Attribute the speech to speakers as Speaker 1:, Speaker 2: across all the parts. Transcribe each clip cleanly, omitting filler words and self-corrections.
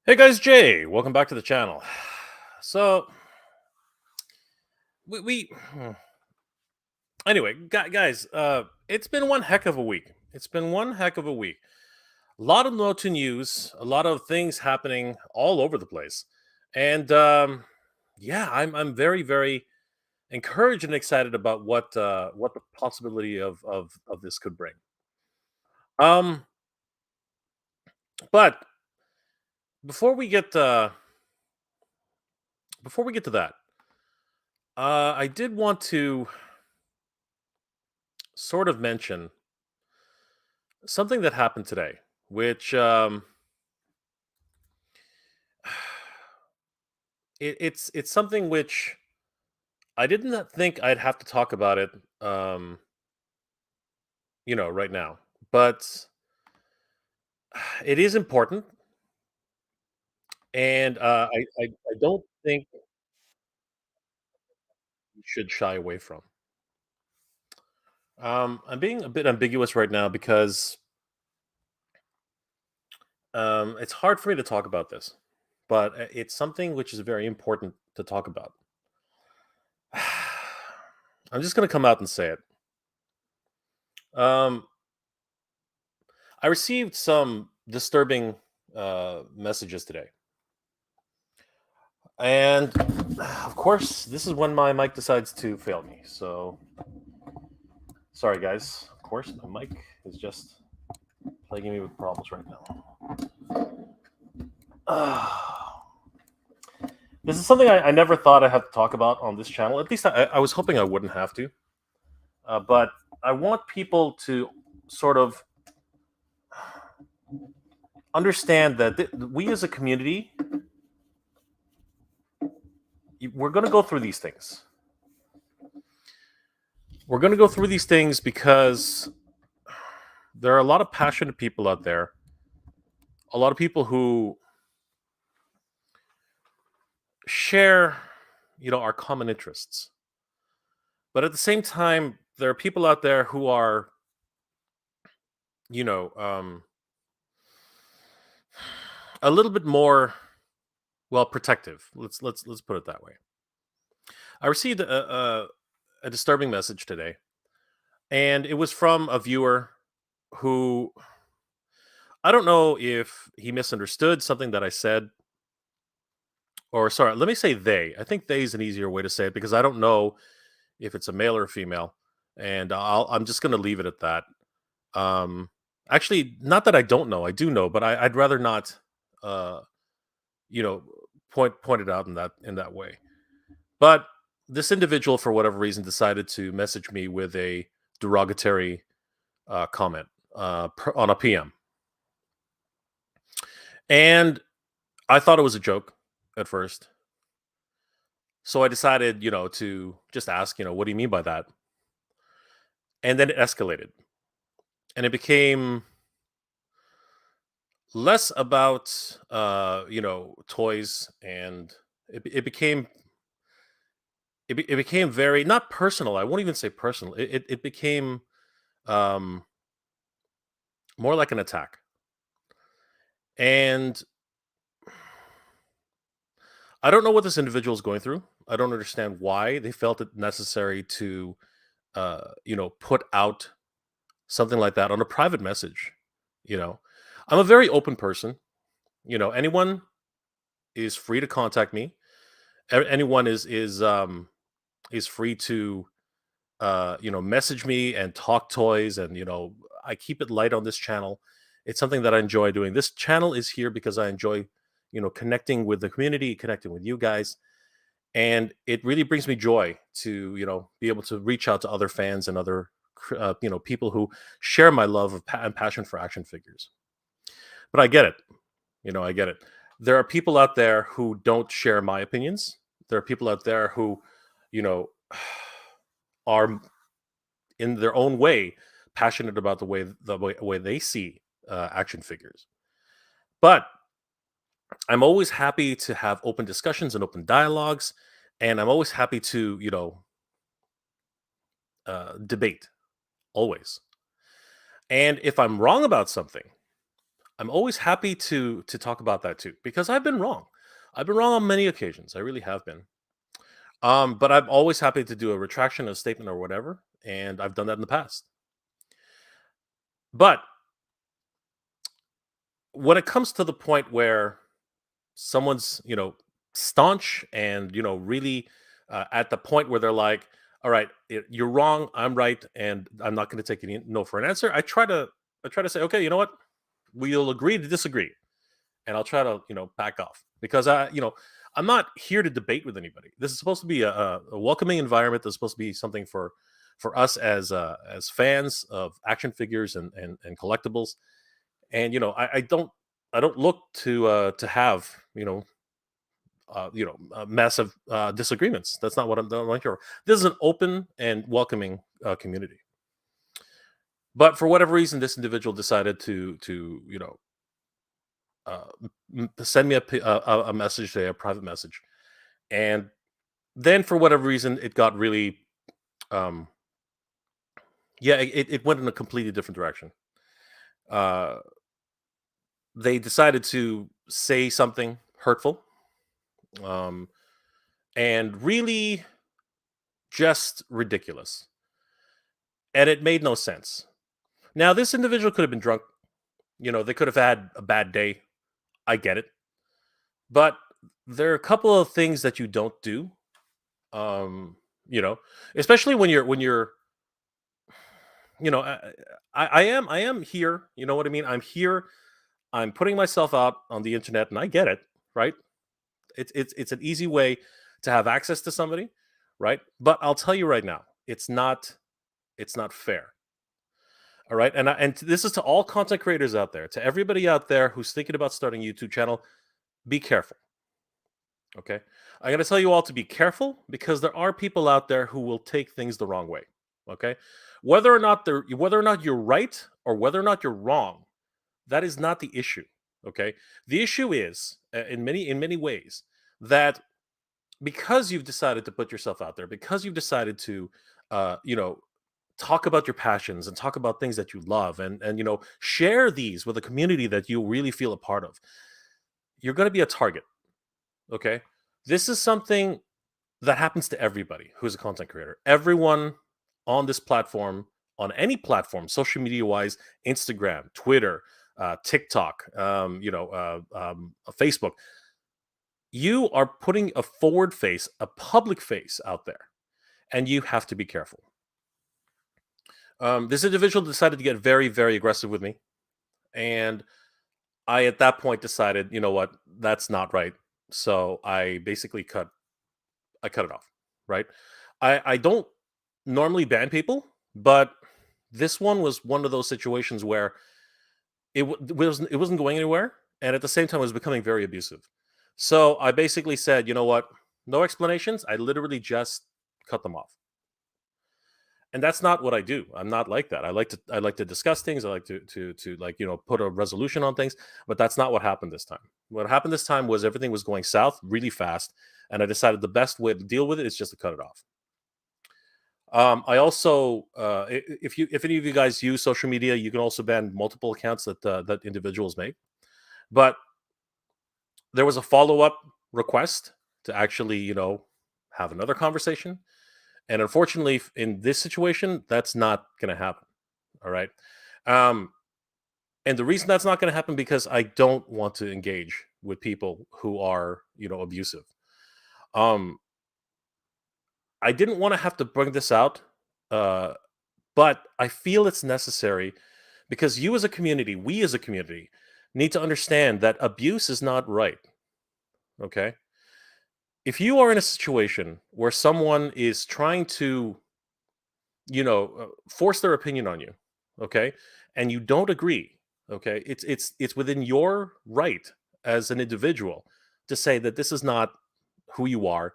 Speaker 1: Hey guys, Jay, welcome back to the channel. So we anyway, guys, it's been one heck of a week. It's been one heck of a week. A lot of MOTU news, a lot of things happening all over the place, and yeah, I'm very encouraged and excited about what the possibility of this could bring. Um, but before we get before we get to that, I did want to sort of mention something that happened today, which it's something which I did not think I'd have to talk about it, um, right now, but it is important, and I don't think you should shy away from. I'm being a bit ambiguous right now because it's hard for me to talk about this, but it's something which is very important to talk about. I'm just going to come out and say it. Um, I received some disturbing messages today. And of course, this is when my mic decides to fail me. So, sorry guys. Of course, my mic is just plaguing me with problems right now. This is something I never thought I had to talk about on this channel. At least I was hoping I wouldn't have to. But I want people to sort of understand that we as a community, we're going to go through these things. We're going to go through these things because there are a lot of passionate people out there, a lot of people who share, our common interests. But at the same time, there are people out there who are, you know, um, a little bit more, well, protective. Let's put it that way. I received a disturbing message today, and it was from a viewer who, I don't know if he misunderstood something that I said, or sorry, let me say they. I think they is an easier way to say it because I don't know if it's a male or a female, and I'm just going to leave it at that. Um, Actually, not that I don't know, I do know, but I'd rather not, uh, you know, point it out in that way. But this individual, for whatever reason, decided to message me with a derogatory comment on a PM, and I thought it was a joke at first. So I decided, to just ask, what do you mean by that? And then it escalated, and it became less about toys, and it became it became very not personal. I won't even say personal. It became um more like an attack. And I don't know what this individual is going through. I don't understand why they felt it necessary to put out something like that on a private message. you know I'm a very open person. Anyone is free to contact me. Anyone is free to message me and talk toys, and I keep it light on this channel. It's something that I enjoy doing. This channel is here because I enjoy connecting with the community, connecting with you guys, and it really brings me joy to be able to reach out to other fans and other people who share my love and passion for action figures. But I get it. I get it. There are people out there who don't share my opinions. There are people out there who, you know, are in their own way passionate about the way they see action figures. But I'm always happy to have open discussions and open dialogues, and I'm always happy to debate always. And if I'm wrong about something, I'm always happy to talk about that too, because I've been wrong. I've been wrong on many occasions. I really have been. But I'm always happy to do a retraction, a statement, or whatever, and I've done that in the past. But when it comes to the point where someone's, staunch and, really at the point where they're like, all right, you're wrong, I'm right, and I'm not going to take any no for an answer. I try to say, okay, you know what? We'll agree to disagree, and I'll try to, back off, because I'm not here to debate with anybody. This is supposed to be a welcoming environment. This is supposed to be something for us as fans of action figures and collectibles. And I don't look to have massive disagreements. That's not what I'm like here. This is an open and welcoming community. But for whatever reason, this individual decided to uh, send me a message, a private message, and then for whatever reason, it got really, um, yeah, it went in a completely different direction. Uh, they decided to say something hurtful, um, and really just ridiculous, and it made no sense. Now, this individual could have been drunk. They could have had a bad day. I get it, but there are a couple of things that you don't do. Um, you know, especially when you're I am here. You know what I mean? I'm here. I'm putting myself out on the internet, and I get it, right? It's an easy way to have access to somebody, right? But I'll tell you right now, it's not fair. All right, and this is to all content creators out there, to everybody out there who's thinking about starting a YouTube channel. Be careful, okay? I'm gonna tell you all to be careful, because there are people out there who will take things the wrong way. Okay, whether or not you're right or whether or not you're wrong, that is not the issue. Okay, the issue is, in many ways, that because you've decided to put yourself out there, because you've decided to, uh, you know, talk about your passions and talk about things that you love, and share these with a community that you really feel a part of, you're going to be a target. Okay, this is something that happens to everybody who's a content creator. Everyone on this platform, on any platform, social media wise, Instagram, Twitter, TikTok, Facebook, you are putting a forward face, a public face out there, and you have to be careful. This individual decided to get very, very aggressive with me, and I, at that point, decided, you know what, that's not right. So I basically cut it off. Right? I don't normally ban people, but this one was one of those situations where it wasn't going anywhere, and at the same time, it was becoming very abusive. So I basically said, you know what, no explanations. I literally just cut them off. And that's not what I do. I'm not like that. I like to discuss things. I like to like, put a resolution on things, but that's not what happened this time. What happened this time was everything was going south really fast, and I decided the best way to deal with it is just to cut it off. I also, if any of you guys use social media, you can also ban multiple accounts that individuals make. But there was a follow up request to actually, have another conversation, and unfortunately, in this situation, that's not going to happen. All right. Um, and the reason that's not going to happen, because I don't want to engage with people who are, abusive. Um, I didn't want to have to bring this out, uh, but I feel it's necessary, because you as a community, we as a community, need to understand that abuse is not right. Okay. If you are in a situation where someone is trying to, force their opinion on you, okay, and you don't agree, okay, it's within your right as an individual to say that this is not who you are.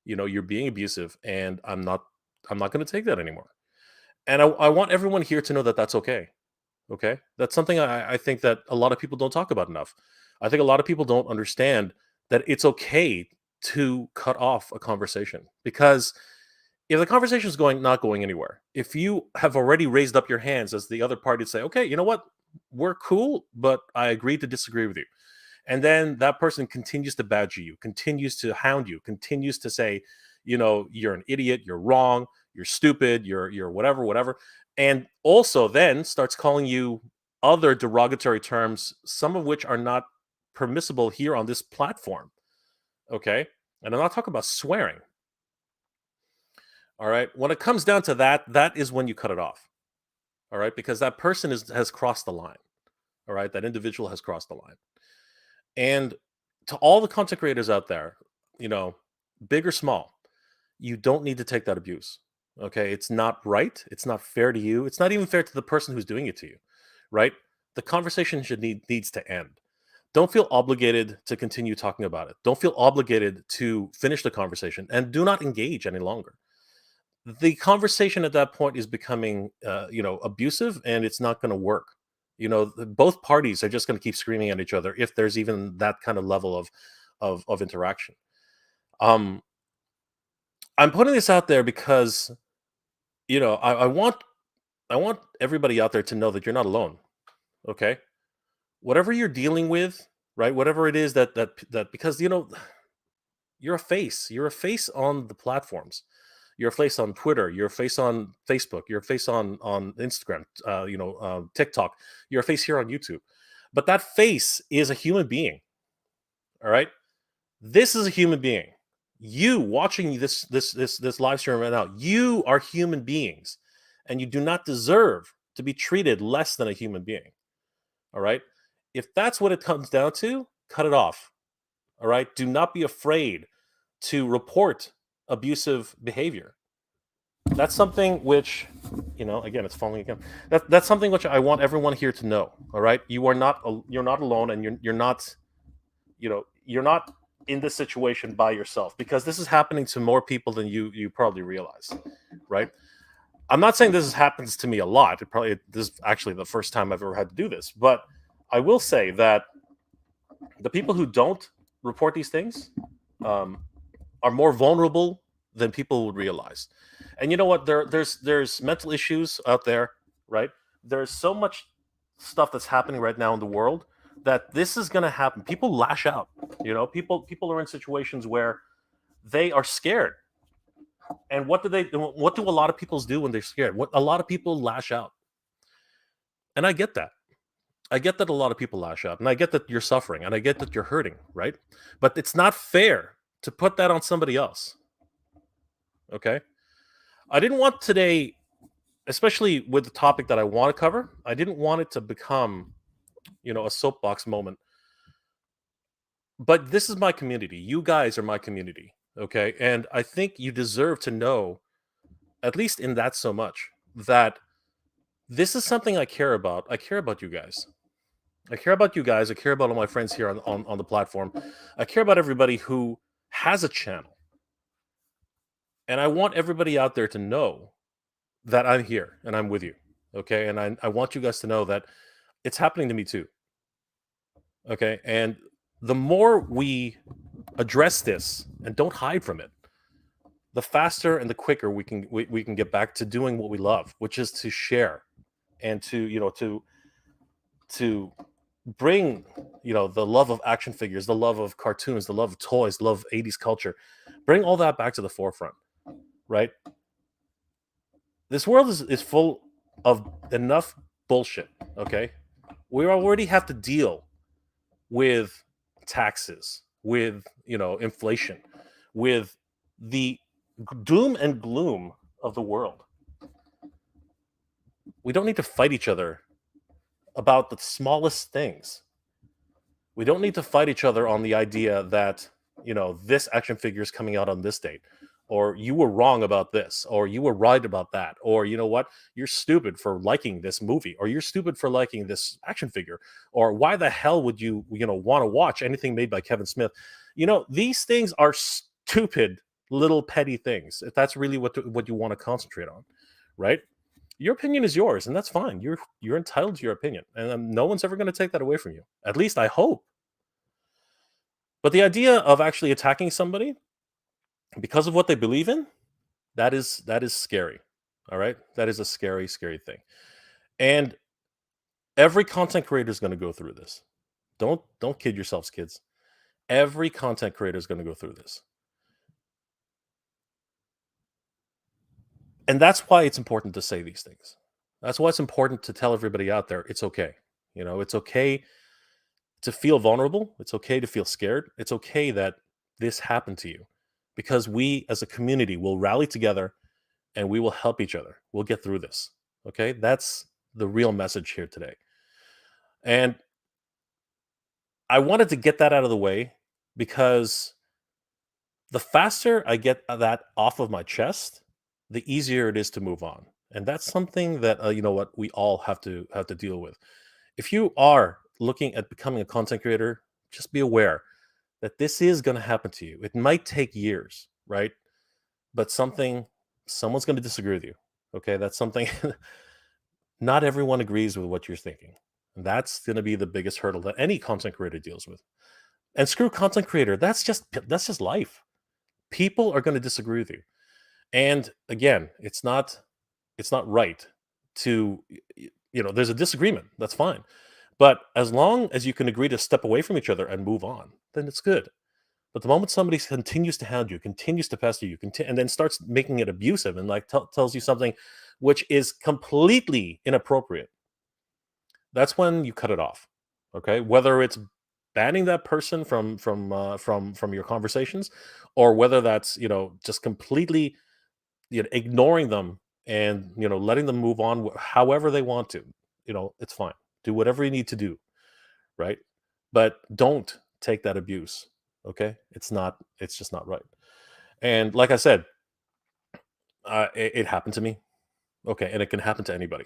Speaker 1: You're being abusive, and I'm not going to take that anymore. And I want everyone here to know that that's okay. Okay, that's something I think that a lot of people don't talk about enough. I think a lot of people don't understand that it's okay to cut off a conversation, because if the conversation is not going anywhere, if you have already raised up your hands as the other party to say, okay, you know what, we're cool, but I agree to disagree with you. And then that person continues to badger you, continues to hound you, continues to say, you're an idiot, you're wrong, you're stupid, you're whatever, whatever. And also then starts calling you other derogatory terms, some of which are not permissible here on this platform. Okay. And I'm not talking about swearing. All right. When it comes down to that, that is when you cut it off. All right. Because that person has crossed the line. All right. That individual has crossed the line. And to all the content creators out there, you know, big or small, you don't need to take that abuse. Okay. It's not right. It's not fair to you. It's not even fair to the person who's doing it to you. Right. The conversation needs to end. Don't feel obligated to continue talking about it. Don't feel obligated to finish the conversation, and do not engage any longer. The conversation at that point is becoming abusive, and it's not going to work. Both parties are just going to keep screaming at each other if there's even that kind of level of interaction. um I'm putting this out there because I want everybody out there to know that you're not alone. Okay, whatever you're dealing with, right, whatever it is that because you're a face on the platforms. You're a face on Twitter. You're a face on Facebook. You're a face on Instagram. TikTok. You're a face here on YouTube. But that face is a human being. All right. This is a human being. You watching this live stream right now. You are human beings, and you do not deserve to be treated less than a human being. All right. If that's what it comes down to, cut it off. All right. Do not be afraid to report abusive behavior. That's something which, again, it's falling again. That's something which I want everyone here to know. All right, you're not alone, and you're not in this situation by yourself, because this is happening to more people than you probably realize. Right? I'm not saying this happens to me a lot. This is actually the first time I've ever had to do this, but I will say that the people who don't report these things um, are more vulnerable than people would realize. And you know what? There's mental issues out there, right? There's so much stuff that's happening right now in the world that this is going to happen. People lash out. People are in situations where they are scared. And what do a lot of people do when they're scared? What a lot of people lash out. And I get that. I get that a lot of people lash out, and I get that you're suffering, and I get that you're hurting, right? But it's not fair to put that on somebody else. Okay? I didn't want today, especially with the topic that I want to cover, I didn't want it to become, a soapbox moment. But this is my community. You guys are my community. Okay? And I think you deserve to know, at least in that so much, that this is something I care about. I care about you guys. I care about you guys. I care about all my friends here on the platform. I care about everybody who has a channel. And I want everybody out there to know that I'm here and I'm with you. Okay. And I want you guys to know that it's happening to me too. Okay. And the more we address this and don't hide from it, the faster and the quicker we can get back to doing what we love, which is to share and to bring the love of action figures, the love of cartoons, the love of toys, the love of 80s culture, bring all that back to the forefront. Right? This world is full of enough bullshit. Okay, we already have to deal with taxes, with inflation, with the doom and gloom of the world. We don't need to fight each other about the smallest things. We don't need to fight each other on the idea that this action figure is coming out on this date, or you were wrong about this, or you were right about that, or you're stupid for liking this movie, or you're stupid for liking this action figure, or why the hell would you want to watch anything made by Kevin Smith? These things are stupid little petty things, if that's really what you want to concentrate on, right? Your opinion is yours, and that's fine. You're entitled to your opinion, and no one's ever going to take that away from you. At least I hope. But the idea of actually attacking somebody because of what they believe in, that is scary. All right, that is a scary, scary thing. And Every content creator is going to go through this. Don't kid yourselves, kids. Every content creator is going to go through this. And that's why it's important to say these things. That's why it's important to tell everybody out there it's okay. It's okay to feel vulnerable. It's okay to feel scared. It's okay that this happened to you because we as a community will rally together and we will help each other. We'll get through this. Okay? That's the real message here today. And I wanted to get that out of the way because the faster I get that off of my chest, the easier it is to move on. And that's something that we all have to deal with. If you are looking at becoming a content creator, just be aware that this is going to happen to you. It might take years, right? But someone's going to disagree with you. Okay, that's something. Not everyone agrees with what you're thinking. And that's going to be the biggest hurdle that any content creator deals with. And screw content creator. That's just life. People are going to disagree with you. And again, it's not right to there's a disagreement. That's fine. But as long as you can agree to step away from each other and move on, then it's good. But the moment somebody continues to hound you, continues to pester you, and then starts making it abusive and like tells you something which is completely inappropriate, that's when you cut it off. Okay, whether it's banning that person from your conversations, or whether that's just completely ignoring them and letting them move on however they want to. It's fine. Do whatever you need to do, right? But don't take that abuse. Okay, it's just not right. And like I said, it happened to me. Okay, and it can happen to anybody.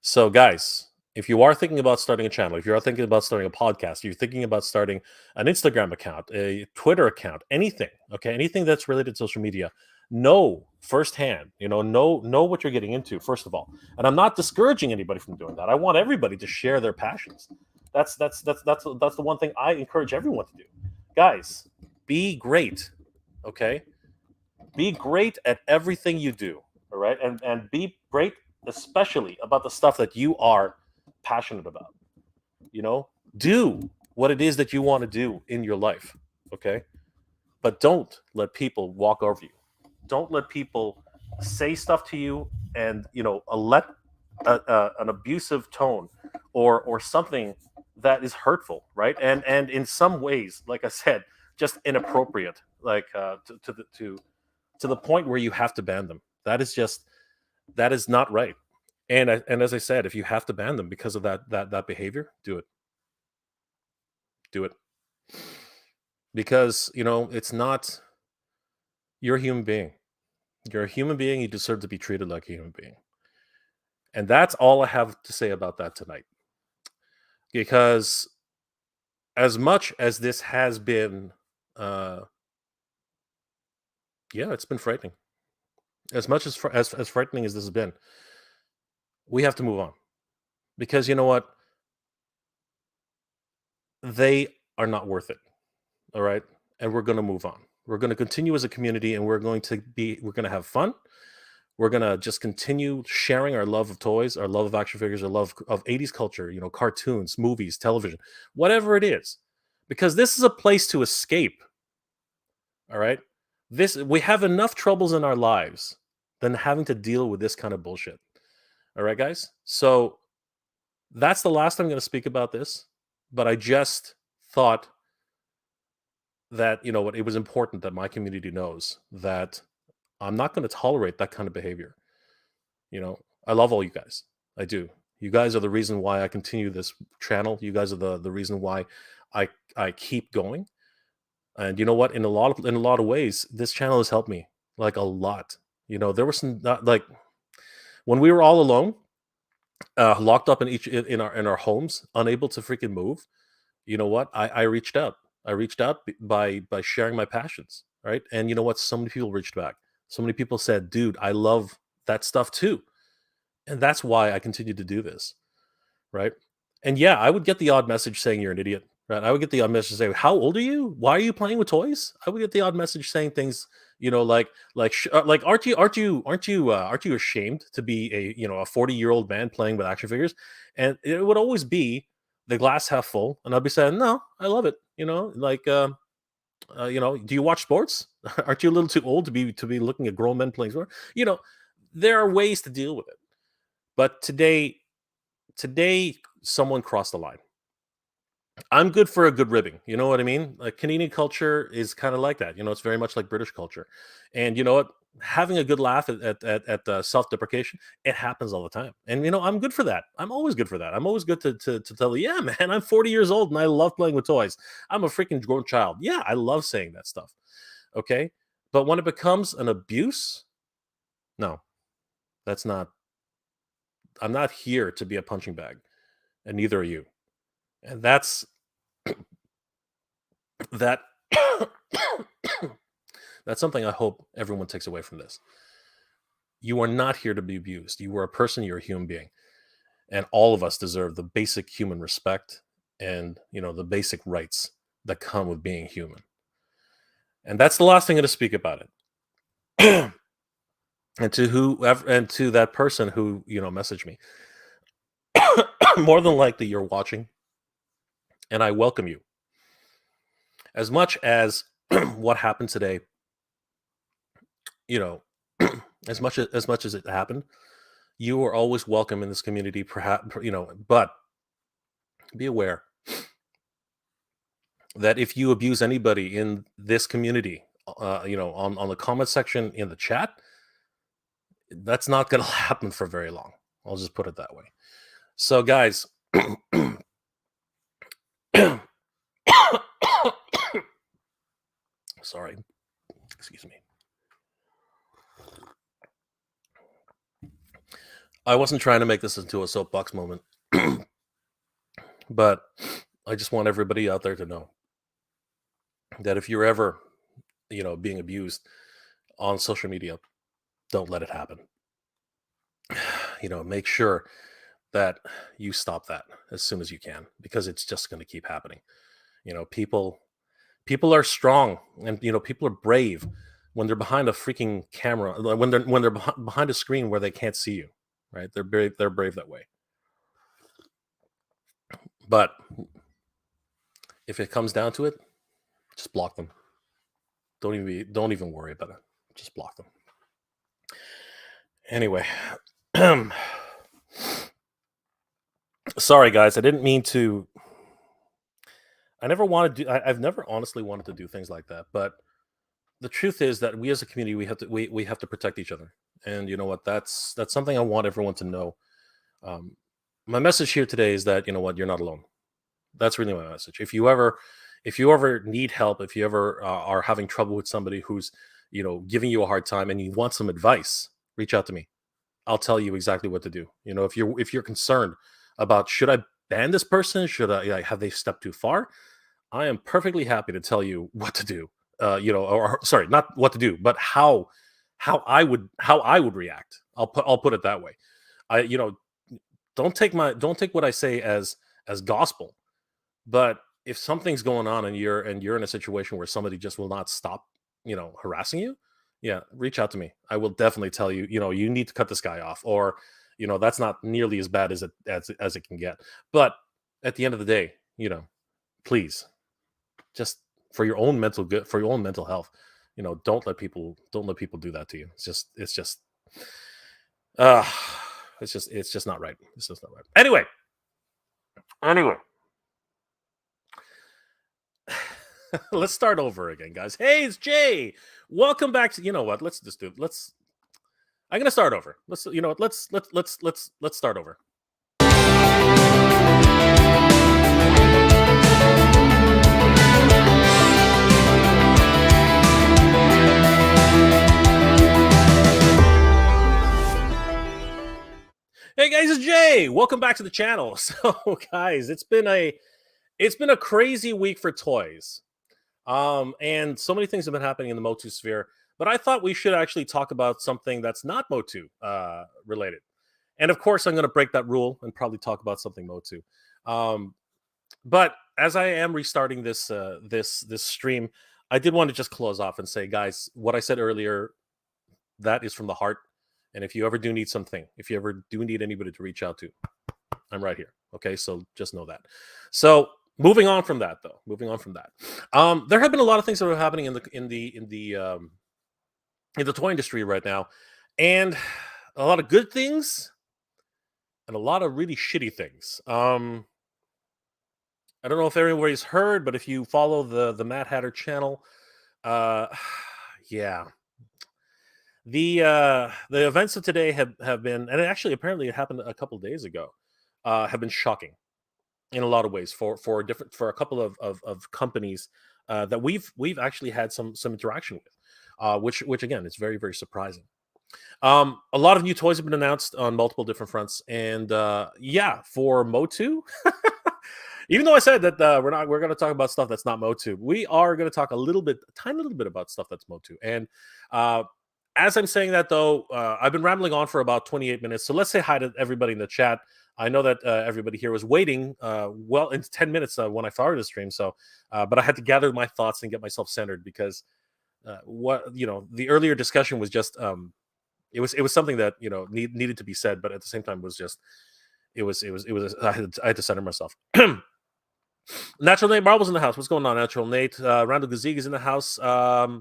Speaker 1: So, guys, if you are thinking about starting a channel, if you are thinking about starting a podcast, you're thinking about starting an Instagram account, a Twitter account, anything, okay, anything that's related to social media, know firsthand, know what you're getting into, first of all. And I'm not discouraging anybody from doing that. I want everybody to share their passions. That's the one thing I encourage everyone to do. Guys, be great, okay? Be great at everything you do, all right? And be great especially about the stuff that you are passionate about. Do what it is that you want to do in your life, okay? But don't let people walk over you. Don't let people say stuff to you and let an abusive tone or something that is hurtful, right? And in some ways, like I said, just inappropriate, like to the point where you have to ban them. That is not right. And as I said, if you have to ban them because of that behavior, do it. Do it. Because it's not. You're a human being. You're a human being. You deserve to be treated like a human being. And that's all I have to say about that tonight. Because as much as this has been, yeah, it's been frightening. As much as frightening as this has been, we have to move on. Because you know what? They are not worth it. All right. And we're going to move on. We're going to continue as a community and we're going to have fun. We're going to just continue sharing our love of toys, our love of action figures, our love of 80s culture, cartoons, movies, television, whatever it is. Because this is a place to escape. All right. We have enough troubles in our lives than having to deal with this kind of bullshit. All right, guys. So that's the last I'm going to speak about this. But I just thought that what it was important that my community knows that I'm not going to tolerate that kind of behavior. I love all you guys. I do. You guys are the reason why I continue this channel. You guys are the reason why I keep going. And you know what? In a lot of ways, this channel has helped me like a lot. There were some like when we were all alone, locked up in our homes, unable to freaking move. You know what? I reached out. I reached out by sharing my passions, right? And you know what? So many people reached back. So many people said, "Dude, I love that stuff too," and that's why I continue to do this, right? And yeah, I would get the odd message saying you're an idiot, right? I would get the odd message saying, "How old are you? Why are you playing with toys?" I would get the odd message saying things, like aren't you ashamed to be a 40-year-old man playing with action figures? And it would always be the glass half full, and I'd be saying, no, I love it. Do you watch sports? Aren't you a little too old to be looking at grown men playing sport? There are ways to deal with it. But today someone crossed the line. I'm good for a good ribbing. You know what I mean? Like Canadian culture is kind of like that. It's very much like British culture. And you know what? Having a good laugh at self-deprecation, it happens all the time. And I'm good for that. I'm always good for that. I'm always good to tell you, yeah, man, I'm 40 years old and I love playing with toys. I'm a freaking grown child. Yeah, I love saying that stuff. Okay. But when it becomes an abuse, no, that's not. I'm not here to be a punching bag, and neither are you. And that's that that's something I hope everyone takes away from this. You are not here to be abused. You are a person, you're a human being. And all of us deserve the basic human respect and, the basic rights that come with being human. And that's the last thing I'm going to speak about it. And to that person who, messaged me. More than likely you're watching, and I welcome you. As much as what happened today, as much as it happened, you are always welcome in this community, perhaps, but be aware that if you abuse anybody in this community, on the comment section in the chat, that's not going to happen for very long. I'll just put it that way. So, guys, sorry, excuse me. I wasn't trying to make this into a soapbox moment, but I just want everybody out there to know that if you're ever, being abused on social media, don't let it happen. Make sure that you stop that as soon as you can, because it's just going to keep happening. People are strong, and people are brave when they're behind a freaking camera, when they're behind a screen where they can't see you, right? They're brave that way. But if it comes down to it, just block them. Don't even worry about it. Just block them. Anyway, sorry guys, I didn't mean to. I've never honestly wanted to do things like that, but the truth is that we as a community, we have to protect each other. And you know what? That's something I want everyone to know. My message here today is that, you're not alone. That's really my message. If you ever need help, if you ever are having trouble with somebody who's, giving you a hard time and you want some advice, reach out to me. I'll tell you exactly what to do. If you're concerned about, should I ban this person? Should I, have they stepped too far? I am perfectly happy to tell you what to do. Or sorry, not what to do, but how I would react. I'll put it that way. Don't take what I say as gospel. But if something's going on and you're in a situation where somebody just will not stop, harassing you, yeah, reach out to me. I will definitely tell you, you need to cut this guy off, or that's not nearly as bad as it can get. But at the end of the day, please, just for your own mental good, for your own mental health, don't let people do that to you. It's just it's just not right. It's just not right. Anyway. Let's start over again, guys. Hey, it's Jay. Welcome back to. You know what? Let's just do. I'm gonna start over. Let's start over. Hey guys, it's Jay. Welcome back to the channel. So, guys, it's been a crazy week for toys. And so many things have been happening in the MOTU sphere, but I thought we should actually talk about something that's not MOTU related. And of course, I'm going to break that rule and probably talk about something MOTU. But as I am restarting this stream, I did want to just close off and say, guys, what I said earlier, that is from the heart. And if you ever do need something, if you ever do need anybody to reach out to, I'm right here. Okay, so just know that. So moving on from that, though, there have been a lot of things that are happening in the toy industry right now, and a lot of good things and a lot of really shitty things. I don't know if everybody's heard, but if you follow the Mad Hatter channel, uh, yeah, the events of today have been, and actually apparently it happened a couple days ago, have been shocking in a lot of ways for a couple of companies that we've actually had some interaction with, which again is very very surprising. A lot of new toys have been announced on multiple different fronts, and yeah, for MOTU, even though I said that we're going to talk about stuff that's not MOTU, we are going to talk a tiny little bit about stuff that's MOTU. And as I'm saying that, though, I've been rambling on for about 28 minutes, so let's say hi to everybody in the chat. I know that everybody here was waiting well into 10 minutes when I started the stream, so but I had to gather my thoughts and get myself centered because the earlier discussion was just it was something that needed to be said, but at the same time was just it was I had to center myself. Natural Nate Marvel's in the house. What's going on, Natural Nate? Randall Gazig is in the house. I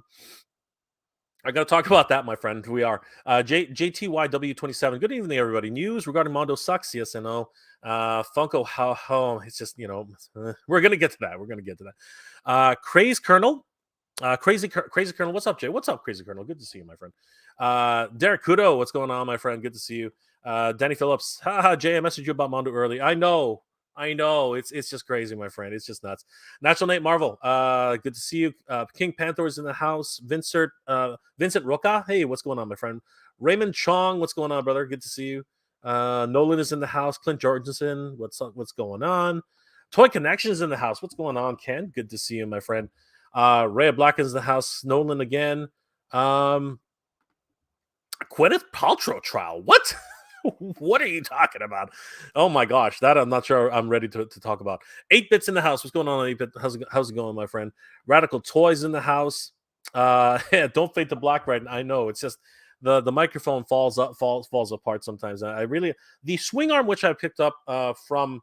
Speaker 1: got to talk about that, my friend. We are JTYW27. Good evening, everybody. News regarding Mondo sucks. Yes, I know. Funko, how it's just we're gonna get to that. We're gonna get to that. Craze Colonel. Crazy Colonel, what's up, Jay? What's up, Crazy Colonel? Good to see you, my friend. Derek Kudo, what's going on, my friend? Good to see you. Danny Phillips, haha, Jay, I messaged you about Mondo early. I know, it's just crazy, my friend. It's just nuts. Natural Nate Marvel, good to see you. King Panther's in the house. Vincent Roca, hey, what's going on, my friend? Raymond Chong, what's going on, brother? Good to see you. Nolan is in the house. Clint Jorgensen, what's going on? Toy Connection is in the house. What's going on, Ken? Good to see you, my friend. Rhea Black is in the house. Nolan again. Gwyneth Paltrow trial. What? What are you talking about? Oh my gosh, that I'm not sure I'm ready to talk about. 8-Bits in the house. What's going on, 8-Bit? How's it going, my friend? Radical Toys in the house. Yeah, don't fade to black right now. I know it's just the microphone falls apart sometimes. I really the swing arm which I picked up from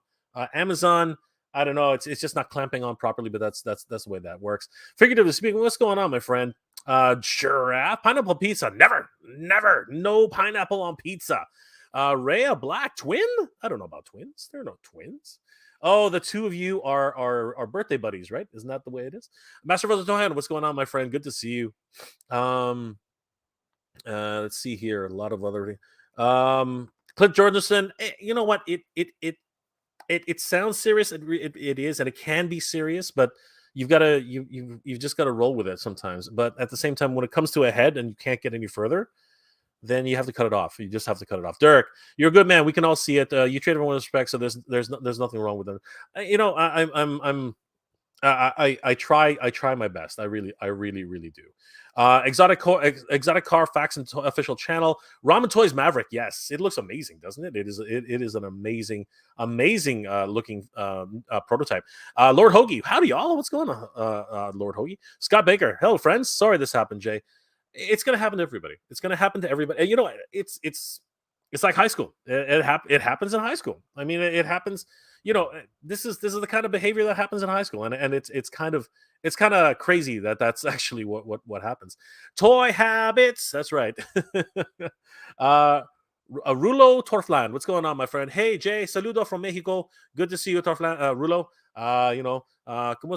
Speaker 1: Amazon. I don't know. It's just not clamping on properly, but that's the way that works. Figuratively speaking, what's going on, my friend? Giraffe, pineapple pizza. Never, no pineapple on pizza. Rhea Black, twin? I don't know about twins. There are no twins. Oh, the two of you are birthday buddies, right? Isn't that the way it is? Masterverse Man, what's going on, my friend? Good to see you. Let's see here. A lot of other Clint Jorgensen. You know what? It sounds serious. It is, and it can be serious, but you've just got to roll with it sometimes. But at the same time, when it comes to a head and you can't get any further, then you have to cut it off. You just have to cut it off. Derek, you're a good man. We can all see it. You treat everyone with respect, so there's nothing wrong with them. I try my best. I really do. Exotic Car Facts and official channel. Ramen Toys Maverick. Yes, it looks amazing, doesn't it? It is an amazing looking prototype. Lord Hoagie, howdy y'all. What's going on, Lord Hoagie? Scott Baker. Hello, friends. Sorry this happened, Jay. It's gonna happen to everybody. It's gonna happen to everybody. You know, it's like high school. It happens in high school. I mean, it happens. You know, this is the kind of behavior that happens in high school, and it's kind of crazy that's actually what happens. Toy habits. That's right. Rulo Torfland, what's going on, my friend? Hey Jay, saludo from Mexico. Good to see you, Torfland. Rulo. ¿Cómo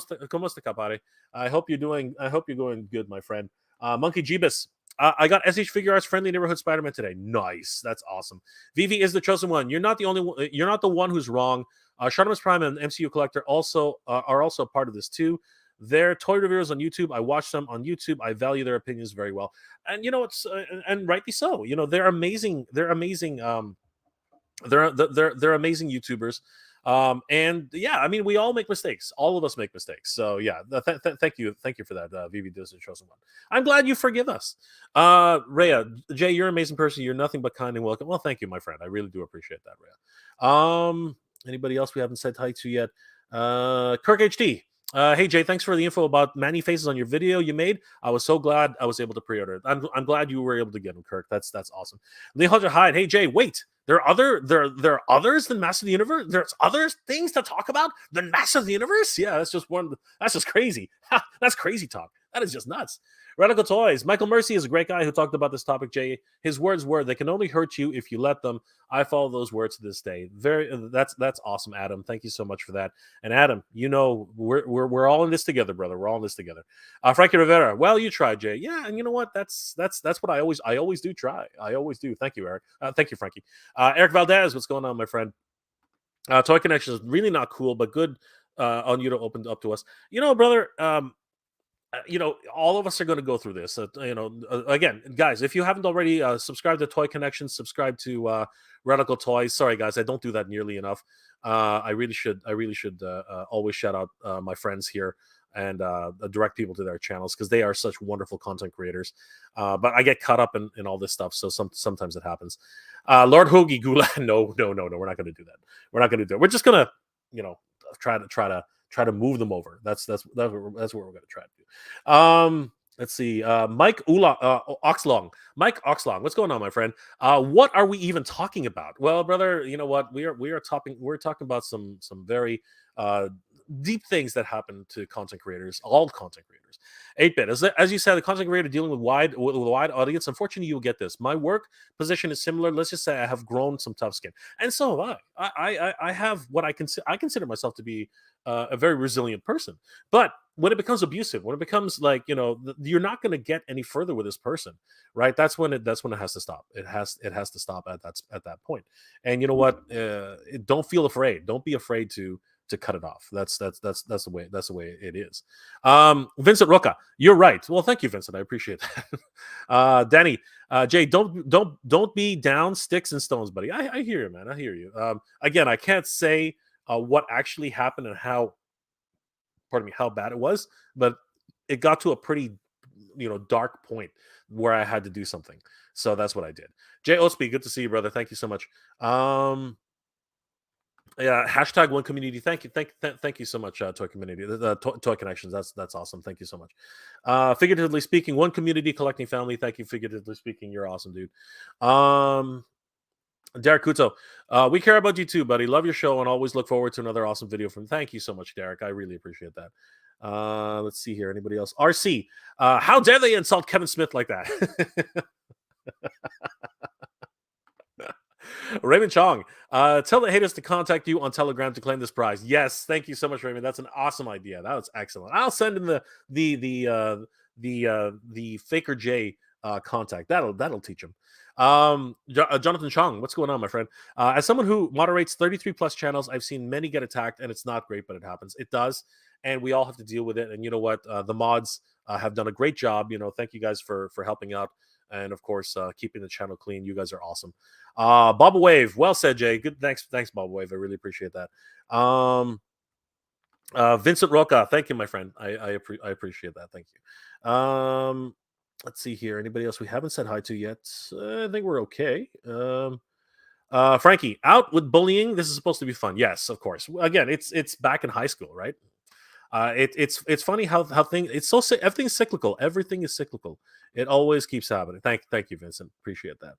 Speaker 1: está, capare? I hope you're doing good, my friend. Monkey Jeebus. I got SH Figure Arts Friendly Neighborhood Spider-Man today. Nice. That's awesome. Vivi is the chosen one. You're not the only one. You're not the one who's wrong. Shardamus Prime and MCU Collector are also part of this too. Their toy reviewers on YouTube. I watch them on YouTube. I value their opinions very well. And you know it's and rightly so. You know, they're amazing. They're amazing. They're amazing YouTubers. And yeah, I mean, we all make mistakes. All of us make mistakes. So yeah, thank you for that, VV does the chosen one. I'm glad you forgive us. Rhea, Jay, you're an amazing person. You're nothing but kind and welcome. Well, thank you, my friend. I really do appreciate that, Rhea. Anybody else we haven't said hi to yet? Kirk HD. Hey Jay, thanks for the info about Manny faces on your video you made. I was so glad I was able to pre-order it. I'm glad you were able to get them, Kirk. That's awesome. Lee Hunter Hyde. Hey Jay, wait. There are others than Master of the Universe. There's other things to talk about than Master of the Universe. Yeah, that's just one. That's just crazy. That's crazy talk. That is just nuts. Radical Toys. Michael Mercy is a great guy who talked about this topic. Jay, his words were, "They can only hurt you if you let them." I follow those words to this day. Very. That's awesome, Adam. Thank you so much for that. And Adam, you know we're all in this together, brother. We're all in this together. Frankie Rivera. Well, you tried, Jay. Yeah, and you know what? That's what I always do try. I always do. Thank you, Eric. Thank you, Frankie. Eric Valdez. What's going on, my friend? Toy Connection is really not cool, but good on you to open up to us. You know, brother. All of us are going to go through this. Again, guys, if you haven't already subscribed to Toy Connection, subscribe to Radical Toys. Sorry, guys, I don't do that nearly enough. I really should. Always shout out my friends here and direct people to their channels because they are such wonderful content creators. But I get caught up in all this stuff, so sometimes it happens. Lord Hoagie Gula, no, we're not going to do that. We're not going to do it. We're just going to, try to move them over. That's what we're going to try to do. Let's see. Mike Oxlong. Mike Oxlong. What's going on, my friend? What are we even talking about? Well, brother, you know what? We're talking about some very deep things that happen to content creators, all content creators. 8-bit, as you said, the content creator dealing with a wide audience. Unfortunately, you'll get this. My work position is similar. Let's just say I have grown some tough skin, and so have I. I have what I consider myself to be a very resilient person. But when it becomes abusive, when it becomes like you're not going to get any further with this person, right? That's when it has to stop. It has to stop at that point. And you know what? Don't feel afraid. Don't be afraid to cut it off. That's the way it is. Vincent Roca, you're right. Well, thank you, Vincent. I appreciate that. Danny, Jay, don't be down sticks and stones, buddy. I hear you, man. I hear you. Again, I can't say what actually happened and how bad it was, but it got to a pretty dark point where I had to do something. So that's what I did. Jay Osby, good to see you, brother. Thank you so much. Yeah, hashtag one community. Thank you so much, Toy Community, Toy Connections. That's awesome. Thank you so much. Figuratively speaking, one community collecting family. Thank you. Figuratively speaking, you're awesome, dude. Derek Kuto, we care about you too, buddy. Love your show and always look forward to another awesome video from. Thank you so much, Derek. I really appreciate that. Let's see here. Anybody else? RC, how dare they insult Kevin Smith like that? Raymond Chong, tell the haters to contact you on Telegram to claim this prize. Yes, thank you so much, Raymond. That's an awesome idea. That was excellent. I'll send in the Faker J contact. That'll teach him. Jonathan Chong, what's going on, my friend? As someone who moderates 33 plus channels, I've seen many get attacked, and it's not great, but it happens. It does, and we all have to deal with it. And you know what? The mods have done a great job. Thank you guys for helping out, and of course, keeping the channel clean. You guys are awesome. Bobble Wave, well said, Jay. Good, thanks, Bobble Wave. I really appreciate that. Vincent Roca, thank you, my friend. I appreciate that. Thank you. Let's see here. Anybody else we haven't said hi to yet? I think we're okay. Frankie, out with bullying. This is supposed to be fun. Yes, of course. Again, it's back in high school, right? It's funny how it's so everything's cyclical. Everything is cyclical. It always keeps happening. Thank you, Vincent. Appreciate that.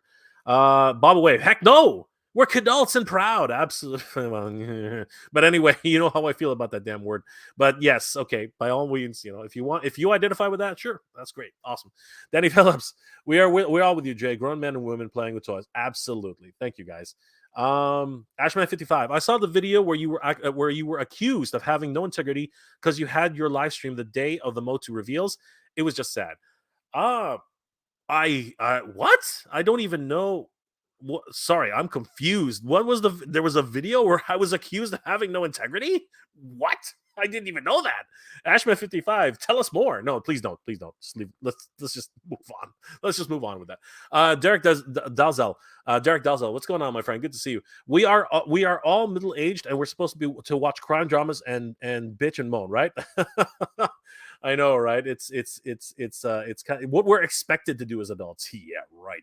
Speaker 1: Bob Away. Heck no. We're adults and proud. Absolutely. But anyway, you know how I feel about that damn word. But yes, okay. By all means, if you identify with that, sure, that's great, awesome. Danny Phillips, we're all with you, Jay. Grown men and women playing with toys. Absolutely. Thank you, guys. Ashman55. I saw the video where you were accused of having no integrity because you had your live stream the day of the MOTU reveals. It was just sad. What? I don't even know. Sorry, I'm confused. What was there was a video where I was accused of having no integrity? What? I didn't even know that. Ashman55, tell us more. No, please don't. Just leave. Let's just move on. Let's just move on with that. Derek Dalzell. Derek Dalzell, what's going on, my friend? Good to see you. We are all middle aged, and we're supposed to watch crime dramas and bitch and moan, right? I know, right? It's kind of what we're expected to do as adults. Yeah, right.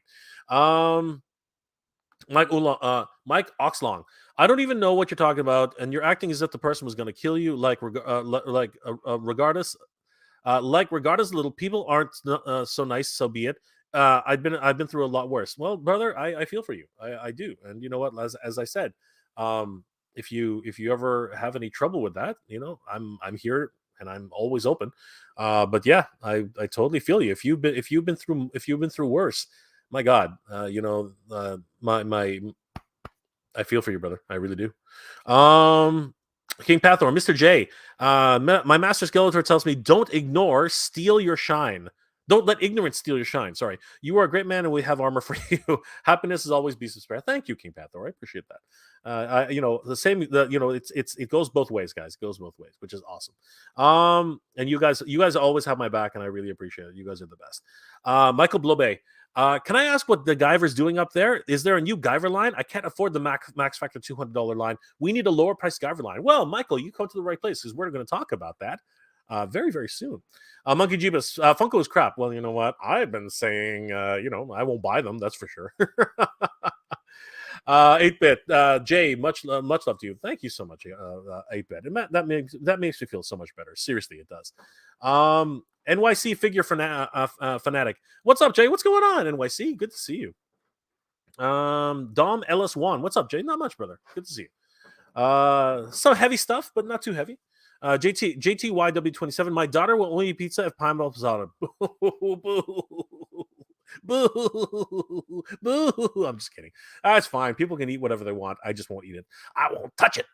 Speaker 1: Mike Oxlong. I don't even know what you're talking about, and you're acting as if the person was going to kill you. Regardless, regardless, little people aren't so nice. So be it. I've been through a lot worse. Well, brother, I feel for you. I do, and you know what? As I said, um, if you ever have any trouble with that, I'm here and I'm always open. But yeah, I totally feel you. If you've been through worse, my God, my I feel for you, brother. I really do. King Pathor, Mr. J. My master skeletor tells me, don't ignore, steal your shine. Don't let ignorance steal your shine. Sorry. You are a great man and we have armor for you. Happiness is always be spare. Thank you, King Pathor. I appreciate that. The same, it goes both ways, guys. It goes both ways, which is awesome. And you guys always have my back and I really appreciate it. You guys are the best. Michael Blobe. Can I ask what the Guyver's doing up there? Is there a new Guyver line? I can't afford the Max Factor $200 line. We need a lower price Guyver line. Well, Michael, you come to the right place because we're going to talk about that very, very soon. Monkey Jeebus, Funko is crap. Well, you know what? I've been saying, I won't buy them. That's for sure. 8-bit Jay, much love to you. Thank you so much, 8-bit. And that makes me feel so much better. Seriously, it does. NYC figure fanatic. What's up, Jay? What's going on, NYC? Good to see you. Dom LS1. What's up, Jay? Not much, brother. Good to see you. Some heavy stuff, but not too heavy. JTYW27. My daughter will only eat pizza if pineapple's on it. Boo, boo. I'm just kidding. That's fine. People can eat whatever they want. I just won't eat it. I won't touch it.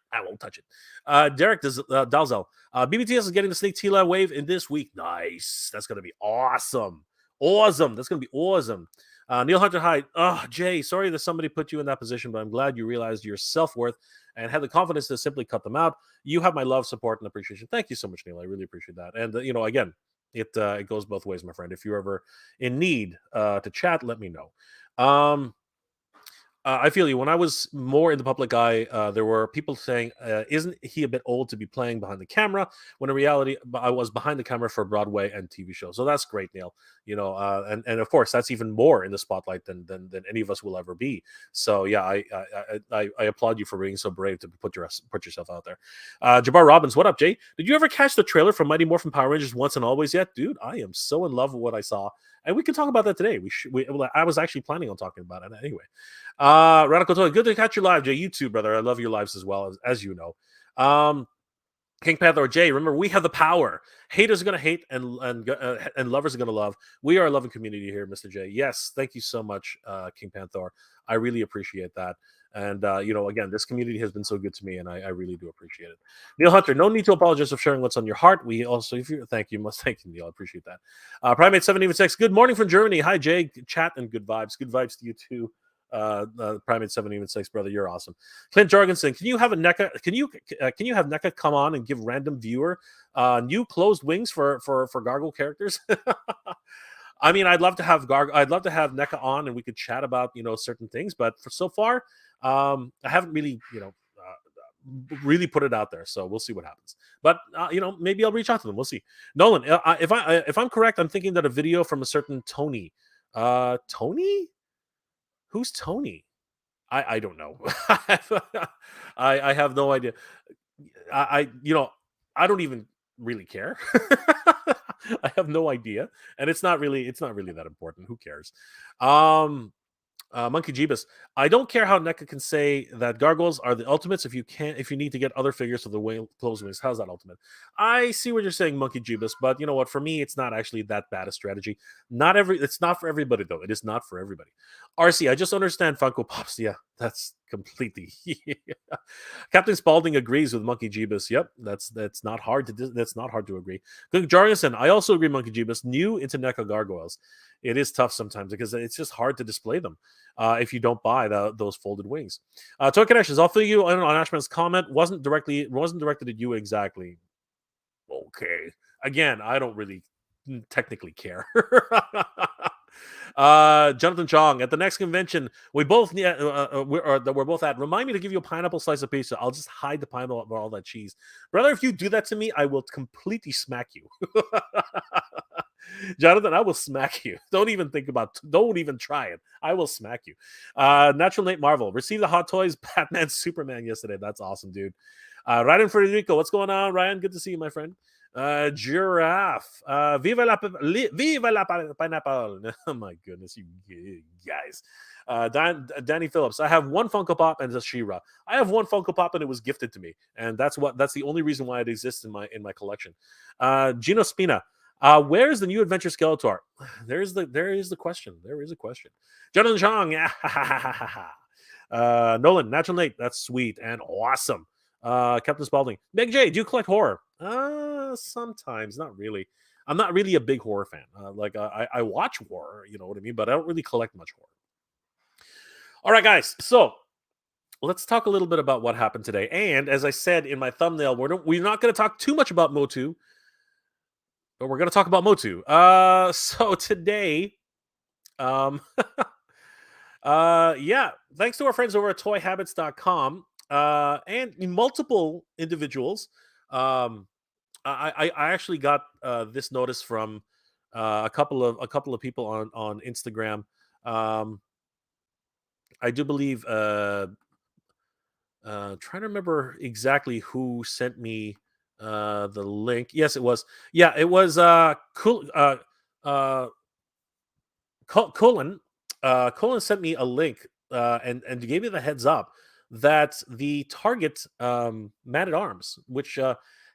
Speaker 1: Derek Dalzell. BBTS is getting the Snake Tila wave in this week. Nice. That's going to be awesome. That's going to be awesome. Neil Hunter Hyde. Oh, Jay, sorry that somebody put you in that position, but I'm glad you realized your self-worth and had the confidence to simply cut them out. You have my love, support, and appreciation. Thank you so much, Neil. I really appreciate that. And, again, it goes both ways, my friend. If you're ever in need to chat, let me know. I feel you. When I was more in the public eye, there were people saying, isn't he a bit old to be playing behind the camera? When in reality, I was behind the camera for Broadway and TV shows. So that's great, Neil. And of course, that's even more in the spotlight than any of us will ever be. So yeah, I applaud you for being so brave to put yourself out there. Jabbar Robbins, what up, Jay? Did you ever catch the trailer for Mighty Morphin Power Rangers Once and Always yet? Dude, I am so in love with what I saw. And we can talk about that today. I was actually planning on talking about it anyway. Radical Toy, good to catch you live, Jay. You too, brother. I love your lives as well, as you know. King Panther Jay, remember, we have the power. Haters are going to hate and lovers are going to love. We are a loving community here, Mr. J. Yes, thank you so much, King Panther. I really appreciate that. And, again, this community has been so good to me, and I really do appreciate it. Neil Hunter, no need to apologize for sharing what's on your heart. We also, thank you, thank you, Neil. I appreciate that. Primate 776, good morning from Germany. Hi, Jay. Chat and good vibes. Good vibes to you, too. Primate 776, brother, you're awesome. Clint Jorgensen, can you have NECA come on and give random viewer new closed wings for Gargoyle characters? I mean, I'd love to have NECA on and we could chat about certain things, but for so far, I haven't really really put it out there, so we'll see what happens. But maybe I'll reach out to them. We'll see. Nolan, if I'm correct, I'm thinking that a video from a certain Tony. Tony? Who's Tony? I don't know. I have no idea. I don't even really care. I have no idea, and it's not really that important. Who cares? Monkey Jeebus, I don't care how NECA can say that gargoyles are the ultimates if you need to get other figures of the closed wings. How's that ultimate? I see what you're saying, Monkey Jeebus, but you know what? For me, it's not actually that bad a strategy. It's not for everybody, though. It is not for everybody. RC, I just understand Funko Pops. Yeah, that's completely. Captain Spaulding agrees with Monkey Jeebus. Yep, that's not hard to agree. Good Jargonson, I also agree, Monkey Jeebus. New into NECA Gargoyles. It is tough sometimes because it's just hard to display them if you don't buy those folded wings. Toy Connections, I'll fill you in on Ashman's comment. Wasn't directed at you exactly. Okay. Again, I don't really technically care. Jonathan Chong, at the next convention, we're both at. Remind me to give you a pineapple slice of pizza. I'll just hide the pineapple with all that cheese, brother. If you do that to me, I will completely smack you. Jonathan, I will smack you. Don't even try it. I will smack you. Natural Nate Marvel received the Hot Toys Batman Superman yesterday. That's awesome, dude. Ryan Federico, what's going on, Ryan? Good to see you, my friend. Giraffe. Viva la pineapple. Oh my goodness, you guys. Danny Phillips. I have one Funko Pop and a She-Ra. I have one Funko Pop and it was gifted to me, and that's the only reason why it exists in my collection. Gino Spina. Where's the new Adventure Skeletor? There is the question. There is a question. Jonathan Chong. Nolan, Natural Nate. That's sweet and awesome. Captain Spaulding. Big J, do you collect horror? Sometimes, not really. I'm not really a big horror fan. I watch horror, you know what I mean, but I don't really collect much horror. All right, guys. So let's talk a little bit about what happened today. And as I said in my thumbnail, we're not going to talk too much about MOTU, but we're going to talk about MOTU. So today, yeah, thanks to our friends over at toyhabits.com and multiple individuals. I actually got this notice from a couple of people on Instagram. I do believe trying to remember exactly who sent me the link. Yes, it was. Yeah, it was Colin. Colin sent me a link and gave me the heads up that the Target Man-At-Arms, which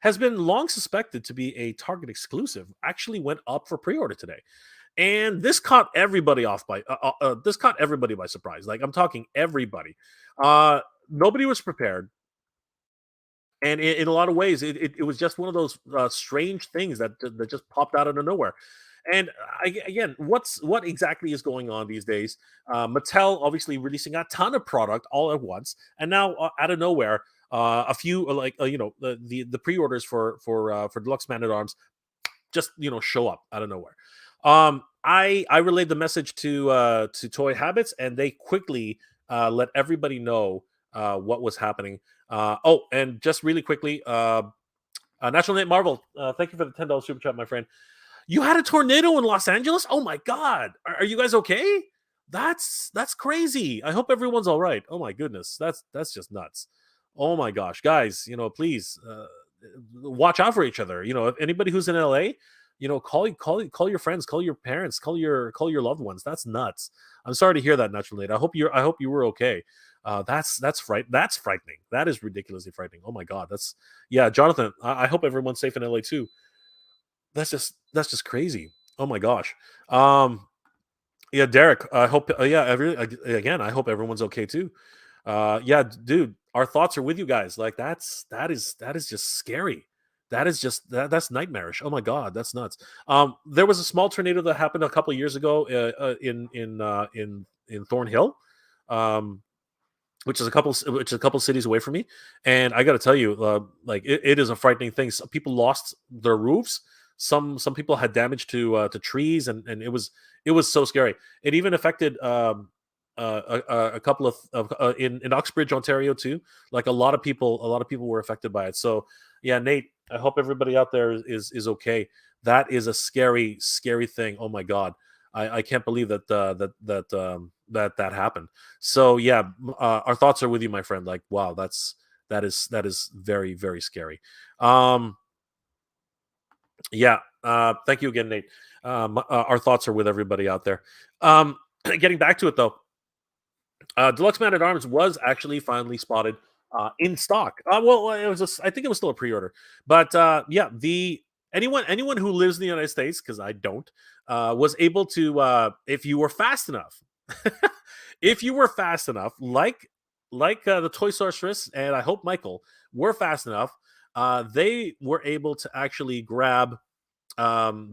Speaker 1: has been long suspected to be a Target exclusive, actually went up for pre-order today. And this caught everybody by surprise. Like, I'm talking everybody. Nobody was prepared. And in a lot of ways, it was just one of those strange things that just popped out of nowhere. And again, what exactly is going on these days? Mattel obviously releasing a ton of product all at once, and now out of nowhere, a few the pre-orders for Deluxe Man-At-Arms just show up out of nowhere. I relayed the message to Toy Habits, and they quickly let everybody know what was happening. And just really quickly, National Nate Marvel, thank you for the $10 super chat, my friend. You had a tornado in Los Angeles? Oh my God. Are you guys okay? That's crazy. I hope everyone's all right. Oh my goodness. That's just nuts. Oh my gosh. Guys, please watch out for each other. If anybody who's in LA, call your friends, call your parents, call your loved ones. That's nuts. I'm sorry to hear that, Natural Nate. I hope you were okay. That's frightening. That is ridiculously frightening. Oh my God. Jonathan, I hope everyone's safe in LA too. That's just crazy. Oh my gosh. Derek, I hope again, I hope everyone's okay too. Dude, our thoughts are with you guys. Like that is just scary. That's nightmarish. Oh my God, that's nuts. There was a small tornado that happened a couple of years ago in Thornhill. Which is a couple cities away from me, and I got to tell you, it is a frightening thing. Some people lost their roofs. Some people had damage to trees, and it was so scary. It even affected a couple of in Uxbridge, Ontario too. Like a lot of people were affected by it. So yeah, Nate, I hope everybody out there is okay. That is a scary thing. Oh my God, I can't believe that happened. So yeah, our thoughts are with you, my friend. Like, wow, that is very, very scary. Thank you again, Nate. Our thoughts are with everybody out there. Getting back to it though, Deluxe Man-At-Arms was actually finally spotted in stock. I think it was still a pre-order, but anyone who lives in the United States, because I don't, was able to, if you were fast enough, like the Toy Sorceress, and I hope Michael were fast enough, they were able to actually grab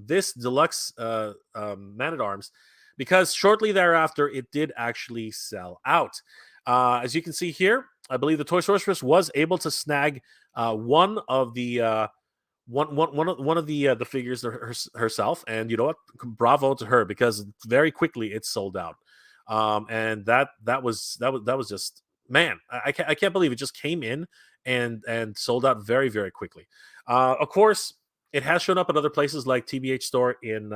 Speaker 1: this Deluxe Man-At-Arms, because shortly thereafter it did actually sell out. As you can see here, I believe the Toy Sorceress was able to snag one of the figures herself, and you know what? Bravo to her, because very quickly it sold out. And that was just, man, I can't believe it just came in and sold out very, very quickly. Of course, It has shown up at other places like TBH Store in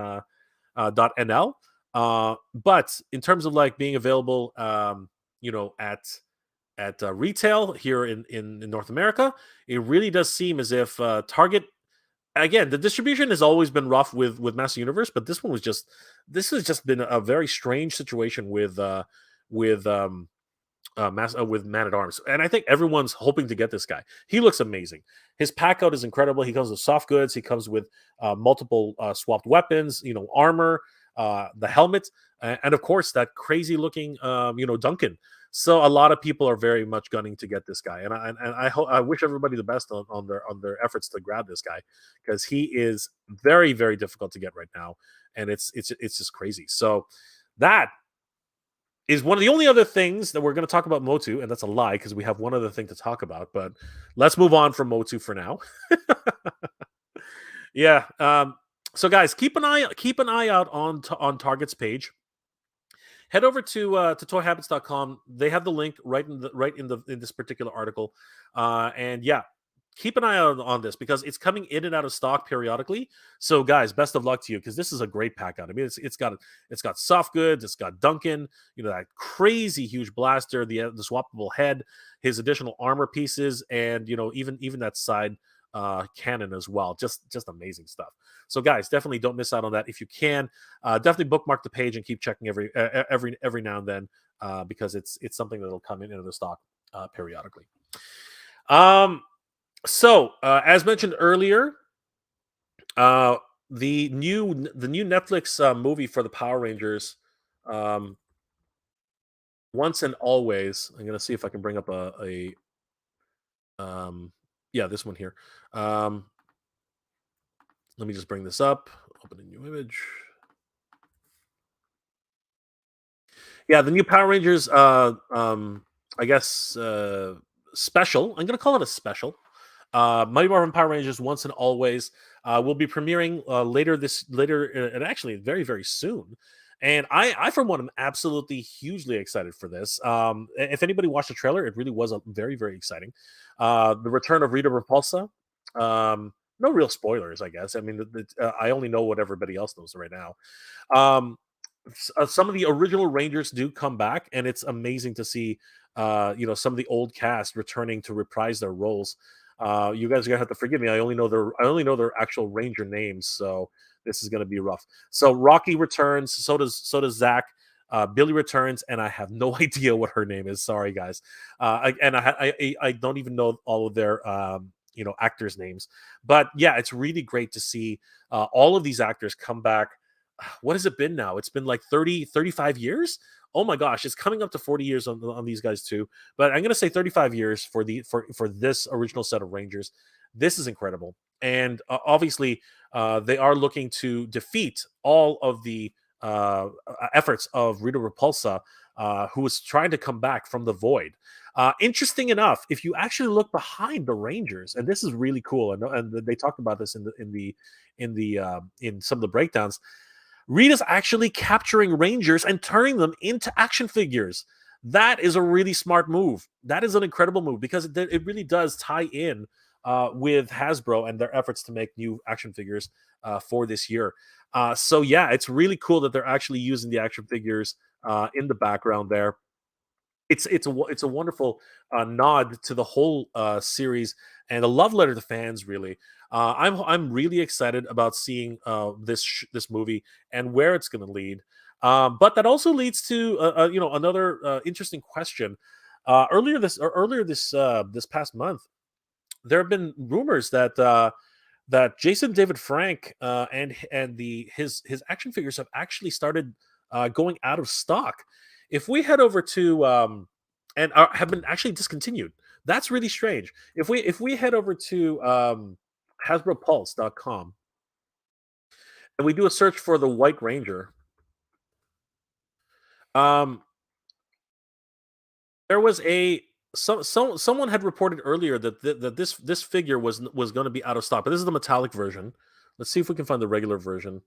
Speaker 1: .nl. But in terms of like being available, at retail here in North America, it really does seem as if Target, again, the distribution has always been rough with Master Universe, but this has just been a very strange situation with with Man-At-Arms, and I think everyone's hoping to get this guy. He looks amazing. His pack out is incredible. He comes with soft goods. He comes with multiple swapped weapons, armor, the helmet, and of course that crazy looking, Duncan. So a lot of people are very much gunning to get this guy, and I wish everybody the best on their efforts to grab this guy, because he is very very difficult to get right now, and it's just crazy. So that is one of the only other things that we're going to talk about MOTU, and that's a lie because we have one other thing to talk about. But let's move on from MOTU for now. Yeah. So guys, keep an eye out on Target's page. Head over to toyhabits.com. They have the link in this particular article. And yeah, keep an eye out on this because it's coming in and out of stock periodically. So guys, best of luck to you, because this is a great pack out. I mean, it's got soft goods, it's got Duncan, that crazy huge blaster, the swappable head, his additional armor pieces, and even that side cannon as well. Just amazing stuff. So guys, definitely don't miss out on that if you can. Definitely bookmark the page and keep checking every now and then, because it's something that'll come in into the stock periodically. So, as mentioned earlier, the new Netflix movie for the Power Rangers, Once and Always. I'm gonna see if I can bring up this one here. Let me just bring this up. Open a new image. Yeah, the new Power Rangers. I guess special. I'm gonna call it a special. Mighty Morphin Power Rangers Once and Always will be premiering and actually very very soon. And I for one am absolutely hugely excited for this. If anybody watched the trailer, it really was a very very exciting. The return of Rita Repulsa. No real spoilers, I guess. I mean, I only know what everybody else knows right now. Some of the original Rangers do come back, and it's amazing to see some of the old cast returning to reprise their roles. You guys are gonna have to forgive me. I only know their actual Ranger names, so this is gonna be rough. So Rocky returns. So does Zach. Billy returns, and I have no idea what her name is. Sorry, guys. I don't even know all of their actors' names. But yeah, it's really great to see all of these actors come back. What has it been now? It's been like 35 years. Oh my gosh, it's coming up to 40 years on these guys too. But I'm gonna say 35 years for this original set of Rangers. This is incredible, and obviously they are looking to defeat all of the efforts of Rita Repulsa, who was trying to come back from the void. Interesting enough, if you actually look behind the Rangers, and this is really cool, and they talked about this in some of the breakdowns. Rita's actually capturing Rangers and turning them into action figures. That is a really smart move. That is an incredible move, because it really does tie in with Hasbro and their efforts to make new action figures for this year. So yeah, it's really cool that they're actually using the action figures in the background there. It's a wonderful nod to the whole series, and a love letter to fans. Really, I'm really excited about seeing this movie and where it's going to lead. But that also leads to another interesting question. Earlier this past month, there have been rumors that Jason David Frank and his action figures have actually started going out of stock. If we head over to and have been actually discontinued, that's really strange. If we head over to HasbroPulse.com and we do a search for the White Ranger, um, there was someone had reported earlier that this figure was going to be out of stock, but this is the metallic version. Let's see if we can find the regular version.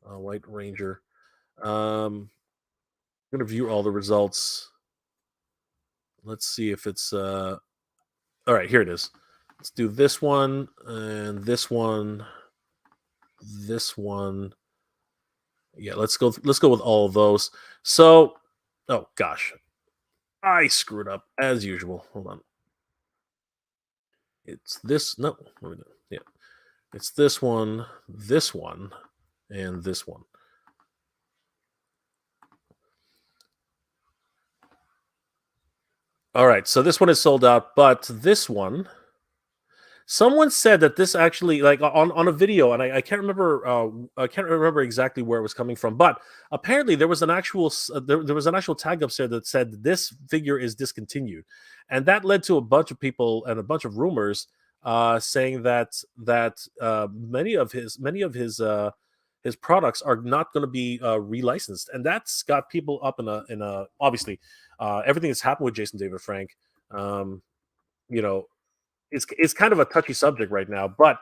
Speaker 1: White Ranger. I'm going to view all the results. Let's see if it's all right. Here it is. Let's do this one and this one. this one. Yeah, let's go. Let's go with all of those. So, oh gosh, I screwed up as usual. Hold on. It's this. No, let me know. Yeah, it's this one, and this one. All right, so this one is sold out, but this one, someone said that this actually, like on a video, and I can't remember, I can't remember exactly where it was coming from, but apparently there was an actual there was an actual tag up there that said this figure is discontinued, and that led to a bunch of people and a bunch of rumors saying that many of his products are not going to be relicensed, and that's got people up in a obviously everything that's happened with Jason David Frank. Um, you know, it's kind of a touchy subject right now. But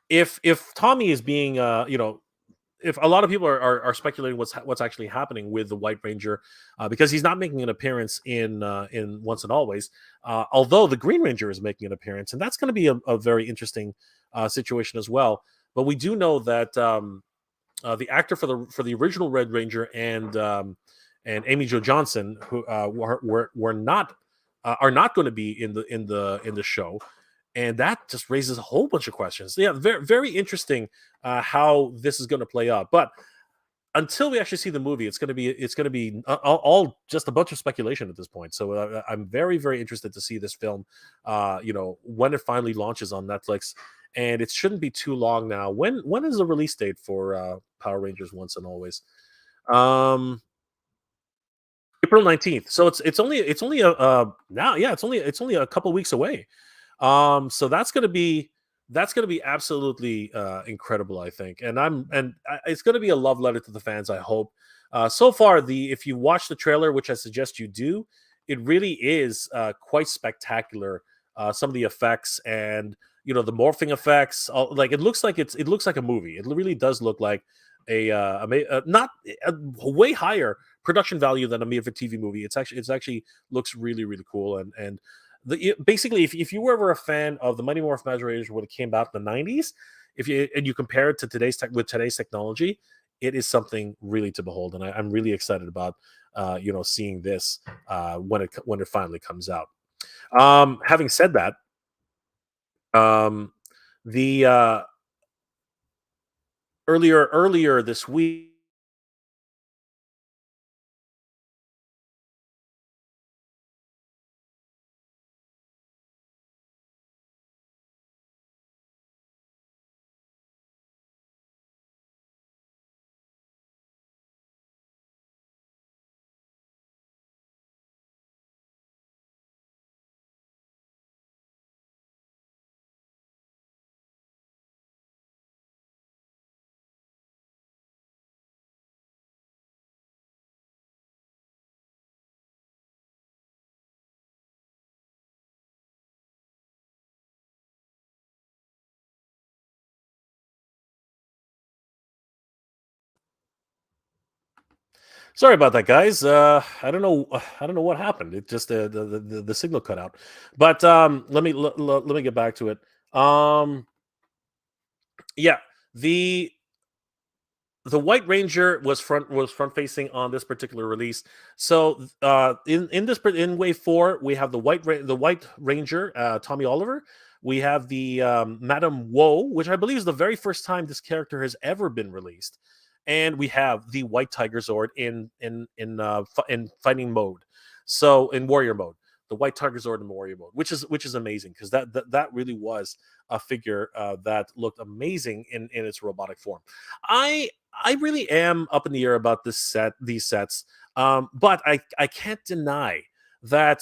Speaker 1: if Tommy is being if a lot of people are speculating what's actually happening with the White Ranger, because he's not making an appearance in Once and Always, although the Green Ranger is making an appearance, and that's going to be a very interesting situation as well. But we do know that the actor for the original Red Ranger and Amy Jo Johnson, who were not are not going to be in the show, and that just raises a whole bunch of questions. Yeah, very very interesting how this is going to play out. But until we actually see the movie, it's going to be all just a bunch of speculation at this point. So I'm very very interested to see this film. When it finally launches on Netflix, and it shouldn't be too long now. When is the release date for Power Rangers Once and Always? Um, April 19th. So it's only a now yeah it's only a couple weeks away. So that's gonna be absolutely incredible, I think. It's gonna be a love letter to the fans, I hope. So far, the if you watch the trailer, which I suggest you do, it really is quite spectacular. Some of the effects and the morphing effects, like it looks like a movie. It really does look like not a way higher production value than a made for TV movie. It's actually looks really really cool and basically, if you were ever a fan of the Mighty Morphin Power Rangers when it came out in the '90s, if you compare it to today's technology, it is something really to behold, and I'm really excited about seeing this when it finally comes out. Having said that, um, the earlier this week. Sorry about that, guys. I don't know. I don't know what happened. It just the signal cut out. But let me get back to it. Um, yeah, the the White Ranger was front facing on this particular release. So in Wave 4, we have the White Ranger, Tommy Oliver. We have the Madame Woe, which I believe is the very first time this character has ever been released, and we have the White Tiger Zord in fighting mode. So in warrior mode, the White Tiger Zord in warrior mode, which is amazing because that really was a figure that looked amazing in its robotic form. I really am up in the air about these sets, but I can't deny that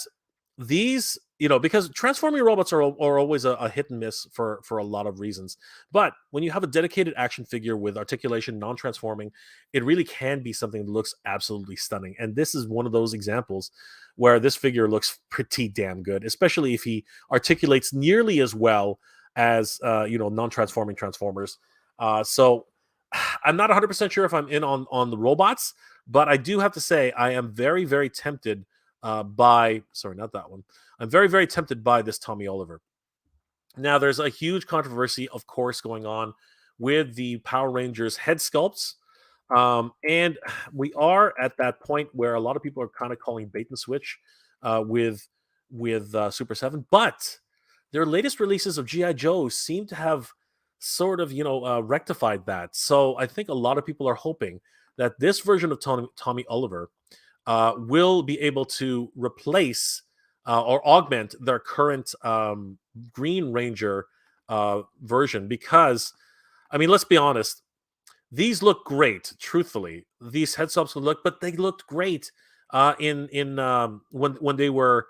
Speaker 1: because transforming robots are always a hit and miss for a lot of reasons. But when you have a dedicated action figure with articulation, non-transforming, it really can be something that looks absolutely stunning. And this is one of those examples where this figure looks pretty damn good, especially if he articulates nearly as well as non-transforming Transformers. So I'm not 100% sure if I'm in on the robots, but I do have to say I am very very tempted by sorry, not that one. I'm very very tempted by this Tommy Oliver. Now there's a huge controversy, of course, going on with the Power Rangers head sculpts. And we are at that point where a lot of people are kind of calling bait and switch with Super 7. But their latest releases of GI Joe seem to have sort of rectified that. So I think a lot of people are hoping that this version of Tommy Oliver will be able to replace or augment their current Green Ranger version. Because, I mean, let's be honest, these look great. Truthfully, these head sculpts look, but they looked great in when they were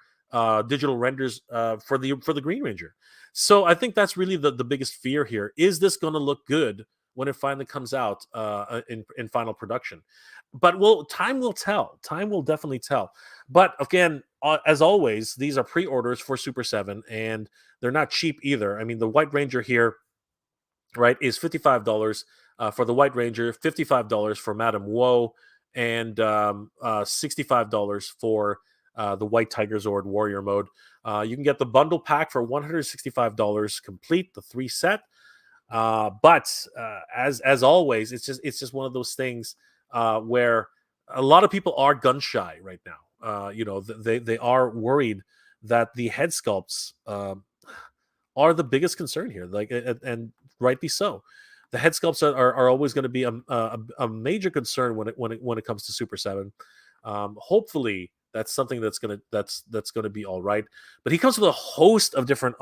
Speaker 1: digital renders for the Green Ranger. So I think that's really the biggest fear here. Is this going to look good when it finally comes out in final production? But time will tell. Time will definitely tell. But again, as always, these are pre-orders for Super 7, and they're not cheap either. I mean, the White Ranger here, right, is $55 for the White Ranger, $55 for Madame Woe, and $65 for the White Tiger Zord Warrior Mode. You can get the bundle pack for $165 complete, the 3 set. But as always, it's just one of those things where a lot of people are gun shy right now. They are worried that the head sculpts are the biggest concern here, and rightly so. The head sculpts are always going to be a major concern when it comes to Super 7. Hopefully, that's something that's gonna be all right. But he comes with a host of different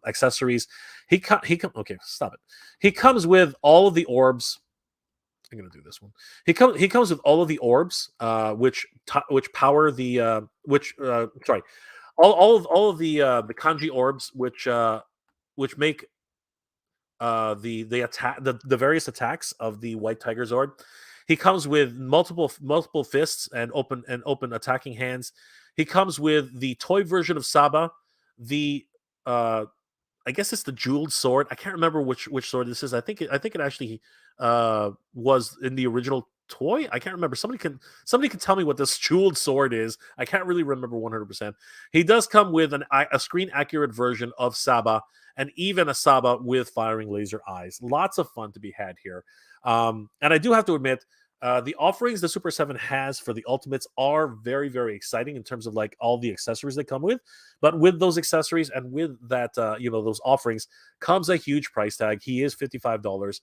Speaker 1: accessories. Okay, stop it. He comes with all of the orbs. I'm gonna do this one. He comes with all of the orbs, which power the sorry, all of the kanji orbs, which make the attack the various attacks of the White Tiger Zord. He comes with multiple fists and open attacking hands. He comes with the toy version of Saba, the I guess it's the jeweled sword. I can't remember which sword this is. I think it actually was in the original toy. I can't remember. Somebody can tell me what this jeweled sword is. I can't really remember 100%. He does come with a screen accurate version of Saba, and even a Saba with firing laser eyes. Lots of fun to be had here. And I do have to admit, the offerings the Super 7 has for the Ultimates are very, very exciting in terms of like all the accessories they come with. But with those accessories and with that, those offerings comes a huge price tag. He is $55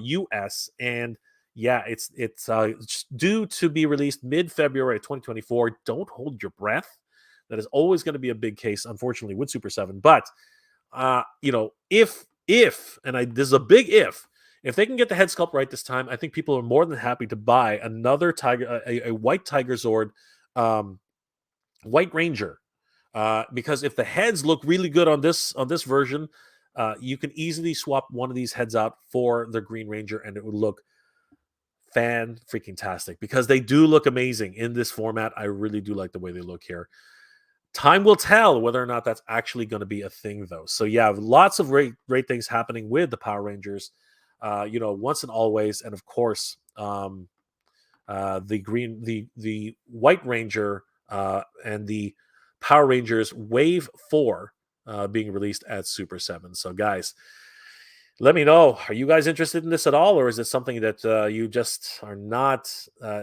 Speaker 1: US, and yeah, it's due to be released mid-February 2024. Don't hold your breath. That is always going to be a big case, unfortunately, with Super 7. But if this is a big if they can get the head sculpt right this time, I think people are more than happy to buy another tiger, a White Tiger Zord, White Ranger, because if the heads look really good on this version, you can easily swap one of these heads out for the Green Ranger, and it would look fan-freaking-tastic, because they do look amazing in this format. I really do like the way they look here. Time will tell whether or not that's actually going to be a thing, though. So yeah, lots of great things happening with the Power Rangers, once and always, and of course, the White Ranger and the Power Rangers Wave 4 being released at Super 7. So guys, let me know. Are you guys interested in this at all, or is it something that you just are not?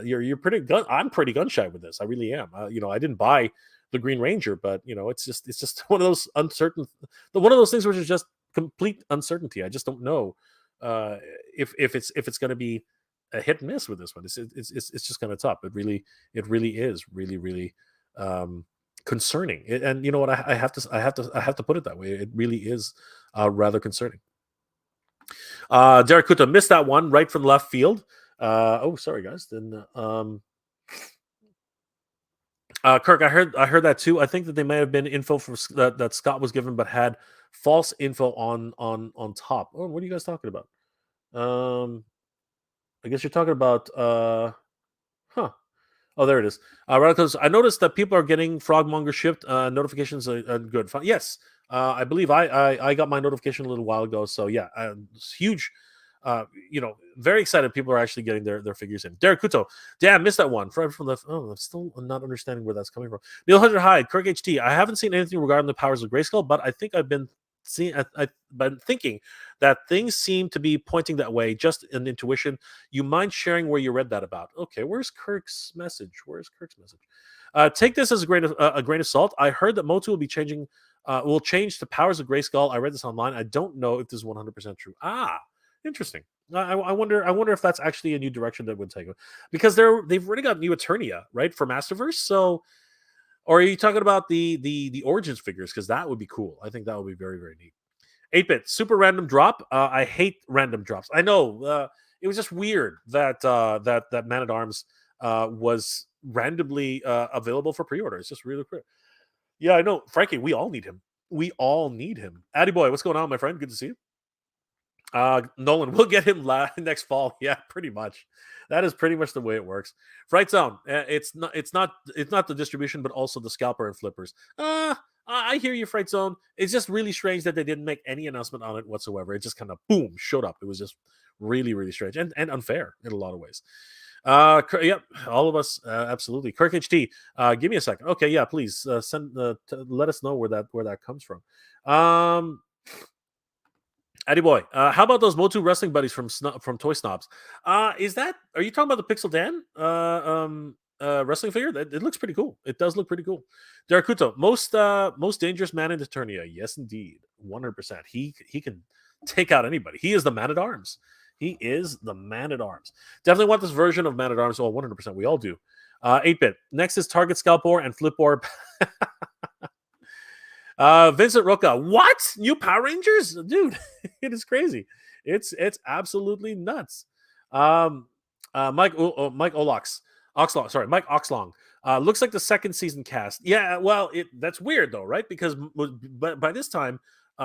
Speaker 1: You're pretty I'm pretty gun shy with this. I really am. I didn't buy the Green Ranger, but it's just one of those one of those things which is just complete uncertainty. I just don't know if it's going to be a hit and miss with this one. It's just kind of tough. It really is really concerning. And you know what? I have to put it that way. It really is rather concerning. Derek Kuta missed that one right from left field. Sorry guys. Then Kirk, I heard that too. I think that they may have been info from that Scott was given, but had false info on top. Oh, what are you guys talking about? I guess you're talking about Oh, there it is. Radicals, I noticed that people are getting Frogmonger shipped notifications. Good. Yes, I believe I got my notification a little while ago. So yeah, it's huge. Very excited. People are actually getting their figures in. Derek Kuto, damn, missed that one. From the I'm still not understanding where that's coming from. Neil Hunter Hyde, Kirk HT. I haven't seen anything regarding the powers of Grayskull, but I think I've been been thinking that things seem to be pointing that way. Just an intuition. You mind sharing where you read that about? Okay, where's Kirk's message? Where's Kirk's message? Take this as a grain of salt. I heard that MOTU will be changing. Will change to Powers of Grayskull. I read this online. I don't know if this is 100% true. Ah, interesting. I wonder. I wonder if that's actually a new direction that would take it, because they've already got new Eternia, right, for Masterverse. So, or are you talking about the Origins figures? Because that would be cool. I think that would be very, very neat. 8-bit super random drop. I hate random drops. I know. It was just weird that that Man-At-Arms was randomly available for pre-order. It's just really weird. Yeah, I know. Frankie, we all need him. We all need him. Addy boy, what's going on, my friend? Good to see you. Nolan, we'll get him next fall. Yeah, pretty much. That is pretty much the way it works. Fright Zone. It's not the distribution, but also the scalper and flippers. I hear you, Fright Zone. It's just really strange that they didn't make any announcement on it whatsoever. It just kind of boom showed up. It was just really, really strange and unfair in a lot of ways. Yep, all of us, absolutely. Kirk HT, give me a second. Okay, yeah, please let us know where that comes from. Addy boy, how about those MOTU wrestling buddies from Toy Snobs? Are you talking about the Pixel Dan wrestling figure? It looks pretty cool. It does look pretty cool. Darakuto, most dangerous man in Eternia. Yes, indeed, 100%. He can take out anybody. He is the Man-At-Arms. He is the Man-At-Arms. Definitely want this version of Man-At-Arms. Oh, 100%. We all do. 8-bit. Next is Target Scalp Orb and Flip Orb. Vincent Roca. What? New Power Rangers? Dude, it is crazy. It's absolutely nuts. Mike Olox. Oxlong. Sorry, Mike Oxlong. Looks like the second season cast. Yeah, well, that's weird though, right? Because by this time,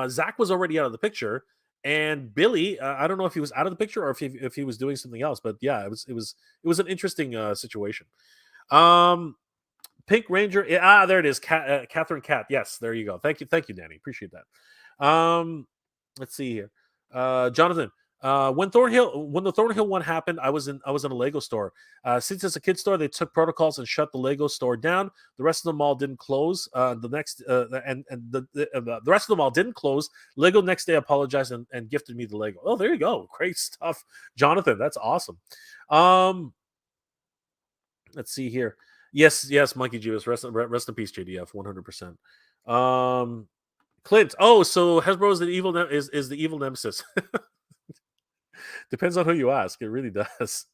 Speaker 1: Zach was already out of the picture. And Billy, I don't know if he was out of the picture or if he was doing something else, but yeah, it was an interesting situation. Pink Ranger, there it is, Catherine Cat. Yes, there you go. Thank you, Danny. Appreciate that. Let's see here, Jonathan. When the Thornhill one happened, I was in a Lego store. Since it's a kid store, they took protocols and shut the Lego store down. The rest of the mall didn't close. The rest of the mall didn't close. Lego next day apologized and gifted me the Lego. Oh, there you go. Great stuff, Jonathan. That's awesome. Let's see here. Yes, Monkey Jews. Rest in peace, JDF. 100%. Clint. Oh, so Hasbro is the evil nemesis. Depends on who you ask. It really does.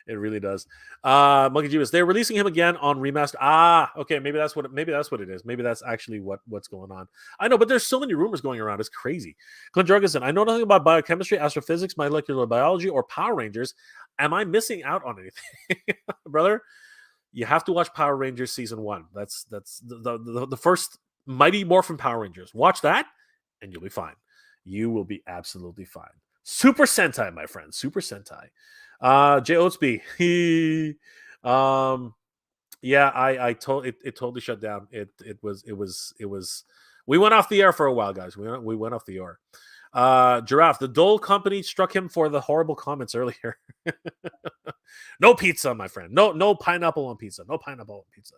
Speaker 1: It really does. Monkey Jeebus. They're releasing him again on remaster. Okay. Maybe that's what it is. Maybe that's actually what's going on. I know, but there's so many rumors going around. It's crazy. Clint Jorgensen. I know nothing about biochemistry, astrophysics, molecular biology, or Power Rangers. Am I missing out on anything, brother? You have to watch Power Rangers season 1. That's the first Mighty Morphin Power Rangers. Watch that, and you'll be fine. You will be absolutely fine. Super Sentai, my friend. Super Sentai. Jay Oatsby. Yeah, it totally shut down. It was. We went off the air for a while, guys. We went off the air. Giraffe. The Dole Company struck him for the horrible comments earlier. No pizza, my friend. No pineapple on pizza. No pineapple on pizza.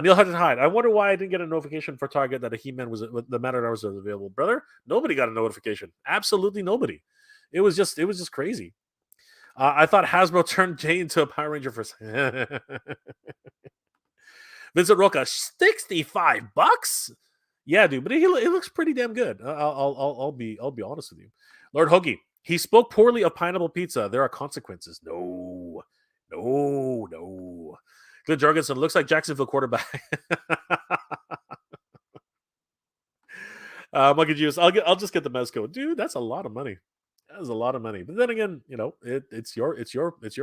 Speaker 1: Neil Hudson Hyde. I wonder why I didn't get a notification for Target that a He-Man was the Man-At-Arms was available, brother. Nobody got a notification. Absolutely nobody. It was just crazy. I thought Hasbro turned Jay into a Power Ranger for Vincent Roca. $65. Yeah, dude, but it looks pretty damn good. I'll be honest with you, Lord Hoagie. He spoke poorly of pineapple pizza. There are consequences. No. Good Jorgensen. Looks like Jacksonville quarterback. Monkey Juice. I'll just get the Mezco. Dude, that's a lot of money. That is a lot of money. But then again, it's your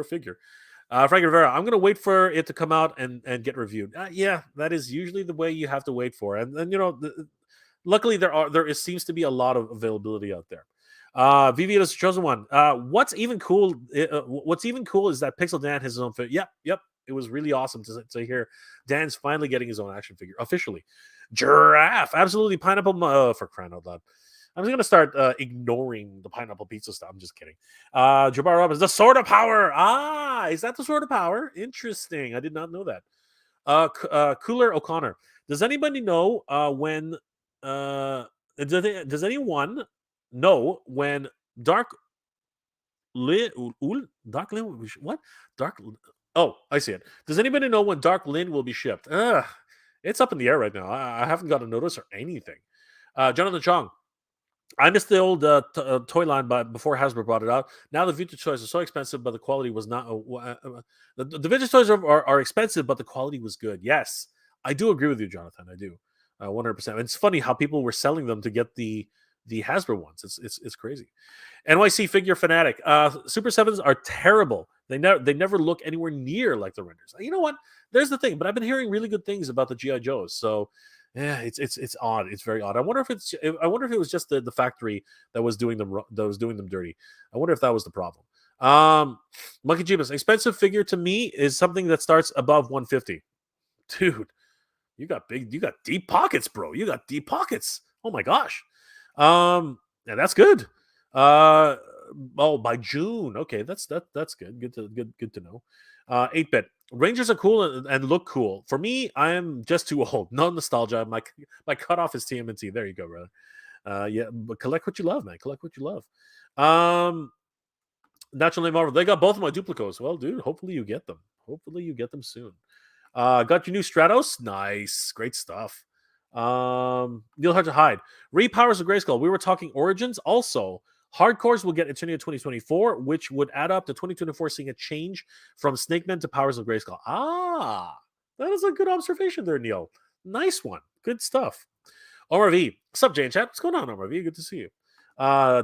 Speaker 1: figure. Frank Rivera, I'm gonna wait for it to come out and get reviewed. Yeah, that is usually the way you have to wait for. And luckily there seems to be a lot of availability out there. VV is the chosen one. What's even cool is that Pixel Dan has his own figure. Yep. It was really awesome to hear Dan's finally getting his own action figure officially. Giraffe, absolutely pineapple for crying out loud. I'm just gonna start ignoring the pineapple pizza stuff. I'm just kidding. Jabbar Robbins, the Sword of Power. Is that the Sword of Power? Interesting. I did not know that. Cooler O'Connor. Does anybody know when Does anyone know when Dark Dark Lin will be what? Dark Oh, I see it. Does anybody know when Dark Lin will be shipped? It's up in the air right now. I haven't got a notice or anything. Jonathan Chong, I missed the old toy line, but before Hasbro brought it out. Now the vintage toys are so expensive, but the quality was not. The vintage toys are expensive, but the quality was good. Yes, I do agree with you, Jonathan. I do, 100%. It's funny how people were selling them to get the Hasbro ones. It's crazy. NYC Figure Fanatic. Super Sevens are terrible. They never look anywhere near like the renders. You know what? There's the thing, but I've been hearing really good things about the GI Joes. So yeah, it's odd. It's very odd. I wonder if it was just the factory that was doing them dirty. I wonder if that was the problem. Monkey Jeebus, expensive figure to me is something that starts above 150. Dude, you got deep pockets, bro. You got deep pockets. Oh my gosh. Yeah, that's good. Uh by June. Okay, that's good. Good to know. 8-bit. Rangers are cool and look cool. For me, I am just too old. No nostalgia. My cutoff is TMNT. There you go, brother. Yeah, but collect what you love, man. Collect what you love. Natural Name Marvel. They got both of my duplicos. Well, dude, hopefully you get them. Hopefully you get them soon. Got your new Stratos. Nice. Great stuff. You'll have to hide. Repowers of Grayskull. We were talking Origins. Also, Hardcores will get Eternia 2024, which would add up to 2024 seeing a change from Snake Men to Powers of Grayskull. That is a good observation there, Neil. Nice one. Good stuff. ORV. What's up, Jane Chat? What's going on, ORV? Good to see you.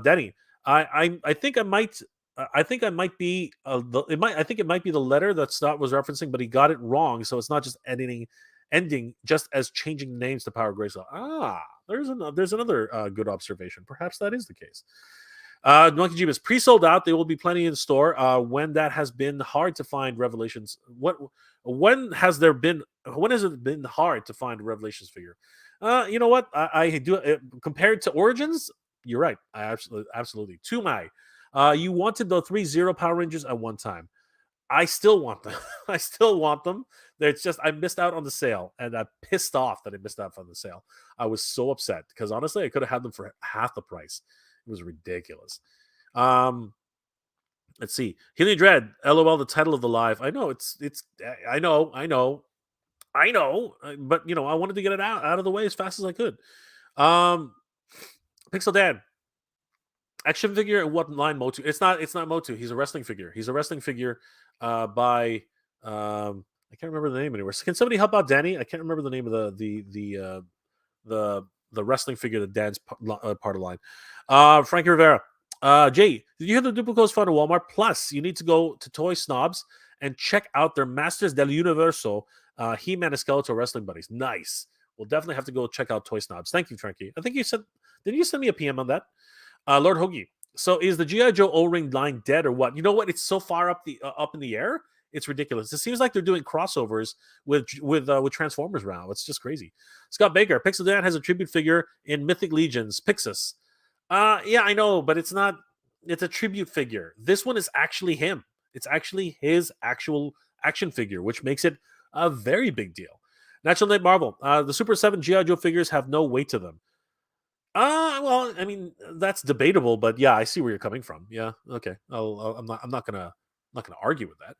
Speaker 1: Denny. I think I might I think I might be I think it might be the letter that Stott was referencing, but he got it wrong. So it's not just ending just as changing names to Power Grayskull. There's another good observation. Perhaps that is the case. Monkey Jeep is pre-sold out. There will be plenty in store. When that has been hard to find Revelations. When has it been hard to find a Revelations figure? You know what? I do compared to Origins. You're right. I absolutely. Tumai. You wanted the 3-0 Power Rangers at one time. I still want them. I still want them. It's just I missed out on the sale, and I'm pissed off that I missed out on the sale. I was so upset because honestly, I could have had them for half the price. It was ridiculous. Let's see. Healy Dread. LOL. The title of the live. I know it's. I know. But I wanted to get it out of the way as fast as I could. Pixel Dan. Action figure. What line MOTU? It's not MOTU. He's a wrestling figure. He's a wrestling figure by. I can't remember the name anywhere. Can somebody help out Danny? I can't remember the name of the wrestling figure that Dan's part of the line. Frankie Rivera. Jay, did you hear the duplicos found at Walmart? Plus, you need to go to Toy Snobs and check out their Masters del Universo He-Man and Skeletor wrestling buddies. Nice. We'll definitely have to go check out Toy Snobs. Thank you, Frankie. I think you said, did you send me a PM on that? Lord Hoagie. So is the G.I. Joe O-ring line dead or what? You know what? It's so far up in the air. It's ridiculous. It seems like they're doing crossovers with Transformers now. It's just crazy. Scott Baker. Pixel Dan has a tribute figure in Mythic Legions. Pixis. Yeah, I know, but it's not. It's a tribute figure. This one is actually him. It's actually his actual action figure, which makes it a very big deal. Natural Night Marvel. The Super 7 G.I. Joe figures have no weight to them. Well, I mean that's debatable, but yeah, I see where you're coming from. Yeah, okay. I'm not gonna argue with that.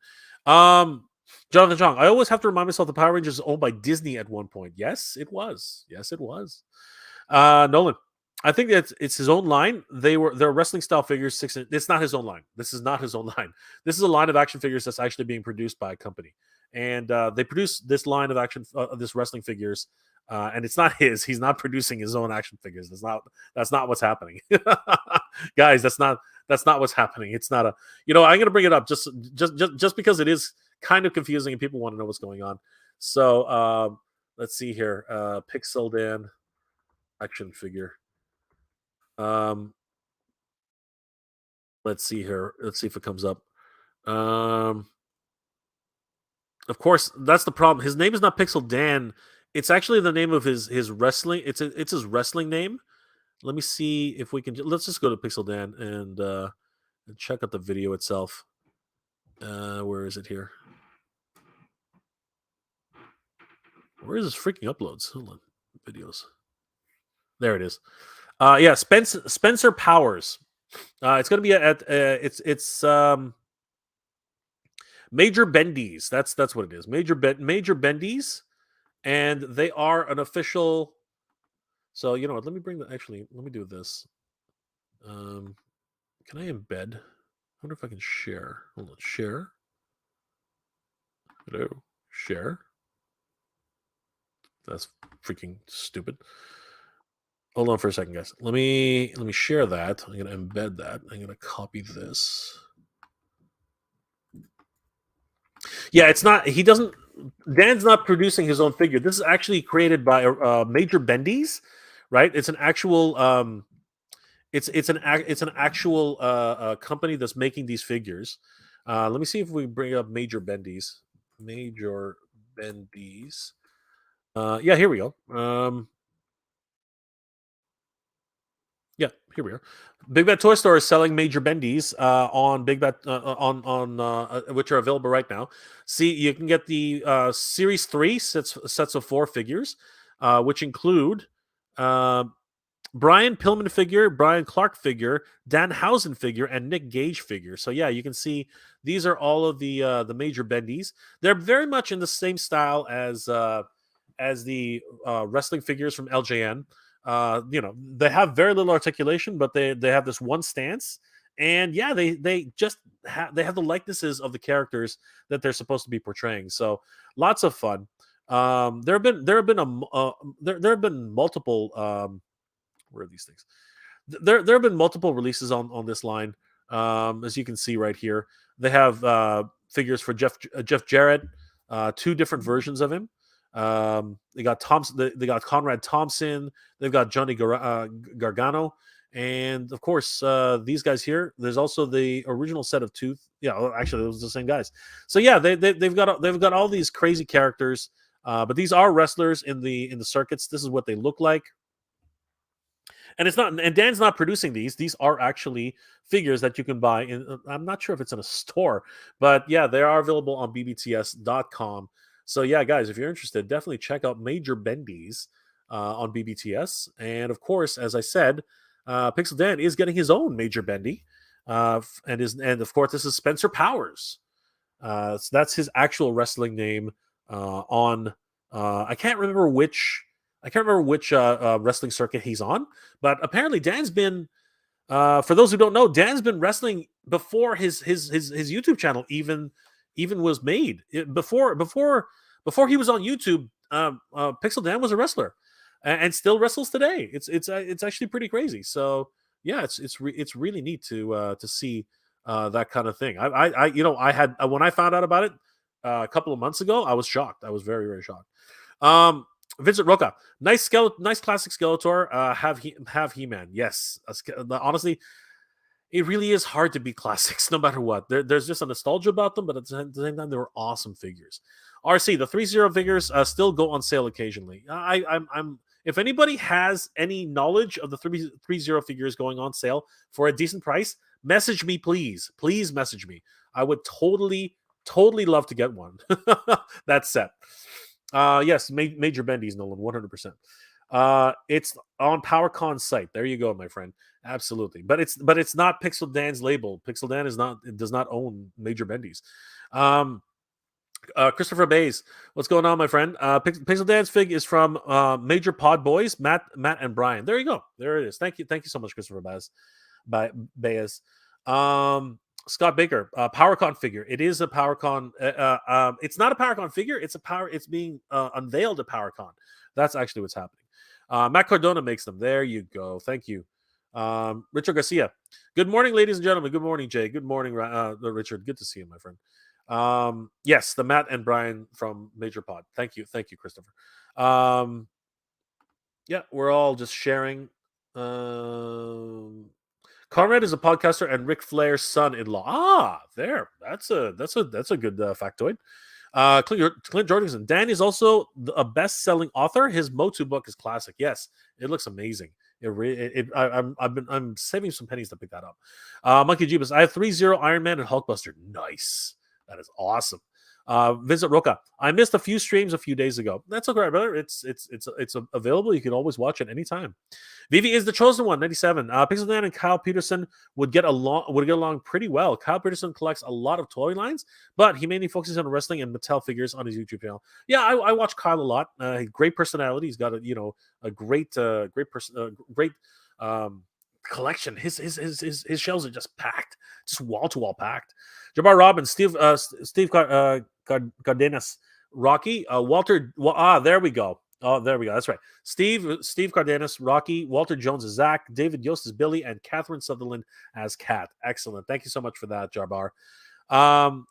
Speaker 1: Jonathan Chong. I always have to remind myself the Power Rangers is owned by Disney at one point. Yes, it was. Nolan. I think that it's his own line. They're wrestling style figures. It's not his own line. This is not his own line. This is a line of action figures that's actually being produced by a company, and they produce this line of action, this wrestling figures, and it's not his. He's not producing his own action figures. That's not what's happening, guys. That's not what's happening. It's not a. I'm going to bring it up just because it is kind of confusing and people want to know what's going on. So let's see here. Pixel Dan action figure. Let's see here. Let's see if it comes up. Of course, that's the problem. His name is not Pixel Dan. It's actually the name of his wrestling. It's his wrestling name. Let me see if we can. Let's just go to Pixel Dan and check out the video itself. Where is it here? Where is this freaking uploads? Hold on, videos. There it is. Yeah, Spencer Powers. It's going to be at it's Major Bendy's. That's what it is. Major Bendy's, and they are an official. So you know what? Let me bring the. Actually, let me do this. Can I embed? I wonder if I can share. Hold on, share. Hello, share. That's freaking stupid. Hold on for a second, guys. Let me share that. I'm gonna embed that. I'm gonna copy this. Yeah, it's not. He doesn't. Dan's not producing his own figure. This is actually created by Major Bendy's, right? It's an actual. It's an actual company that's making these figures. Let me see if we bring up Major Bendy's. Major Bendy's. Yeah, here we go. Yeah, here we are. Big Bad Toy Store is selling Major Bendy's on Big Bad on which are available right now. See, you can get the Series 3 sets of 4 figures, which include uh, Brian Pillman figure, Brian Clark figure, Dan Housen figure, and Nick Gage figure. So yeah, you can see these are all of the Major Bendy's. They're very much in the same style as the wrestling figures from LJN. You know, they have very little articulation, but they have this one stance, and yeah, they have the likenesses of the characters that they're supposed to be portraying. So lots of fun. There have been multiple where are these things? There have been multiple releases on this line. As you can see right here, they have figures for Jeff Jarrett, 2 different versions of him. They got Thompson. They got Conrad Thompson. They've got Johnny Gargano, and of course these guys here. There's also the original set of Tooth. Yeah, well, actually, those are the same guys. So yeah, they've got all these crazy characters. But these are wrestlers in the circuits. This is what they look like. And it's not, and Dan's not producing these. These are actually figures that you can buy in. I'm not sure if it's in a store, but yeah, they are available on bbts.com. So yeah, guys, if you're interested, definitely check out Major Bendy's on BBTS. And of course, as I said, Pixel Dan is getting his own Major Bendy, and of course, this is Spencer Powers. So that's his actual wrestling name on. I can't remember which. I can't remember which wrestling circuit he's on, but apparently Dan's been. For those who don't know, Dan's been wrestling before his YouTube channel even was made. Before he was on YouTube, Pixel Dan was a wrestler, and still wrestles today. It's actually pretty crazy. So yeah, it's really neat to see that kind of thing. I had when I found out about it a couple of months ago, I was shocked. I was very, very shocked. Vincent Roca, nice classic Skeletor. Have He-Man. Yes, honestly, it really is hard to beat classics no matter what. There's just a nostalgia about them, but at the same time, they were awesome figures. RC, the 3-0 figures still go on sale occasionally. I'm if anybody has any knowledge of the 3-0 figures going on sale for a decent price, message me, please. Please message me. I would totally love to get one. That set. Yes, Major Bendy's, Nolan, 100%. It's on PowerCon's site. There you go, my friend. Absolutely, but it's not Pixel Dan's label. Pixel Dan does not own Major Bendy's. Christopher Bays, what's going on, my friend? Pixel Dan's fig is from Major Pod Boys, Matt, and Brian. There you go. There it is. Thank you so much, Christopher Baez. Scott Baker, PowerCon figure. It is a PowerCon. It's not a PowerCon figure. It's being unveiled at PowerCon. That's actually what's happening. Matt Cardona makes them. There you go. Thank you. Richard Garcia. Good morning, ladies and gentlemen. Good morning, Jay. Good morning, Richard. Good to see you, my friend. Yes, the Matt and Brian from Major Pod. Thank you, Christopher. Yeah, we're all just sharing. Conrad is a podcaster and Ric Flair's son-in-law. There. That's a good factoid. Clint Jorgensen. Dan is also a best-selling author. His MOTU book is classic. Yes, it looks amazing. I'm saving some pennies to pick that up. Monkey Jeebus. I have 3-0 Iron Man and Hulkbuster. Nice. That is awesome. Vincent Roca, I missed a few streams a few days ago. That's okay, brother. It's available. You can always watch it anytime. Vivi is the chosen one. 97. Pixel Dan and Kyle Peterson would get along pretty well. Kyle Peterson collects a lot of toy lines, but he mainly focuses on wrestling and Mattel figures on his YouTube channel. Yeah, I watch Kyle a lot. Great personality. He's got a great collection. His shelves are just packed, just wall to wall packed. Jabbar Robbins, Steve Cardenas, Rocky, Walter. There we go. Oh, there we go. That's right. Steve Cardenas, Rocky, Walter Jones as Zach, David Yost as Billy, and Catherine Sutherland as Kat. Excellent. Thank you so much for that, Jarbar.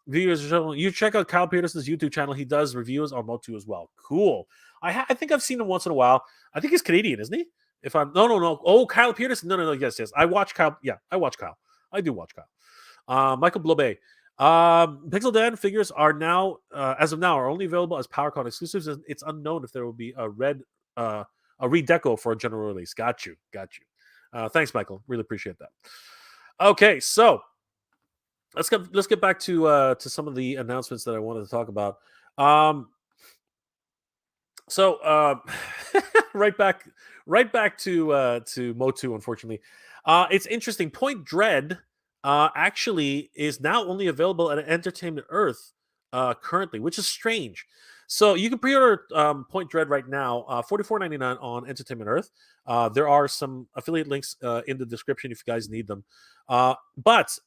Speaker 1: Viewers, you check out Kyle Peterson's YouTube channel. He does reviews on MOTU as well. Cool. I think I've seen him once in a while. I think he's Canadian, isn't he? If I'm no. Oh, Kyle Peterson. No. Yes. I watch Kyle. Yeah, I watch Kyle. I do watch Kyle. Michael Blobe. Pixel Dan figures are now, as of now, are only available as PowerCon exclusives. And it's unknown if there will be a redeco for a general release. Got you. Thanks, Michael. Really appreciate that. Okay, so let's get back to some of the announcements that I wanted to talk about. Right back to MOTU. Unfortunately, it's interesting. Point Dread actually is now only available at Entertainment Earth currently, which is strange. So you can pre-order Point Dread right now, $44.99 on Entertainment Earth. There are some affiliate links in the description if you guys need them. But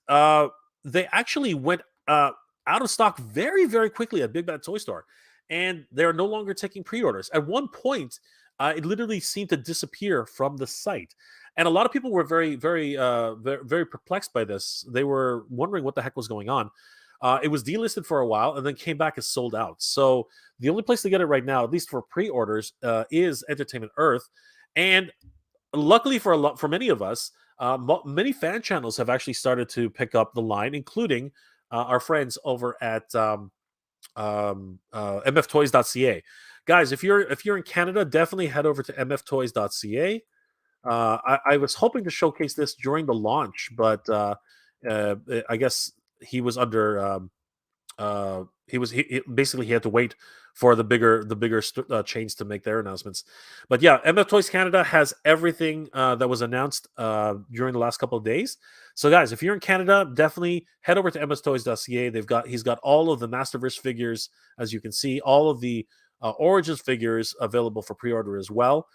Speaker 1: they actually went out of stock very, very quickly at Big Bad Toy Store, and they're no longer taking pre-orders. At one point, it literally seemed to disappear from the site. And a lot of people were very, very, very perplexed by this. They were wondering what the heck was going on. It was delisted for a while and then came back as sold out. So the only place to get it right now, at least for pre-orders, is Entertainment Earth. And luckily for many of us, many fan channels have actually started to pick up the line, including our friends over at MFToys.ca. Guys, if you're in Canada, definitely head over to MFToys.ca. I was hoping to showcase this during the launch, but I guess he was under. He basically he had to wait for the bigger chains to make their announcements. But yeah, MF Toys Canada has everything that was announced during the last couple of days. So guys, if you're in Canada, definitely head over to mftoys.ca. He's got all of the Masterverse figures, as you can see, all of the Origins figures available for pre-order as well.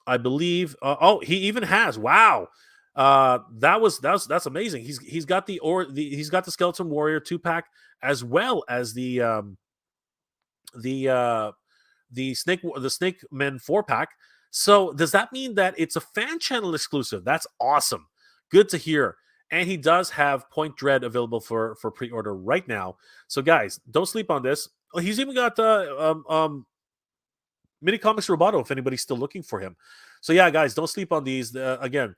Speaker 1: I believe. He even has. Wow, that's amazing. He's got he's got the Skeleton Warrior 2-pack as well as the Snake Men 4-pack. So does that mean that it's a fan channel exclusive? That's awesome. Good to hear. And he does have Point Dread available for pre-order right now. So guys, don't sleep on this. He's even got Mini Comics Roboto if anybody's still looking for him. So yeah, guys, don't sleep on these. Again,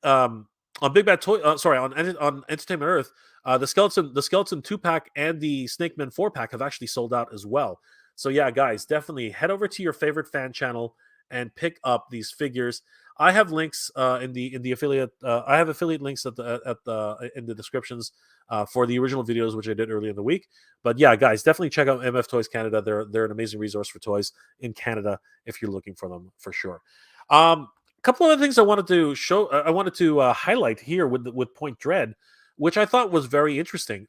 Speaker 1: on Big Bad Toy, on Entertainment Earth, the Skeleton 2-pack and the Snake Men 4-pack have actually sold out as well. So yeah, guys, definitely head over to your favorite fan channel and pick up these figures. I have links in the affiliate. I have affiliate links in the descriptions for the original videos, which I did earlier in the week. But yeah, guys, definitely check out MF Toys Canada. They're an amazing resource for toys in Canada if you're looking for them for sure. A couple of other things I wanted to show. I wanted to highlight here with Point Dread, which I thought was very interesting.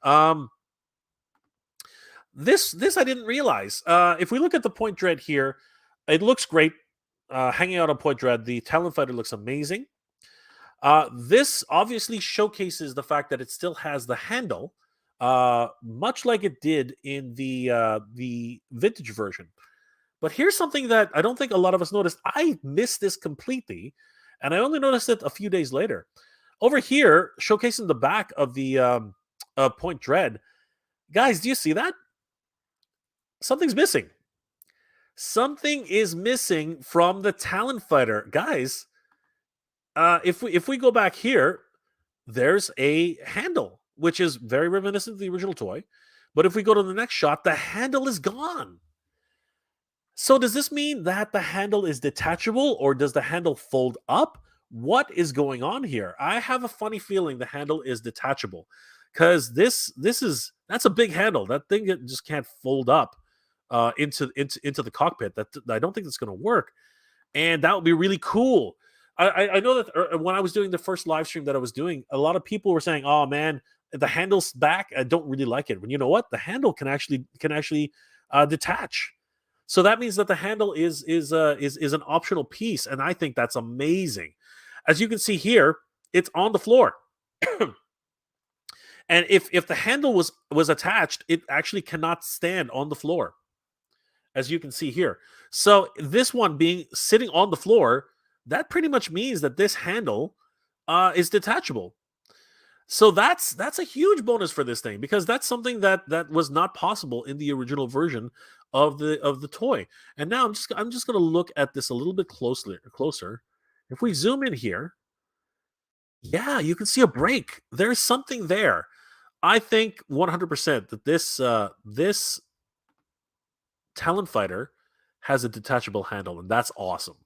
Speaker 1: This I didn't realize. If we look at the Point Dread here, it looks great. Hanging out on Point Dread, the Talon Fighter looks amazing. This obviously showcases the fact that it still has the handle, much like it did in the vintage version. But here's something that I don't think a lot of us noticed. I missed this completely, and I only noticed it a few days later. Over here, showcasing the back of the Point Dread. Guys, do you see that? Something's missing. Something is missing from the Talon Fighter. Guys, if we go back here, there's a handle, which is very reminiscent of the original toy. But if we go to the next shot, the handle is gone. So does this mean that the handle is detachable, or does the handle fold up, what is going on here? I have a funny feeling the handle is detachable, because that's a big handle. That thing just can't fold up into the cockpit. That I don't think that's going to work, and that would be really cool. I know that when I was doing the first live stream that I was doing, a lot of people were saying, "Oh man, the handle's back. I don't really like it." But you know what? The handle can actually detach. So that means that the handle is an optional piece, and I think that's amazing. As you can see here, it's on the floor. And if the handle was attached, it actually cannot stand on the floor, as you can see here. So this one being sitting on the floor, that pretty much means that this handle is detachable. So that's a huge bonus for this thing, because that's something that was not possible in the original version of the toy. And now I'm just going to look at this a little bit closer. If we zoom in here, yeah, you can see a break. There's something there. I think 100% that this Talon Fighter has a detachable handle, and that's awesome.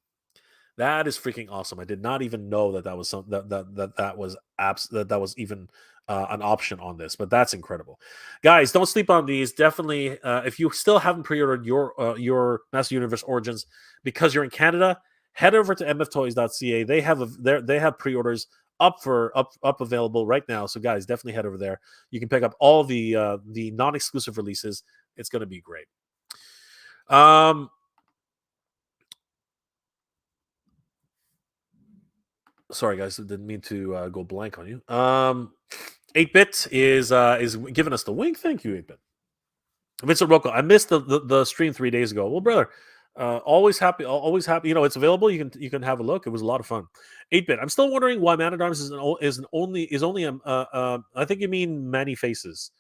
Speaker 1: That is freaking awesome. I did not even know that that was some that was even an option on this, but that's incredible. Guys, don't sleep on these. Definitely, if you still haven't pre-ordered your Master Universe Origins because you're in Canada, head over to MFToys.ca. They have pre-orders up available right now. So guys, definitely head over there. You can pick up all the non-exclusive releases. It's going to be great. Sorry guys, I didn't mean to go blank on you. 8-bit is giving us the wink. Thank you, 8-bit. Vincent Rocco, I missed the stream 3 days ago. Well, brother, always happy, always happy. You know, it's available. You can have a look. It was a lot of fun. 8-bit. I'm still wondering why Man-At-Arms is only I think you mean Manny Faces.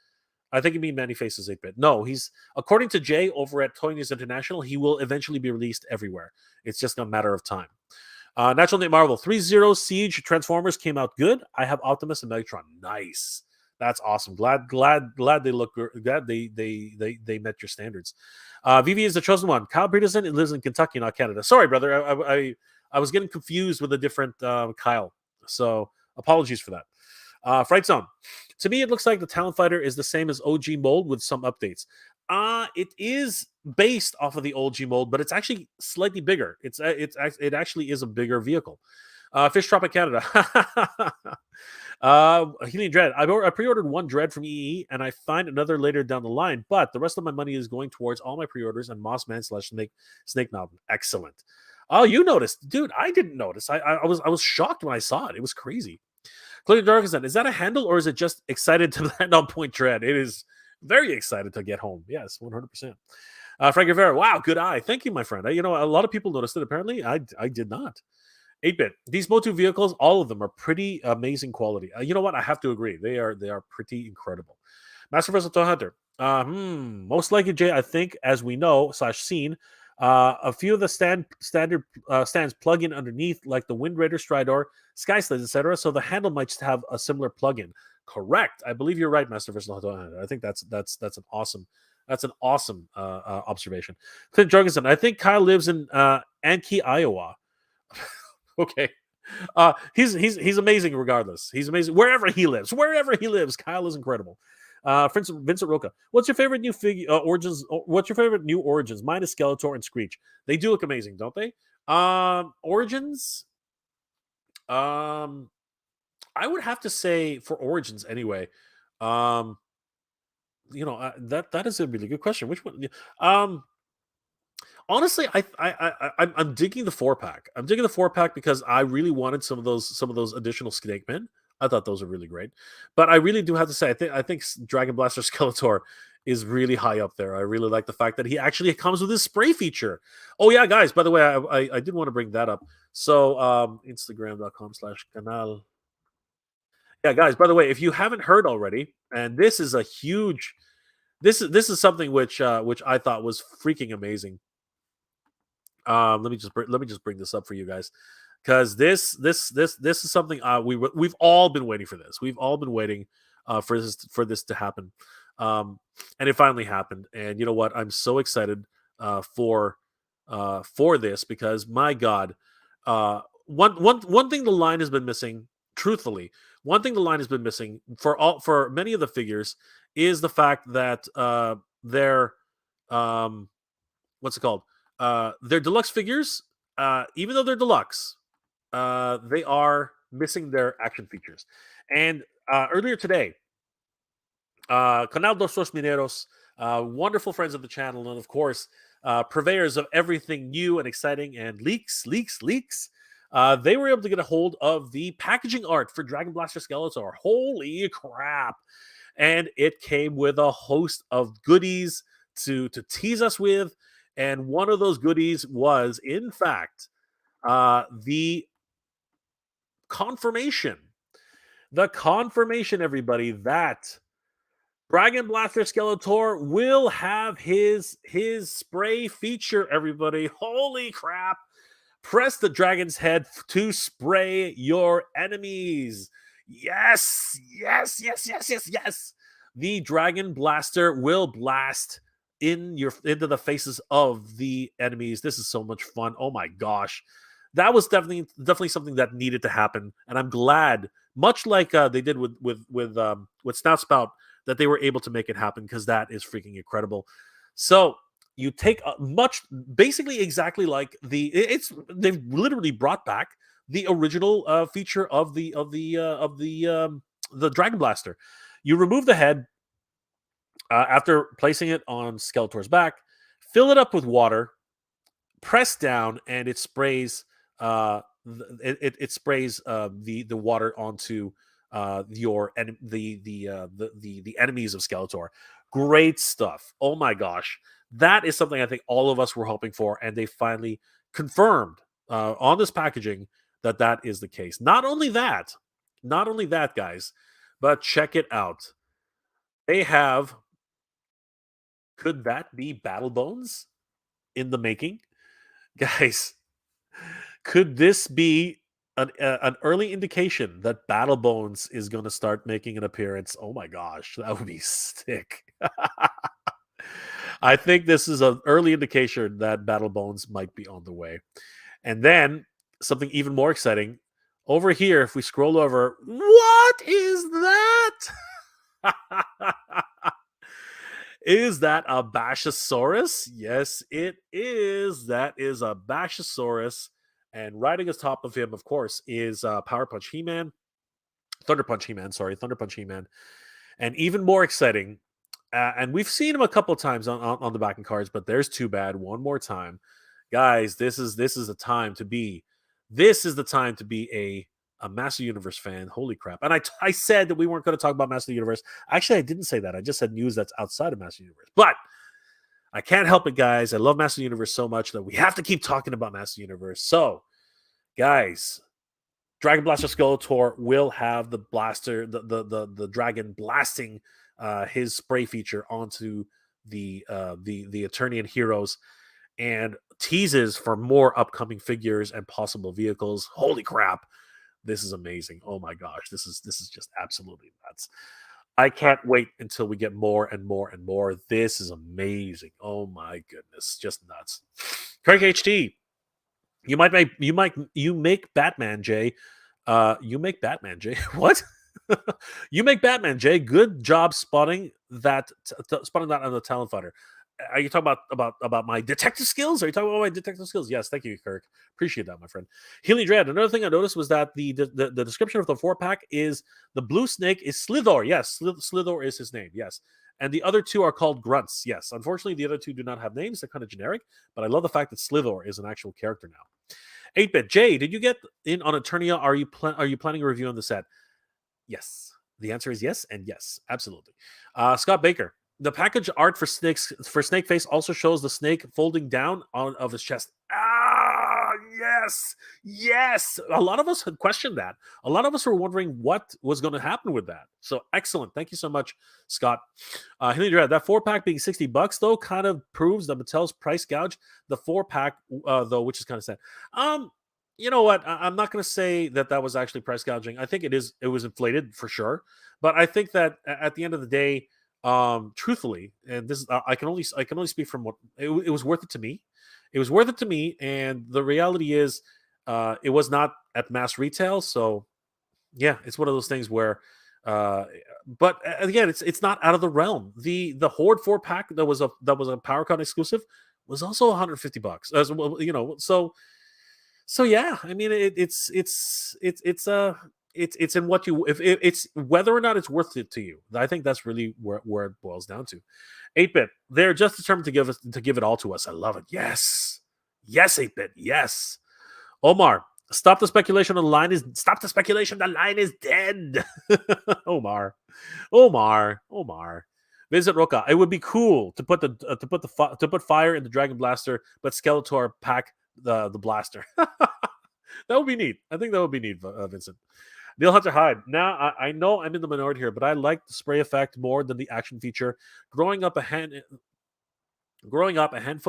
Speaker 1: I think you mean Manny Faces 8-bit. No, he's according to Jay over at Toy News International, he will eventually be released everywhere. It's just a matter of time. Natural Nate Marvel 3-0 Siege Transformers came out good. I have Optimus and Megatron. Nice. That's awesome. Glad they look good. Glad they met your standards. VV is the chosen one. Kyle Peterson lives in Kentucky, not Canada. Sorry, brother. I was getting confused with a different Kyle. So apologies for that. Fright Zone. To me, it looks like the Talon Fighter is the same as OG mold with some updates. It is based off of the OG mold, but it's actually slightly bigger. It actually is a bigger vehicle. Fish Tropic Canada. Helium Dread. I pre-ordered one Dread from EE, and I find another later down the line. But the rest of my money is going towards all my pre-orders and Moss Man / Snake Mountain. Excellent. Oh, you noticed, dude? I didn't notice. I was shocked when I saw it. It was crazy. Clearly Darkison, is that a handle or is it just excited to land on Point Dread? It is very excited to get home. Yes, 100%. Frank Rivera, wow, good eye. Thank you, my friend. A lot of people noticed it. Apparently, I did not. 8-bit. These MOTU vehicles, all of them are pretty amazing quality. You know what? I have to agree. They are pretty incredible. Masterverse Toy Hunter. Most likely, Jay, I think, as we know / seen, a few of the standard stands plug in underneath, like the Wind Raider, Stridor, Sky Sleds, etc. So the handle might just have a similar plug-in. Correct. I believe you're right, Masterverse Toy Hunter. I think that's an awesome observation. Clint Jorgensen. I think Kyle lives in Anki, Iowa. Okay. He's amazing regardless. He's amazing wherever he lives. Wherever he lives, Kyle is incredible. Vincent Roca. What's your favorite new origins? What's your favorite new origins? Mine is Skeletor and Screech. They do look amazing, don't they? Origins. I would have to say for Origins anyway. That is a really good question. Which one? Honestly, I'm digging the 4-pack. I'm digging the 4-pack because I really wanted some of those additional Snake Men. I thought those were really great, but I really do have to say I think Dragon Blaster Skeletor is really high up there. I really like the fact that he actually comes with his spray feature. Oh yeah, guys. By the way, I did want to bring that up. So Instagram.com/canal. Yeah, guys. By the way, if you haven't heard already, and this is a huge, this is something which I thought was freaking amazing. Let me just bring this up for you guys, because this is something we've all been waiting for. This we've all been waiting for this to happen, and it finally happened. And you know what? I'm so excited for this because my God, one thing the line has been missing, truthfully, one thing the line has been missing for many of the figures is the fact that their um what's it called? Their deluxe figures, even though they're deluxe, they are missing their action features. And earlier today, Canal Dos Rosmineiros, wonderful friends of the channel, and of course, purveyors of everything new and exciting and leaks. They were able to get a hold of the packaging art for Dragon Blaster Skeletor. Holy crap! And it came with a host of goodies to tease us with. And one of those goodies was, in fact, the confirmation. The confirmation, everybody, that Dragon Blaster Skeletor will have his spray feature, everybody. Holy crap. Press the dragon's head to spray your enemies. Yes. The Dragon Blaster will blast into the faces of the enemies. This is so much fun. Oh my gosh. That was definitely something that needed to happen, and I'm glad, much like they did with Snout Spout, that they were able to make it happen, because that is freaking incredible. So you take basically exactly like they've literally brought back the original feature of the Dragon Blaster. You remove the head after placing it on Skeletor's back, fill it up with water, press down, and it sprays it sprays the water onto the enemies of Skeletor. Great stuff. Oh my gosh, that is something I think all of us were hoping for, and they finally confirmed on this packaging that is the case. Not only that, guys, but check it out. They have, could that be Battle Bones in the making, guys? Could this be an early indication that Battle Bones is going to start making an appearance? Oh my gosh, that would be sick. I think this is an early indication that Battle Bones might be on the way. And then something even more exciting over here. If we scroll over, what is that? Is that a Bashosaurus? Yes, it is. That is a Bashosaurus. And riding atop of him, of course, is Power Punch He-Man. Thunder Punch He-Man. And even more exciting, and we've seen him a couple times on the backing cards, but there's Too Bad one more time. Guys, this is the time to be a Master Universe fan. Holy crap. And I said that we weren't going to talk about Master Universe. Actually, I didn't say that. I just said news that's outside of Master Universe. But I can't help it, guys. I love Master Universe so much that we have to keep talking about Master Universe. So, guys, Dragon Blaster Skeletor will have the blaster, the dragon blasting his spray feature onto the Eternian heroes, and teases for more upcoming figures and possible vehicles. Holy crap. This is amazing. Oh my gosh. This is just absolutely nuts. I can't wait until we get more and more and more. This is amazing. Oh my goodness. Just nuts. Craig HT. You make Batman, Jay. You make Batman, Jay. What? You make Batman, Jay. Good job spotting that on the Talent Fighter. Are you talking about my detective skills? Are you talking about my detective skills? Yes, thank you, Kirk. Appreciate that, my friend. Healy Dread. Another thing I noticed was that the description of the 4-pack is the blue snake is Slithor. Yes, Slithor is his name. Yes. And the other two are called grunts. Yes. Unfortunately, the other two do not have names. They're kind of generic, but I love the fact that Slithor is an actual character now. 8-bit Jay, did you get in on Eternia? Are you planning a review on the set? Yes. The answer is yes and yes. Absolutely. Scott Baker. The package art for Snake Face also shows the snake folding down of his chest. Yes. A lot of us had questioned that. A lot of us were wondering what was going to happen with that. So excellent. Thank you so much, Scott. That 4-pack being $60 though kind of proves that Mattel's price gouge the 4-pack though, which is kind of sad. You know what? I'm not going to say that was actually price gouging. I think it was inflated for sure. But I think that at the end of the day, truthfully, and this is I can only speak from what it was worth it to me. It was worth it to me, and the reality is, It was not at mass retail, so yeah, it's one of those things where. Uh, but again, it's not out of the realm. The Horde 4 pack that was a PowerCon exclusive was also $150 as well. So yeah, I mean it's in what you if it's whether or not it's worth it to you. I think that's really where it boils down to. 8-bit, they're just determined to give it all to us. I love it. Yes, yes, 8-bit, yes. Omar, stop the speculation. Stop the speculation. The line is dead. Omar, Omar. Visit Roka. It would be cool to put fire in the Dragon Blaster, but Skeletor pack the blaster. That would be neat. I think that would be neat, Vincent. Neil Hunter Hyde. Now I know I'm in the minority here, but I like the spray effect more than the action feature. Growing up, a handful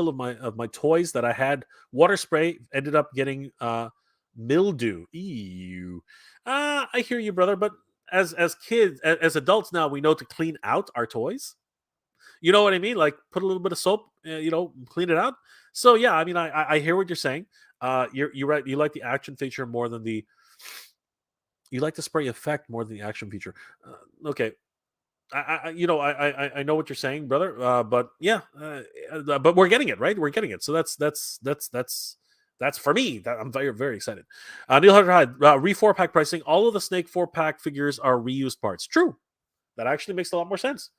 Speaker 1: of my toys that I had water spray ended up getting mildew. Ew. I hear you, brother. But as kids, as adults now, we know to clean out our toys. You know what I mean? Like put a little bit of soap, clean it out. So yeah, I mean, I hear what you're saying. You're right. You like the action feature more than the you like the spray effect more than the action feature. Okay, I know what you're saying, brother. But yeah, but we're getting it right. We're getting it. So that's for me. That I'm very very excited. Neil Hunter Hyde, re 4 pack pricing. All of the Snake 4 pack figures are reused parts. True. That actually makes a lot more sense,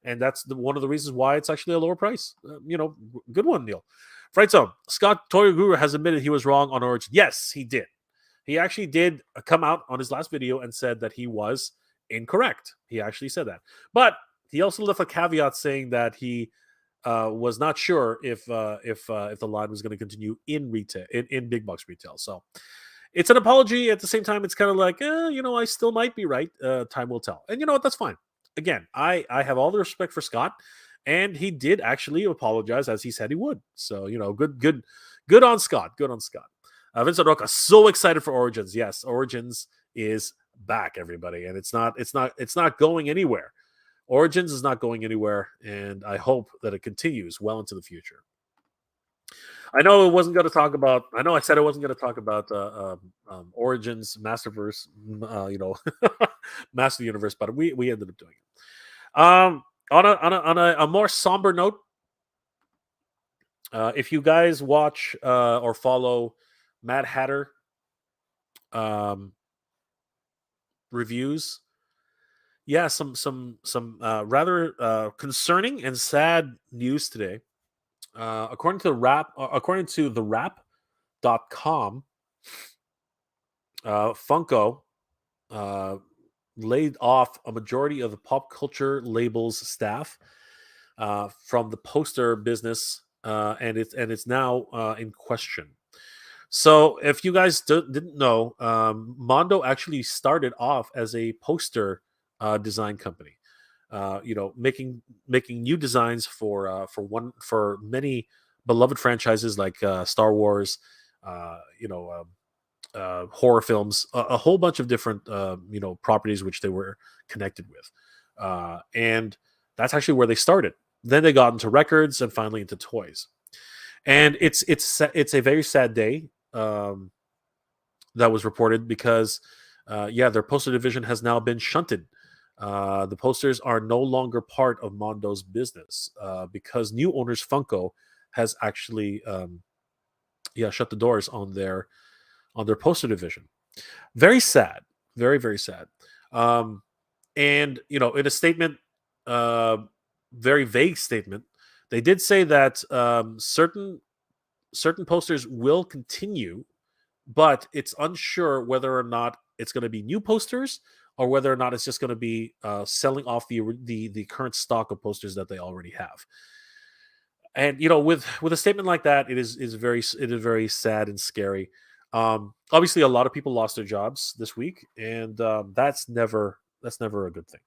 Speaker 1: and that's one of the reasons why it's actually a lower price. Good one, Neil. Fright Zone. Scott Toyoguru has admitted he was wrong on Origin. Yes, he did. He actually did come out on his last video and said that he was incorrect. He actually said that, but he also left a caveat saying that he was not sure if the line was going to continue in retail in big box retail. So it's an apology. At the same time, it's kind of like I still might be right. Time will tell. And you know what? That's fine. Again, I have all the respect for Scott, and he did actually apologize as he said he would. So good on Scott. Good on Scott. Vincent Roca, so excited for Origins. Yes, Origins is back, everybody, and it's not going anywhere. Origins is not going anywhere, and I hope that it continues well into the future. I know I wasn't going to talk about. I know I said I wasn't going to talk about Origins, Masterverse, Master Universe, but we ended up doing it. On a more somber note, if you guys watch or follow Mad Hatter reviews, yeah, some rather concerning and sad news today. According to the wrap.com, Funko laid off a majority of the pop culture labels staff from the poster business, and it's now in question. So, if you guys didn't know, Mondo actually started off as a poster design company. Making new designs for many beloved franchises like Star Wars, horror films, a whole bunch of different properties which they were connected with, and that's actually where they started. Then they got into records and finally into toys. And it's a very sad day that was reported because their poster division has now been shunted. The posters are no longer part of Mondo's business because new owners Funko has actually shut the doors on their poster division. Very sad, very very sad. And in a statement, very vague statement, they did say that certain posters will continue, but it's unsure whether or not it's going to be new posters or whether or not it's just going to be selling off the current stock of posters that they already have. And with a statement like that, it is very sad and scary. Obviously, a lot of people lost their jobs this week, and that's never a good thing.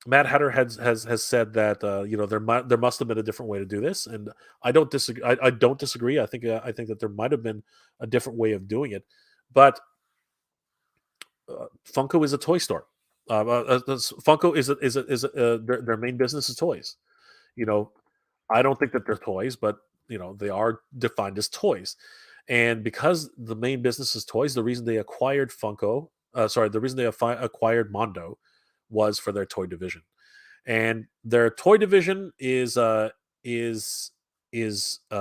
Speaker 1: Mad Hatter has said that there must have been a different way to do this, and I don't disagree. I don't disagree. I think that there might have been a different way of doing it, but Funko is a toy store. Funko is their main business is toys. I don't think that they're toys, but they are defined as toys, And because the main business is toys, the reason they acquired the reason they acquired Mondo was for their toy division. And their toy division is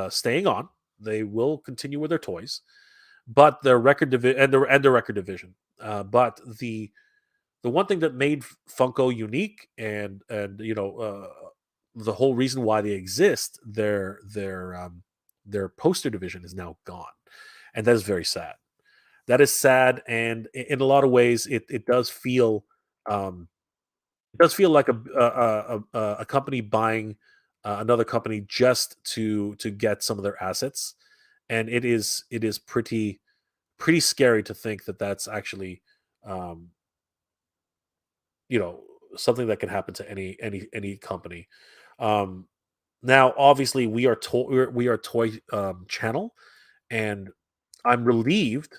Speaker 1: staying on. They will continue with their toys, but their record division and their record division. But the one thing that made Funko unique and the whole reason why they exist, their poster division is now gone, and that is very sad. That is sad, and in a lot of ways, it does feel um, like a company buying another company just to get some of their assets, and it is pretty scary to think that that's actually um, you know something that can happen to any company. Um, Now, obviously, we are toy channel, and I'm relieved.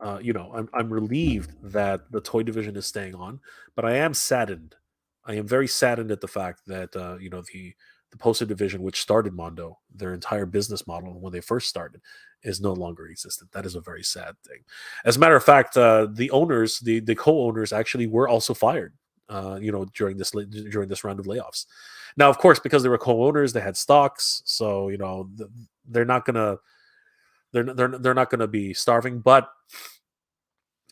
Speaker 1: I'm relieved that the toy division is staying on, but I am saddened. I am very saddened at the fact that the poster division, which started Mondo, their entire business model when they first started, is no longer existent. That is a very sad thing. As a matter of fact, the owners, the co-owners, actually were also fired. During this round of layoffs. Now, of course, because they were co-owners, they had stocks, so they're not gonna they're not gonna be starving. But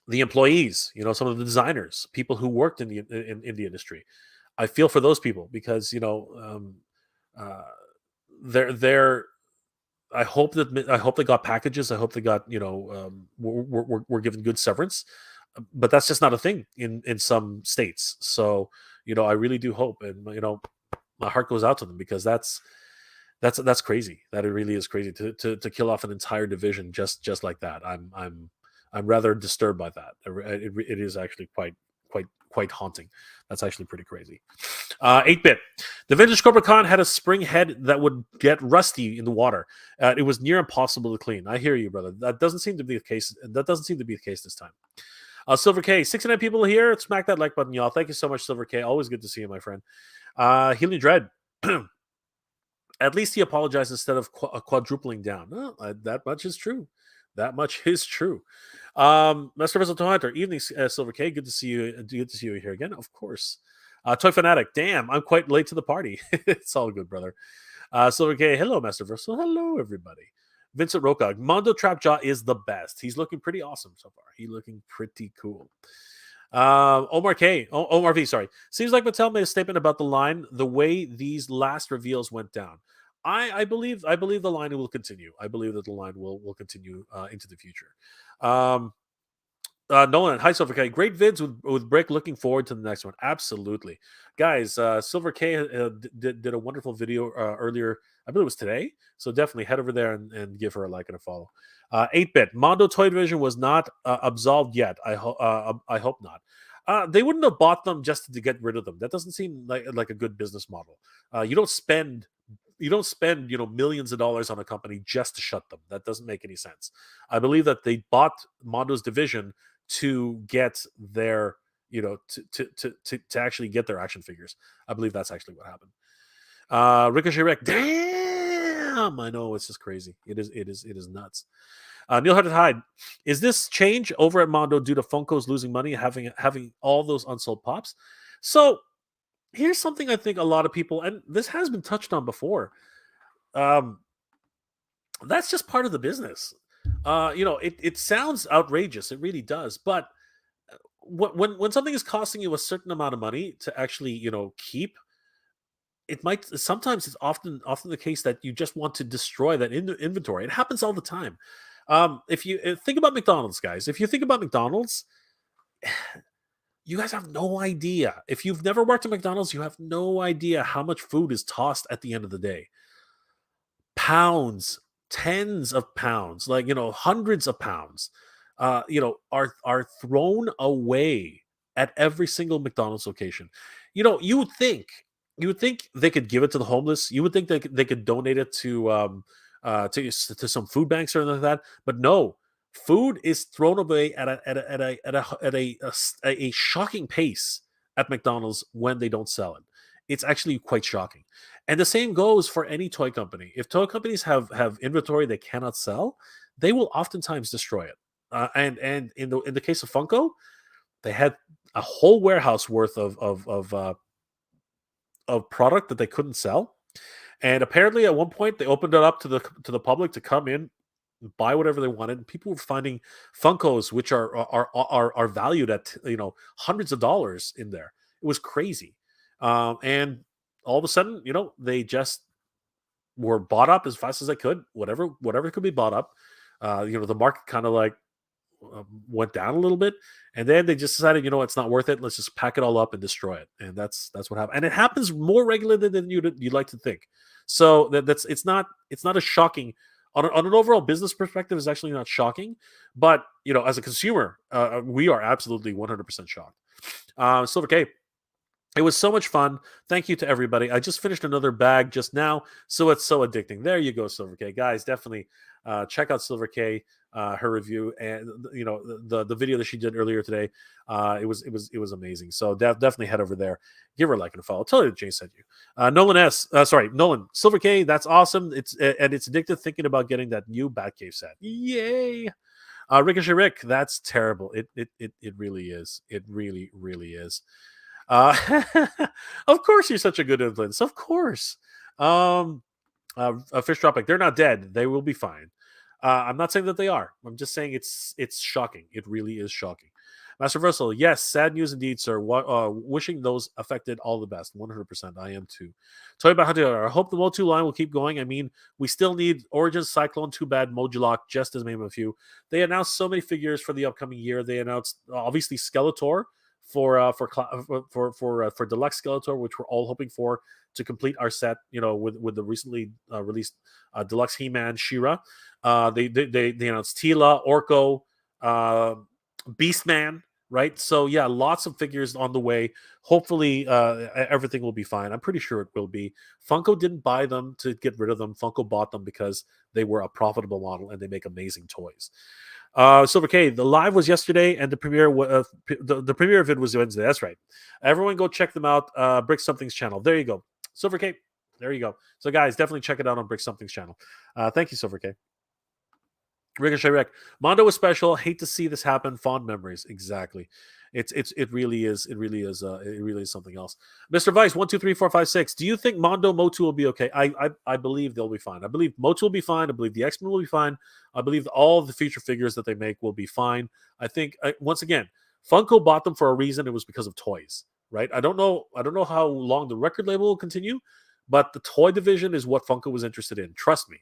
Speaker 1: the employees, some of the designers, people who worked in the industry, I feel for those people because uh, they're I hope they got packages. I hope they got were given good severance, but that's just not a thing in some states. So I really do hope, and my heart goes out to them because that's crazy. That it really is crazy to kill off an entire division just like that. I'm rather disturbed by that. It is actually quite haunting. That's actually pretty crazy. 8-bit. The vintage Cobra Khan had a spring head that would get rusty in the water. It was near impossible to clean. I hear you, brother. That doesn't seem to be the case. That doesn't seem to be the case this time. Silver K, 69 people here. Smack that like button, y'all. Thank you so much, Silver K. Always good to see you, my friend. Healing Dread. At least he apologized instead of quadrupling down. That much is true. That much is true. Masterverse Man-At-Arms. Evening, Silver K. Good to see you. Good to see you here again. Of course. Toy Fanatic. Damn, I'm quite late to the party. It's all good, brother. Silver K. Hello, Masterverse. Well, hello, everybody. Vincent Roca. Mondo Trapjaw is the best. He's looking pretty awesome so far. He's looking pretty cool. Omar V, sorry. Seems like Mattel made a statement about the line, the way these last reveals went down. I believe the line will continue. I believe that the line will continue into the future. Nolan, hi Silver K. Great vids with Brick. Looking forward to the next one. Absolutely, guys. Silver K did a wonderful video earlier. I believe it was today. So definitely head over there and give her a like and a follow. 8-bit Mondo Toy Division was not absolved yet. I hope not. They wouldn't have bought them just to get rid of them. That doesn't seem like a good business model. You don't spend millions of dollars on a company just to shut them. That doesn't make any sense. I believe that they bought Mondo's division to get their to actually get their action figures. I believe that's actually what happened. Ricochet Wreck. Damn, I know, it's just crazy. It is nuts. Neil Hunted Hyde. Is this change over at Mondo due to Funko's losing money, having all those unsold pops? So here's something I think a lot of people, and this has been touched on before. That's just part of the business. It sounds outrageous. It really does. But when something is costing you a certain amount of money to actually keep, it might sometimes it's often the case that you just want to destroy that inventory. It happens all the time. If you think about McDonald's, guys, if you think about McDonald's, you guys have no idea. If you've never worked at McDonald's, you have no idea how much food is tossed at the end of the day. Pounds, tens of pounds, hundreds of pounds, are thrown away at every single McDonald's location. You would think they could give it to the homeless. You would think they could donate it to some food banks or anything like that. But no, food is thrown away at a shocking pace at McDonald's when they don't sell it. It's actually quite shocking. And the same goes for any toy company. If toy companies have inventory they cannot sell, they will oftentimes destroy it. And in the case of Funko, they had a whole warehouse worth of product that they couldn't sell. And apparently, at one point, they opened it up to the public to come in, buy whatever they wanted. And people were finding Funkos, which are valued at hundreds of dollars in there. It was crazy, and all of a sudden, they just were bought up as fast as they could. Whatever could be bought up. The market kind of like went down a little bit, and then they just decided, it's not worth it. Let's just pack it all up and destroy it, and that's what happened. And it happens more regularly than you'd like to think. So it's not a shocking on an overall business perspective. It's actually not shocking, but as a consumer, we are absolutely 100% shocked. Silver K, it was so much fun. Thank you to everybody. I just finished another bag just now, so it's so addicting. There you go, Silver K. Guys, definitely check out Silver K, her review, and the video that she did earlier today. It was amazing. So definitely head over there, give her a like and a follow. Tell her that Jay sent you. Nolan Silver K. That's awesome. It's addictive thinking about getting that new Batcave set. Yay! Ricochet Rick, that's terrible. It really is. It really is. Of course, you're such a good influence. Of course. Fish Tropic, they're not dead. They will be fine. I'm not saying that they are. I'm just saying it's shocking. It really is shocking. Master Versal, yes, sad news indeed, sir. Wishing those affected all the best. 100%. I am too. Toy about Hunter, I hope the MOTU line will keep going. I mean, we still need Origins, Cyclone, Too Bad, Modulok, just as name a few. They announced so many figures for the upcoming year. They announced obviously Skeletor for Deluxe Skeletor, which we're all hoping for to complete our set. With the recently released Deluxe He-Man, She-Ra. They announced Tila, Orko, Beastman. Right, so yeah, lots of figures on the way. Hopefully, everything will be fine. I'm pretty sure it will be. Funko didn't buy them to get rid of them. Funko bought them because they were a profitable model and they make amazing toys. Silver K, the live was yesterday, and the premiere the premiere of it was Wednesday. That's right. Everyone go check them out. Brick Something's channel. There you go. Silver K. There you go. So guys, definitely check it out on Brick Something's channel. Thank you, Silver K. Ricochet Rick, Mondo was special. Hate to see this happen. Fond memories. Exactly. It really is. It really is. It really is something else. Mr. Vice 1234556. Do you think Mondo MOTU will be okay? I believe they'll be fine. I believe MOTU will be fine. I believe the X-Men will be fine. I believe all the future figures that they make will be fine. I think once again, Funko bought them for a reason. It was because of toys, right? I don't know how long the record label will continue, but the toy division is what Funko was interested in. Trust me.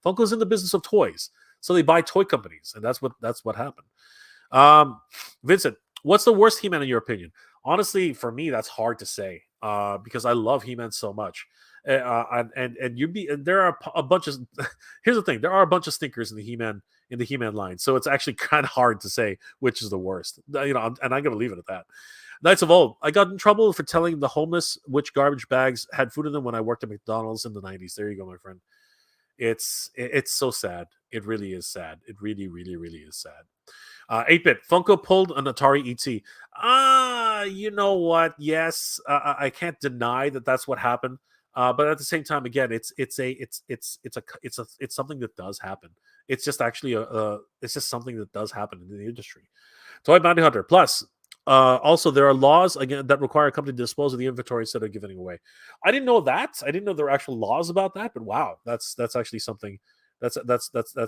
Speaker 1: Funko's in the business of toys. So they buy toy companies, and that's what happened. Vincent, what's the worst He-Man in your opinion? Honestly, for me, that's hard to say because I love He-Man so much. There are a bunch of here's the thing, there are a bunch of stinkers in the He-Man line, so it's actually kind of hard to say which is the worst. And I'm going to leave it at that. Knights of Old, I got in trouble for telling the homeless which garbage bags had food in them when I worked at McDonald's in the 90s. There you go, my friend. It's so sad. It really is sad. It really is sad. 8-bit Funko pulled an Atari ET. You know what? Yes, I can't deny that that's what happened. But at the same time, again, it's something that does happen. It's just actually it's just something that does happen in the industry. Toy Bounty Hunter Plus. Also, there are laws again that require a company to dispose of the inventory instead of giving away. I didn't know that. I didn't know there were actual laws about that. But wow, that's actually something. That's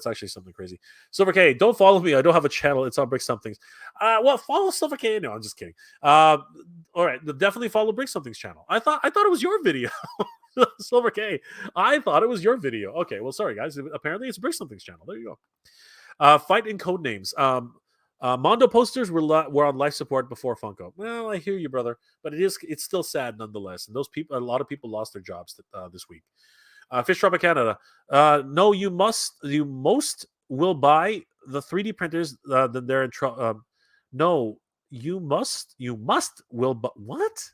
Speaker 1: actually something crazy. Silver K, don't follow me. I don't have a channel. It's on Brick Somethings. Well, follow Silver K. No, I'm just kidding. All right, definitely follow Brick Somethings channel. I thought it was your video. Silver K, I thought it was your video. Okay, well, sorry guys. Apparently, it's Brick Somethings channel. There you go. Fight in code names. Mondo posters were on life support before Funko. Well, I hear you, brother, but it's still sad nonetheless. And a lot of people lost their jobs this week. Fish Tropic Canada. No, you most will buy the 3D printers. Then they're in trouble. No, you must will. But what?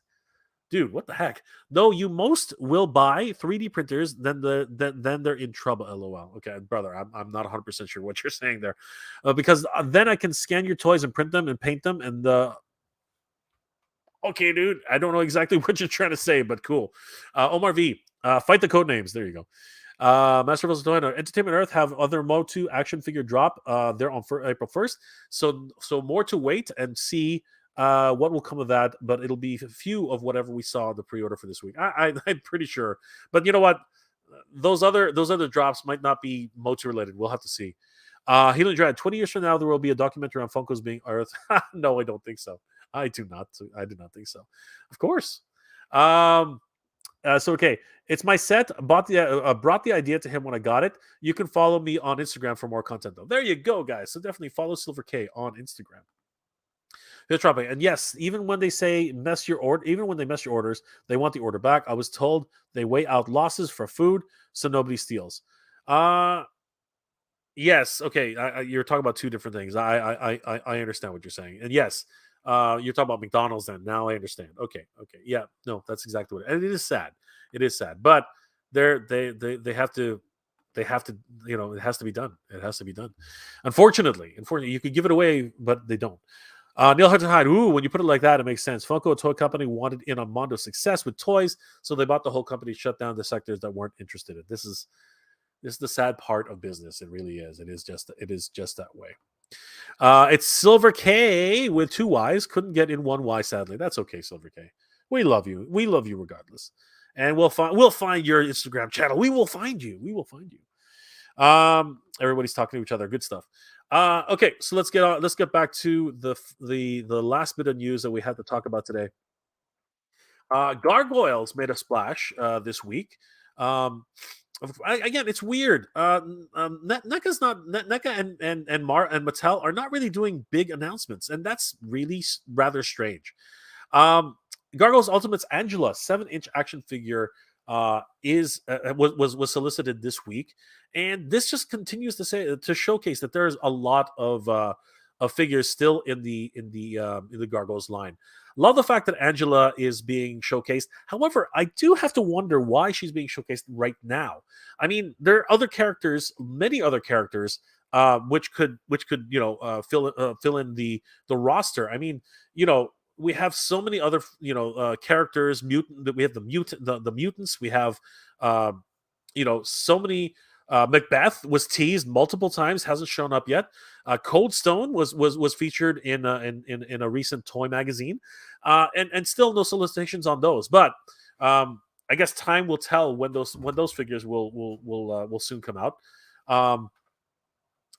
Speaker 1: Dude, what the heck? No, you most will buy 3D printers, then they're in trouble. LOL. Okay, brother, I'm not 100% sure what you're saying there, because then I can scan your toys and print them and paint them. And okay, dude, I don't know exactly what you're trying to say, but cool. Omar V, fight the code names. There you go. Masterverse Man Entertainment Earth have other MOTU action figure drop. They're on April 1st. So more to wait and see what will come of that. But it'll be a few of whatever we saw in the pre-order for this week. I'm pretty sure. But you know what? Those other drops might not be MOTU related. We'll have to see. Healing Dread. 20 years from now, there will be a documentary on Funko's being Earth. No, I don't think so. I do not. I do not think so. Of course. So okay, it's my set. Brought the idea to him when I got it. You can follow me on Instagram for more content, though. There you go, guys. So definitely follow Silver K on Instagram. They're dropping, and yes, even when they say mess your order, even when they mess your orders, they want the order back. I was told they weigh out losses for food, so nobody steals. Yes, okay. You're talking about two different things. I understand what you're saying, and yes, you're talking about McDonald's. Then now I understand. Okay, yeah, no, that's exactly what. And it is sad. It is sad, but they have to. They have to. It has to be done. It has to be done. Unfortunately, you could give it away, but they don't. Neil Hudson Hyde. Ooh, when you put it like that, it makes sense. Funko, a toy company, wanted in on Mondo's success with toys, so they bought the whole company, shut down the sectors that weren't interested in. This is the sad part of business. It really is. It is just that way. It's Silver K with two Y's. Couldn't get in one Y, sadly. That's okay, Silver K. We love you. We love you regardless. And we'll find your Instagram channel. We will find you. We will find you. Everybody's talking to each other. Good stuff. Okay, so let's get back to the last bit of news that we had to talk about today. Gargoyles made a splash this week. Again, it's weird. NECA's not NECA and Mattel are not really doing big announcements, and that's really rather strange. Gargoyles Ultimate's Angela 7-inch action figure was solicited this week, and this just continues to showcase that there's a lot of figures still in the Gargoyles line. Love the fact that Angela is being showcased. However, I do have to wonder why she's being showcased right now. I mean, there are other characters, many other characters, which could fill in the roster. I mean, we have so many other characters. We have the mutants. We have so many. Macbeth was teased multiple times, hasn't shown up yet. Cold Stone was featured in a recent toy magazine, and still no solicitations on those. But I guess time will tell when those figures will soon come out.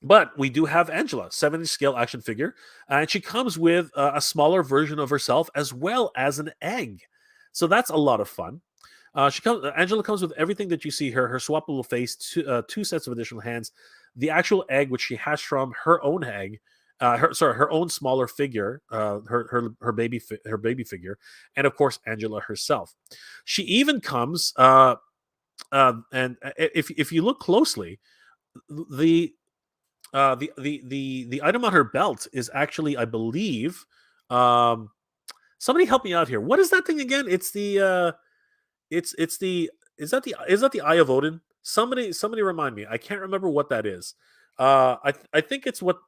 Speaker 1: But we do have Angela, 7-inch scale action figure, and she comes with a smaller version of herself as well as an egg. So that's a lot of fun. Angela comes with everything that you see here: her swappable face, two sets of additional hands, the actual egg which she hatched from her own egg, her own smaller figure, her baby figure, and of course Angela herself. She even comes, and if you look closely, the the item on her belt is actually, I believe, somebody help me out here. What is that thing again? It's the it's the is that the Eye of Odin? Somebody remind me. I can't remember what that is. I think it's what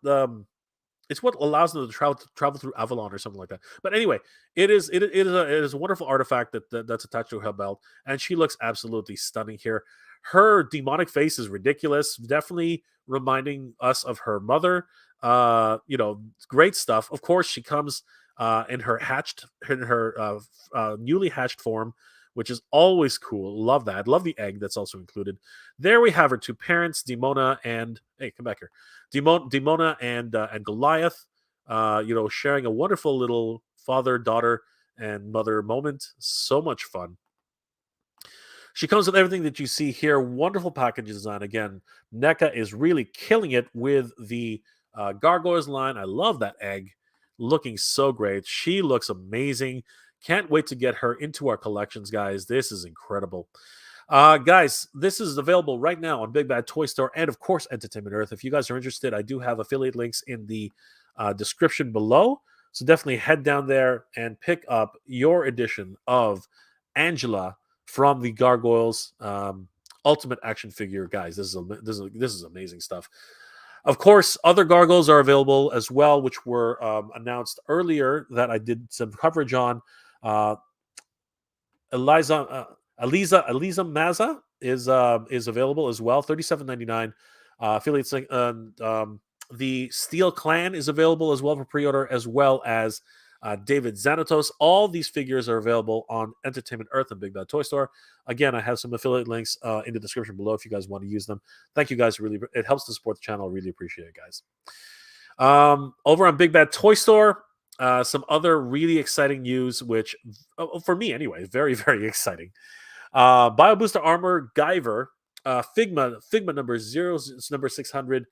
Speaker 1: allows them to travel through Avalon or something like that. But anyway, it is a wonderful artifact that's attached to her belt, and she looks absolutely stunning here. Her demonic face is ridiculous, definitely reminding us of her mother. Great stuff. Of course, she comes in her newly hatched form, which is always cool. Love that. Love the egg that's also included. There we have her two parents, Demona and come back here, Demona and Goliath. Sharing a wonderful little father, daughter, and mother moment. So much fun. She comes with everything that you see here. Wonderful package design. Again, NECA is really killing it with the Gargoyles line. I love that egg. Looking so great. She looks amazing. Can't wait to get her into our collections, guys. This is incredible. Guys, this is available right now on Big Bad Toy Store and, of course, Entertainment Earth. If you guys are interested, I do have affiliate links in the description below. So definitely head down there and pick up your edition of Angela from the Gargoyles Ultimate Action Figure. Guys, this is amazing stuff. Of course, other Gargoyles are available as well, which were announced earlier that I did some coverage on. Elisa Maza, is available as well, 37.99. Affiliates link. The Steel Clan is available as well for pre-order, as well as David Xanatos. All these figures are available on Entertainment Earth and Big Bad Toy Store. Again, I have some affiliate links in the description below if you guys want to use them. Thank you guys. Really, it helps to support the channel. I really appreciate it, guys. Over on Big Bad Toy Store, some other really exciting news, which for me anyway, very, very exciting. Bio Booster Armor Guyver, Figma number 600,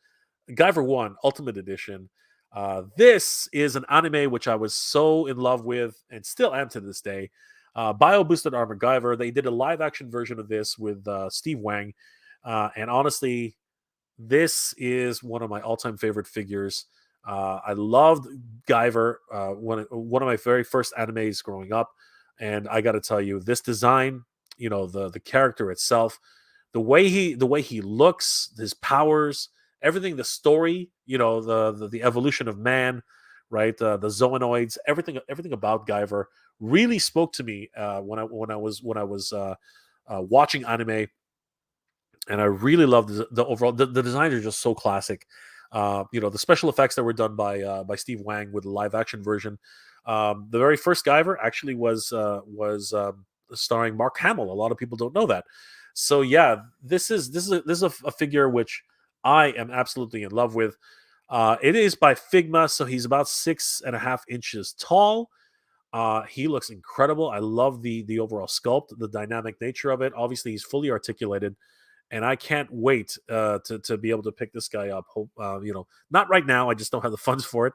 Speaker 1: Guyver 1 Ultimate Edition. This is an anime which I was so in love with and still am to this day. Bio Boosted Armor Guyver. They did a live action version of this with Steve Wang, and honestly, this is one of my all-time favorite figures. I loved Guyver, one of my very first animes growing up, and I got to tell you, this design, the character itself, the way he looks, his powers, everything, the story, the evolution of man, right? The zoonoids, everything about Guyver really spoke to me when I was watching anime, and I really loved the overall. The designs are just so classic. The special effects that were done by Steve Wang with the live action version. The very first Guyver actually was starring Mark Hamill. A lot of people don't know that. So yeah, this is a figure which I am absolutely in love with. It is by Figma, so he's about 6.5 inches tall. He looks incredible. I love the overall sculpt, the dynamic nature of it. Obviously, he's fully articulated, and I can't wait to be able to pick this guy up. Not right now. I just don't have the funds for it.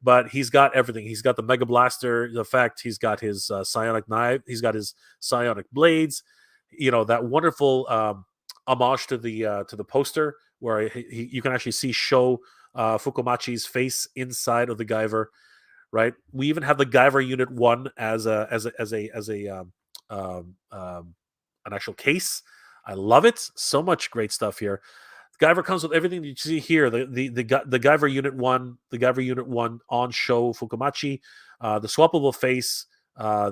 Speaker 1: But he's got everything. He's got the Mega Blaster effect. He's got his psionic knife. He's got his psionic blades. That wonderful homage to the poster where you can actually see Sho Fukumachi's face inside of the Guyver. Right. We even have the Guyver Unit 1 as an actual case. I love it. So much great stuff here. Guyver comes with everything that you see here. The Guyver Unit 1, the Guyver Unit 1 on Sho Fukumachi, the swappable face, a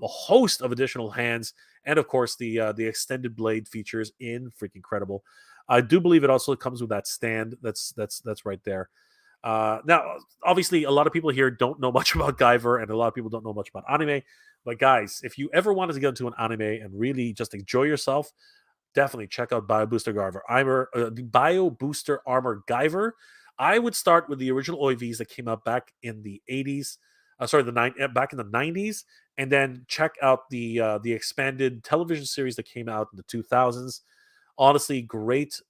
Speaker 1: host of additional hands, and of course the extended blade features in freaking incredible. I do believe it also comes with that stand that's right there. Now, obviously, a lot of people here don't know much about Guyver, and a lot of people don't know much about anime. But guys, if you ever wanted to get into an anime and really just enjoy yourself, definitely check out Bio Booster Bio Booster Armor Guyver. I would start with the original OEVs that came out back in the 80s. Back in the 90s, and then check out the expanded television series that came out in the 2000s. Honestly, great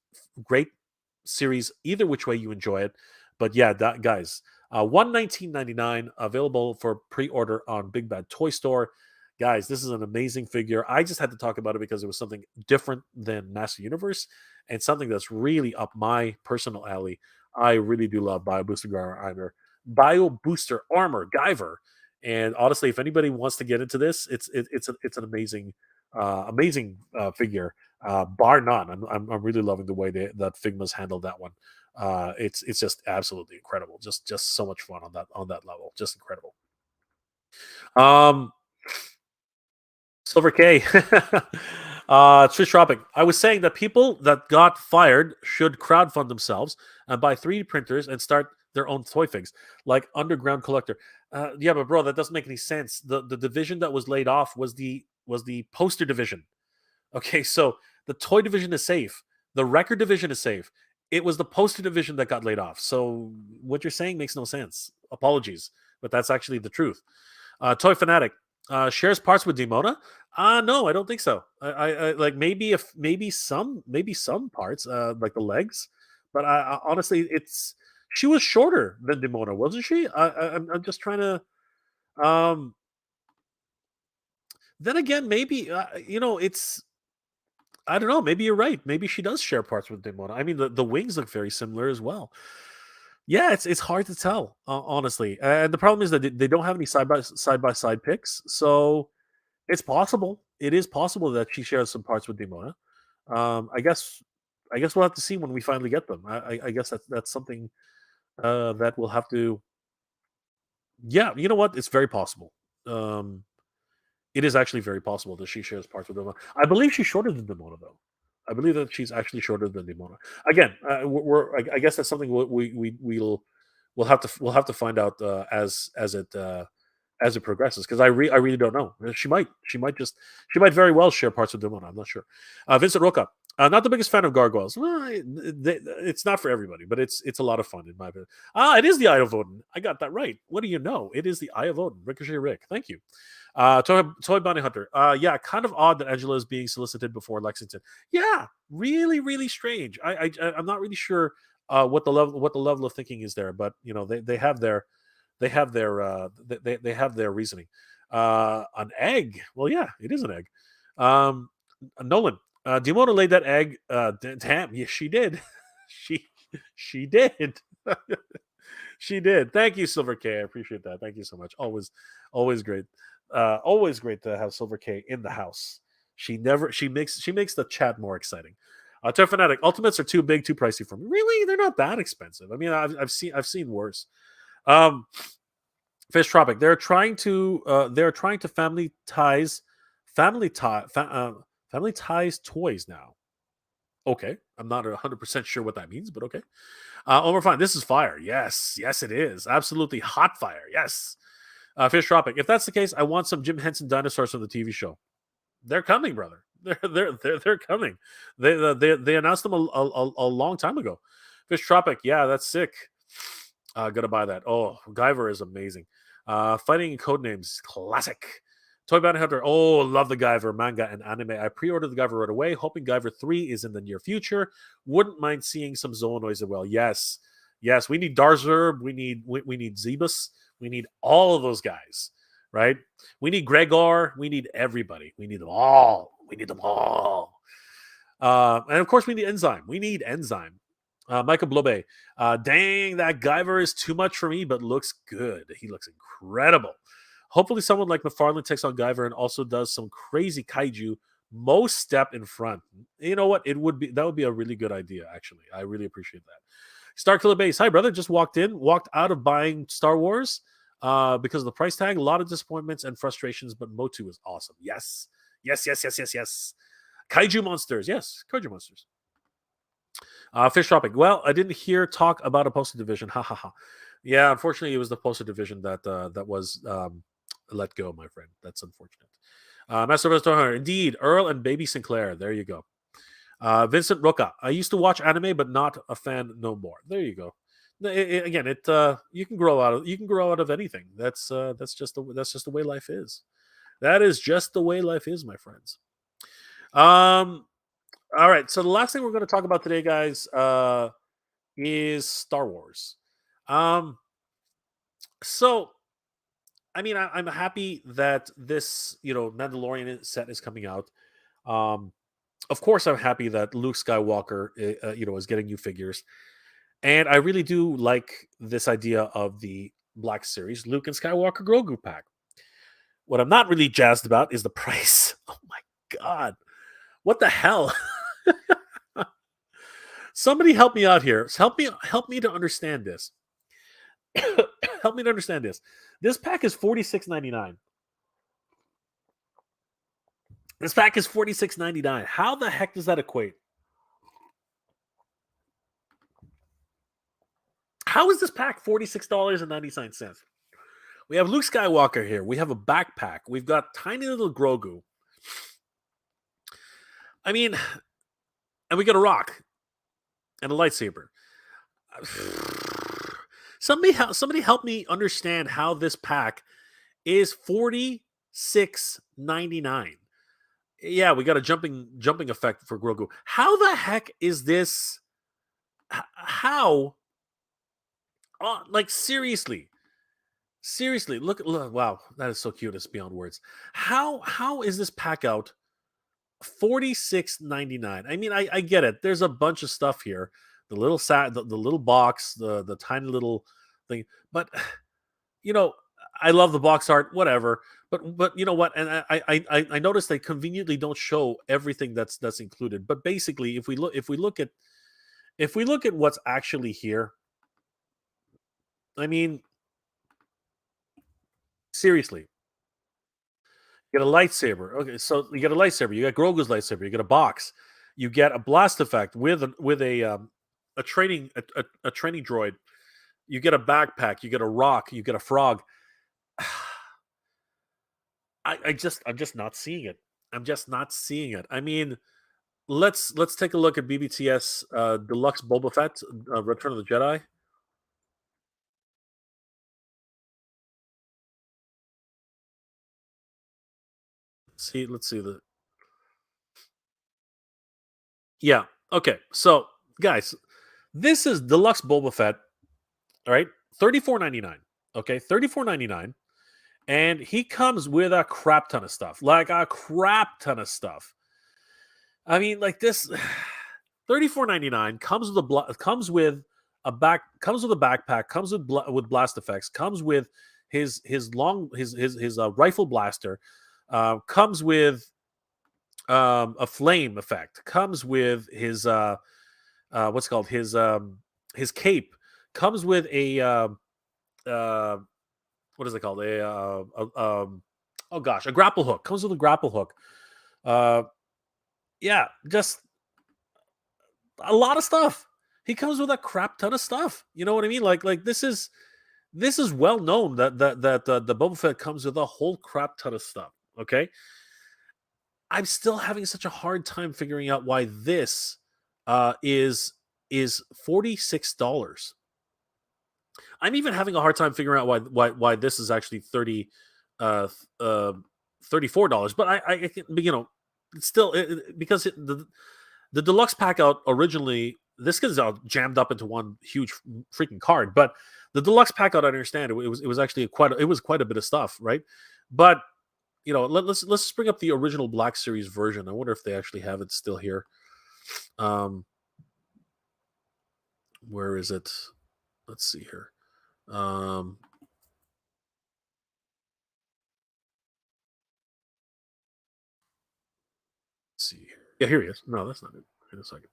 Speaker 1: series, either which way you enjoy it. But yeah, guys, $119.99 available for pre-order on Big Bad Toy Store. Guys, this is an amazing figure. I just had to talk about it because it was something different than Master Universe and something that's really up my personal alley. I really do love Bio Booster Armor Guyver. And honestly, if anybody wants to get into this, it's an amazing figure, bar none. I'm really loving the way that Figma's handled that one. It's just absolutely incredible. Just so much fun on that level. Just incredible. Um, Silver K. Trish Tropic. I was saying that people that got fired should crowdfund themselves and buy 3D printers and start their own toy figs, like Underground Collector. Yeah, but bro, that doesn't make any sense. The division that was laid off was the poster division. Okay, so the toy division is safe. The record division is safe. It was the poster division that got laid off. So what you're saying makes no sense. Apologies, but that's actually the truth. Toy Fanatic shares parts with Demona. No, I don't think so. I like maybe some parts, like the legs, but I honestly, she was shorter than Demona, wasn't she? I'm just trying to. Um, then again, maybe it's. I don't know. Maybe you're right. Maybe she does share parts with Demona. I mean, the wings look very similar as well. Yeah, it's hard to tell, honestly. And the problem is that they don't have any side by side pics, so it's possible. It is possible that she shares some parts with Demona. I guess we'll have to see when we finally get them. I guess that's something that we'll have to. Yeah, you know what? It's very possible. Um, it is actually very possible that she shares parts with Demona. I believe she's shorter than Demona, though. I believe that she's actually shorter than Demona. Again, I guess that's something we'll have to find out as it progresses, because I really don't know. She might very well share parts with Demona. I'm not sure. Vincent Roca, not the biggest fan of gargoyles. Well, it's not for everybody, but it's a lot of fun in my opinion. It is the Eye of Odin. I got that right. What do you know? It is the Eye of Odin. Ricochet Rick. Thank you. Toy Bounty Hunter. Yeah, kind of odd that Angela is being solicited before Lexington. Yeah, really, really strange. I'm not really sure what the level of thinking is there, but they have their they have their reasoning. An egg. Well, yeah, it is an egg. Nolan. Dimona laid that egg. Damn, yes, she did. she did. She did. Thank you, Silver K. I appreciate that. Thank you so much. Always great. Always great to have Silver K in the house. She makes the chat more exciting. Toy Fanatic, Ultimates are too big, too pricey for me. Really? They're not that expensive. I mean, I've seen worse. Fish Tropic, they're trying to family ties toys now. Okay, I'm not 100% sure what that means, but okay. Omar Fine, this is fire. Yes, it is absolutely hot fire. Yes. Fish Tropic, if that's the case, I want some Jim Henson dinosaurs from the TV show. They're coming, brother. They're coming. They announced them a long time ago. Fish Tropic, yeah, that's sick. Gotta buy that. Oh, Guyver is amazing. Fighting in Codenames, classic. Toy Bounty Hunter, oh, love the Guyver manga and anime. I pre-ordered the Guyver right away, hoping Guyver 3 is in the near future. Wouldn't mind seeing some Zoonoids as well. Yes, we need Darzurb, we need Zebus, we need all of those guys, right? We need Gregor, we need everybody. We need them all. And of course, we need Enzyme. Michael Blobe. Dang, that Guyver is too much for me, but looks good. He looks incredible. Hopefully someone like McFarlane takes on Guyver and also does some crazy kaiju most step in front. You know what? That would be a really good idea, actually. I really appreciate that. Starkiller Base. Hi, brother. Just walked out of buying Star Wars because of the price tag. A lot of disappointments and frustrations, but MOTU is awesome. Yes. Kaiju monsters. Yes, kaiju monsters. Fish Tropic. Well, I didn't hear talk about a posted division. Ha ha ha. Yeah, unfortunately, it was the posted division that was let go, my friend. That's unfortunate. Masterverse Man-At-Arms. Indeed, Earl and Baby Sinclair. There you go. Vincent Roca. I used to watch anime, but not a fan no more. There you go. Again, you can grow out of anything. That's just the way life is. That is just the way life is, my friends. All right. So the last thing we're going to talk about today, guys, is Star Wars. So, I mean, I'm happy that this, Mandalorian set is coming out. Of course, I'm happy that Luke Skywalker, is getting new figures, and I really do like this idea of the Black Series Luke and Skywalker Grogu pack. What I'm not really jazzed about is the price. Oh my god, what the hell? Somebody help me out here. Help me to understand this. Help me to understand this. This pack is $46.99. This pack is $46.99. How the heck does that equate? How is this pack $46.99? We have Luke Skywalker here. We have a backpack. We've got tiny little Grogu. I mean, and we got a rock and a lightsaber. Somebody help me understand how this pack is $46.99. Yeah, we got a jumping effect for Grogu. How the heck is this? How? Like seriously, look, wow, that is so cute. It's beyond words. How is this pack out $46.99? I mean, I get it. There's a bunch of stuff here. The little the little box, the tiny little thing. But I love the box art, whatever. But you know what? And I noticed they conveniently don't show everything that's included. But basically, if we look at what's actually here, I mean, seriously, You get a lightsaber. Okay, so you get a lightsaber. You got Grogu's lightsaber. You get a box. You get a blast effect a training a training droid. You get a backpack. You get a rock. You get a frog. I'm just not seeing it. I'm just not seeing it. I mean, let's take a look at BBTS Deluxe Boba Fett Return of the Jedi. Let's see the yeah. Okay, so guys, this is Deluxe Boba Fett. All right, 34.99. Okay, 34.99, and he comes with a crap ton of stuff, like a crap ton of stuff. I mean, like this, 34.99 comes with comes with a backpack, comes with with blast effects, comes with his rifle blaster, comes with a flame effect, comes with what's it called his cape, comes with a what is it called oh gosh, a grapple hook, comes with a grapple hook. Uh, yeah, just a lot of stuff. He comes with a crap ton of stuff. You know what I mean? Like this is well known that the Boba Fett comes with a whole crap ton of stuff. Okay, I'm still having such a hard time figuring out why this is $46. I'm even having a hard time figuring out why this is actually uh $34. But I can, you know, it's still because the deluxe pack out originally, this gets jammed up into one huge freaking card. But the deluxe pack out, I understand it was actually it was quite a bit of stuff, right? But you know, let's just bring up the original Black Series version. I wonder if they actually have it still here. Um, where is it? Let's see here. Um, let's see here. Yeah, here he is. No, that's not it. Wait a second.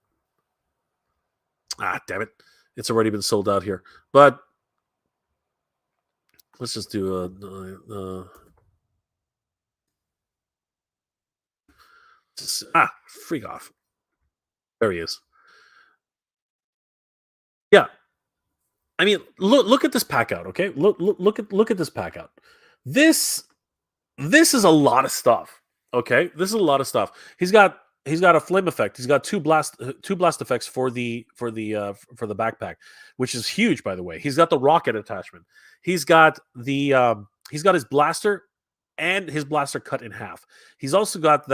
Speaker 1: Ah, damn it! It's already been sold out here. But let's just do freak off. There he is. Yeah, I mean, look at this pack out. Okay, look at this pack out. This this is a lot of stuff. Okay, this is a lot of stuff. He's got a flame effect. He's got two blast effects for the backpack, which is huge, by the way. He's got the rocket attachment. He's got his blaster and his blaster cut in half. He's also got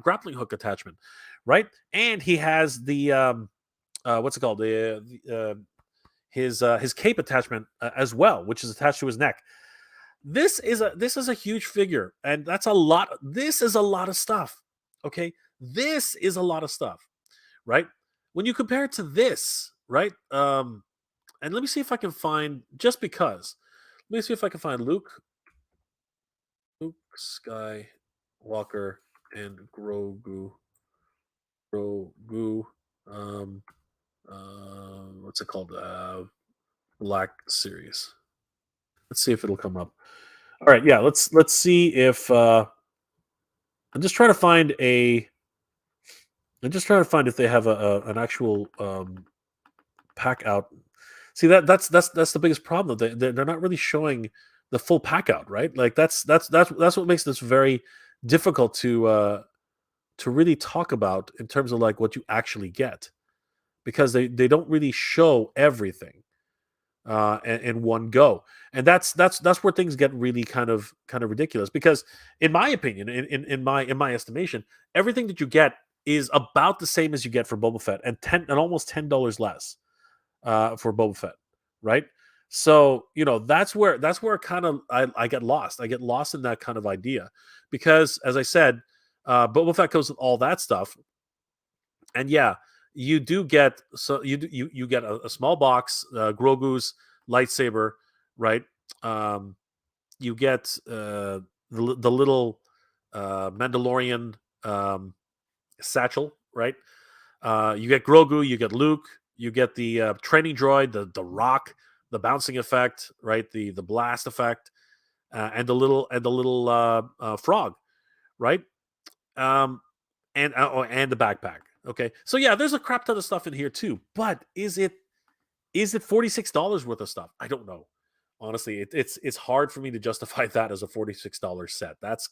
Speaker 1: grappling hook attachment, right? And he has the what's it called his cape attachment as well, which is attached to his neck. This is a huge figure, and that's a lot. This is a lot of stuff. Okay, this is a lot of stuff, right? When you compare it to this, right? And let me see if I can find just because. Let me see if I can find Luke Skywalker, and Grogu. Um, what's it called? Black Series. Let's see if it'll come up. All right, yeah. Let's see if I'm just trying to find a. I'm just trying to find if they have an actual pack out. See that's the biggest problem. They're not really showing the full pack out, right? Like that's what makes this very difficult to really talk about in terms of like what you actually get, because they don't really show everything in one go, and that's where things get really kind of ridiculous. Because in my opinion, in my estimation, everything that you get is about the same as you get for Boba Fett, and almost $10 less for Boba Fett, right? So you know that's where kind of I get lost. I get lost in that kind of idea, because as I said, Boba Fett goes with all that stuff, and yeah, you do get you get a small box, Grogu's lightsaber, right? Um, you get the little Mandalorian satchel, right? You get Grogu, you get Luke, you get the training droid, the rock, the bouncing effect, right? The blast effect, and the little frog, right? Um, and the backpack. Okay, so yeah, there's a crap ton of stuff in here too. But is it $46 worth of stuff? I don't know. Honestly, it's hard for me to justify that as a $46 set. That's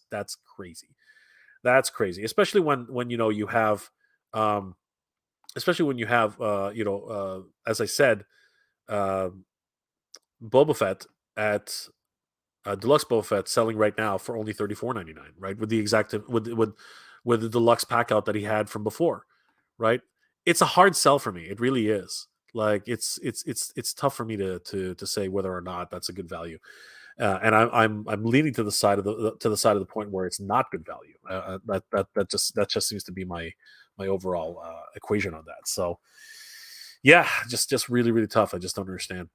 Speaker 1: crazy. That's crazy, especially when you have, um, especially when you have, as I said, uh, Boba Fett at deluxe Boba Fett selling right now for only $34.99, right? With the exact with the deluxe pack out that he had from before, right? It's a hard sell for me. It really is. Like it's tough for me to say whether or not that's a good value. And I'm leaning to the side of the side of the point where it's not good value. That just seems to be my overall equation on that. So yeah, just really really tough. I just don't understand.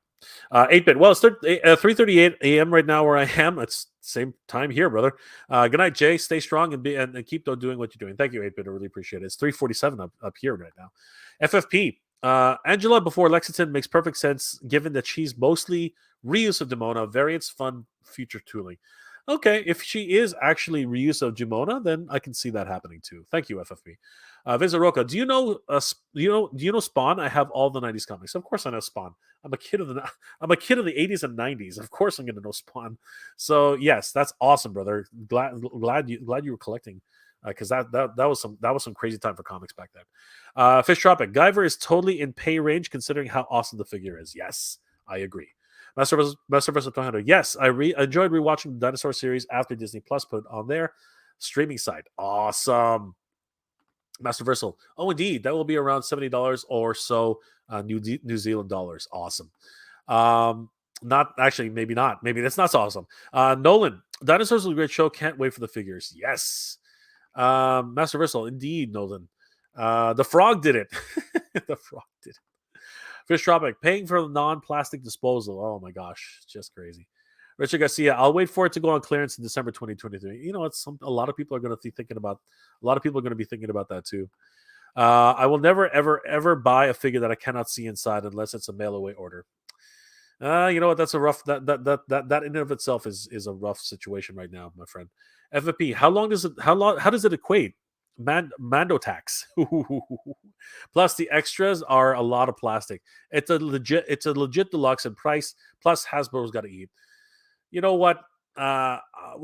Speaker 1: 8-bit. Well, it's 3:38 a.m. right now where I am. It's same time here, brother. Good night, Jay. Stay strong and keep doing what you're doing. Thank you, 8-bit. I really appreciate it. It's 3:47 up here right now. FFP. Angela before Lexington makes perfect sense given that she's mostly reuse of Demona, variants, fun, future tooling. Okay, if she is actually reuse of Jimona, then I can see that happening too. Thank you, FFP. Vizaroka, do you know Spawn? I have all the '90s comics. Of course, I know Spawn. I'm a kid of the '80s and '90s. Of course, I'm going to know Spawn. So yes, that's awesome, brother. Glad you were collecting because that was some crazy time for comics back then. Fish Tropic, Guyver is totally in pay range considering how awesome the figure is. Yes, I agree. Masterverse 200. Yes, I enjoyed rewatching the Dinosaur series after Disney Plus put it on their streaming site. Awesome. Masterversal. Oh, indeed. That will be around $70 or so New Zealand dollars. Awesome. Not actually, maybe not. Maybe that's not so awesome. Nolan, Dinosaurs is a great show. Can't wait for the figures. Yes. Masterversal. Indeed, Nolan. The frog did it. The frog did it. Fish Tropic, paying for the non-plastic disposal. Oh my gosh, it's just crazy. Richard Garcia, I'll wait for it to go on clearance in December 2023. You know, a lot of people are going to be thinking about. A lot of people are going to be thinking about that too. I will never, ever, ever buy a figure that I cannot see inside unless it's a mail away order. You know what? That's a rough. That in and of itself is a rough situation right now, my friend. FFP, how long does it? How does it equate? Mando tax. Plus the extras are a lot of plastic. It's a legit deluxe in price. Plus Hasbro's got to eat. You know what? Well,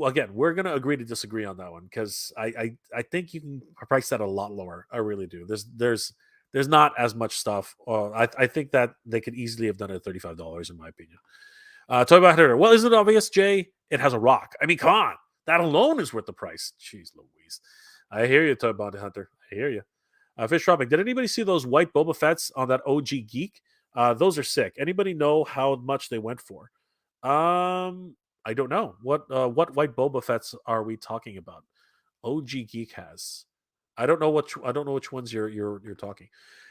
Speaker 1: again, we're gonna agree to disagree on that one because I think you can price that a lot lower. I really do. There's not as much stuff. I think that they could easily have done it at $35 in my opinion. Toy Hunter. Well, isn't it obvious, Jay? It has a rock. I mean, come on. That alone is worth the price. Jeez Louise. I hear you, Toy Bounty Hunter. I hear you. Fish Tropic. Did anybody see those white Boba Fetts on that OG Geek? Those are sick. Anybody know how much they went for? I don't know. What white Boba Fetts are we talking about? OG Geek has. I don't know which ones you're talking.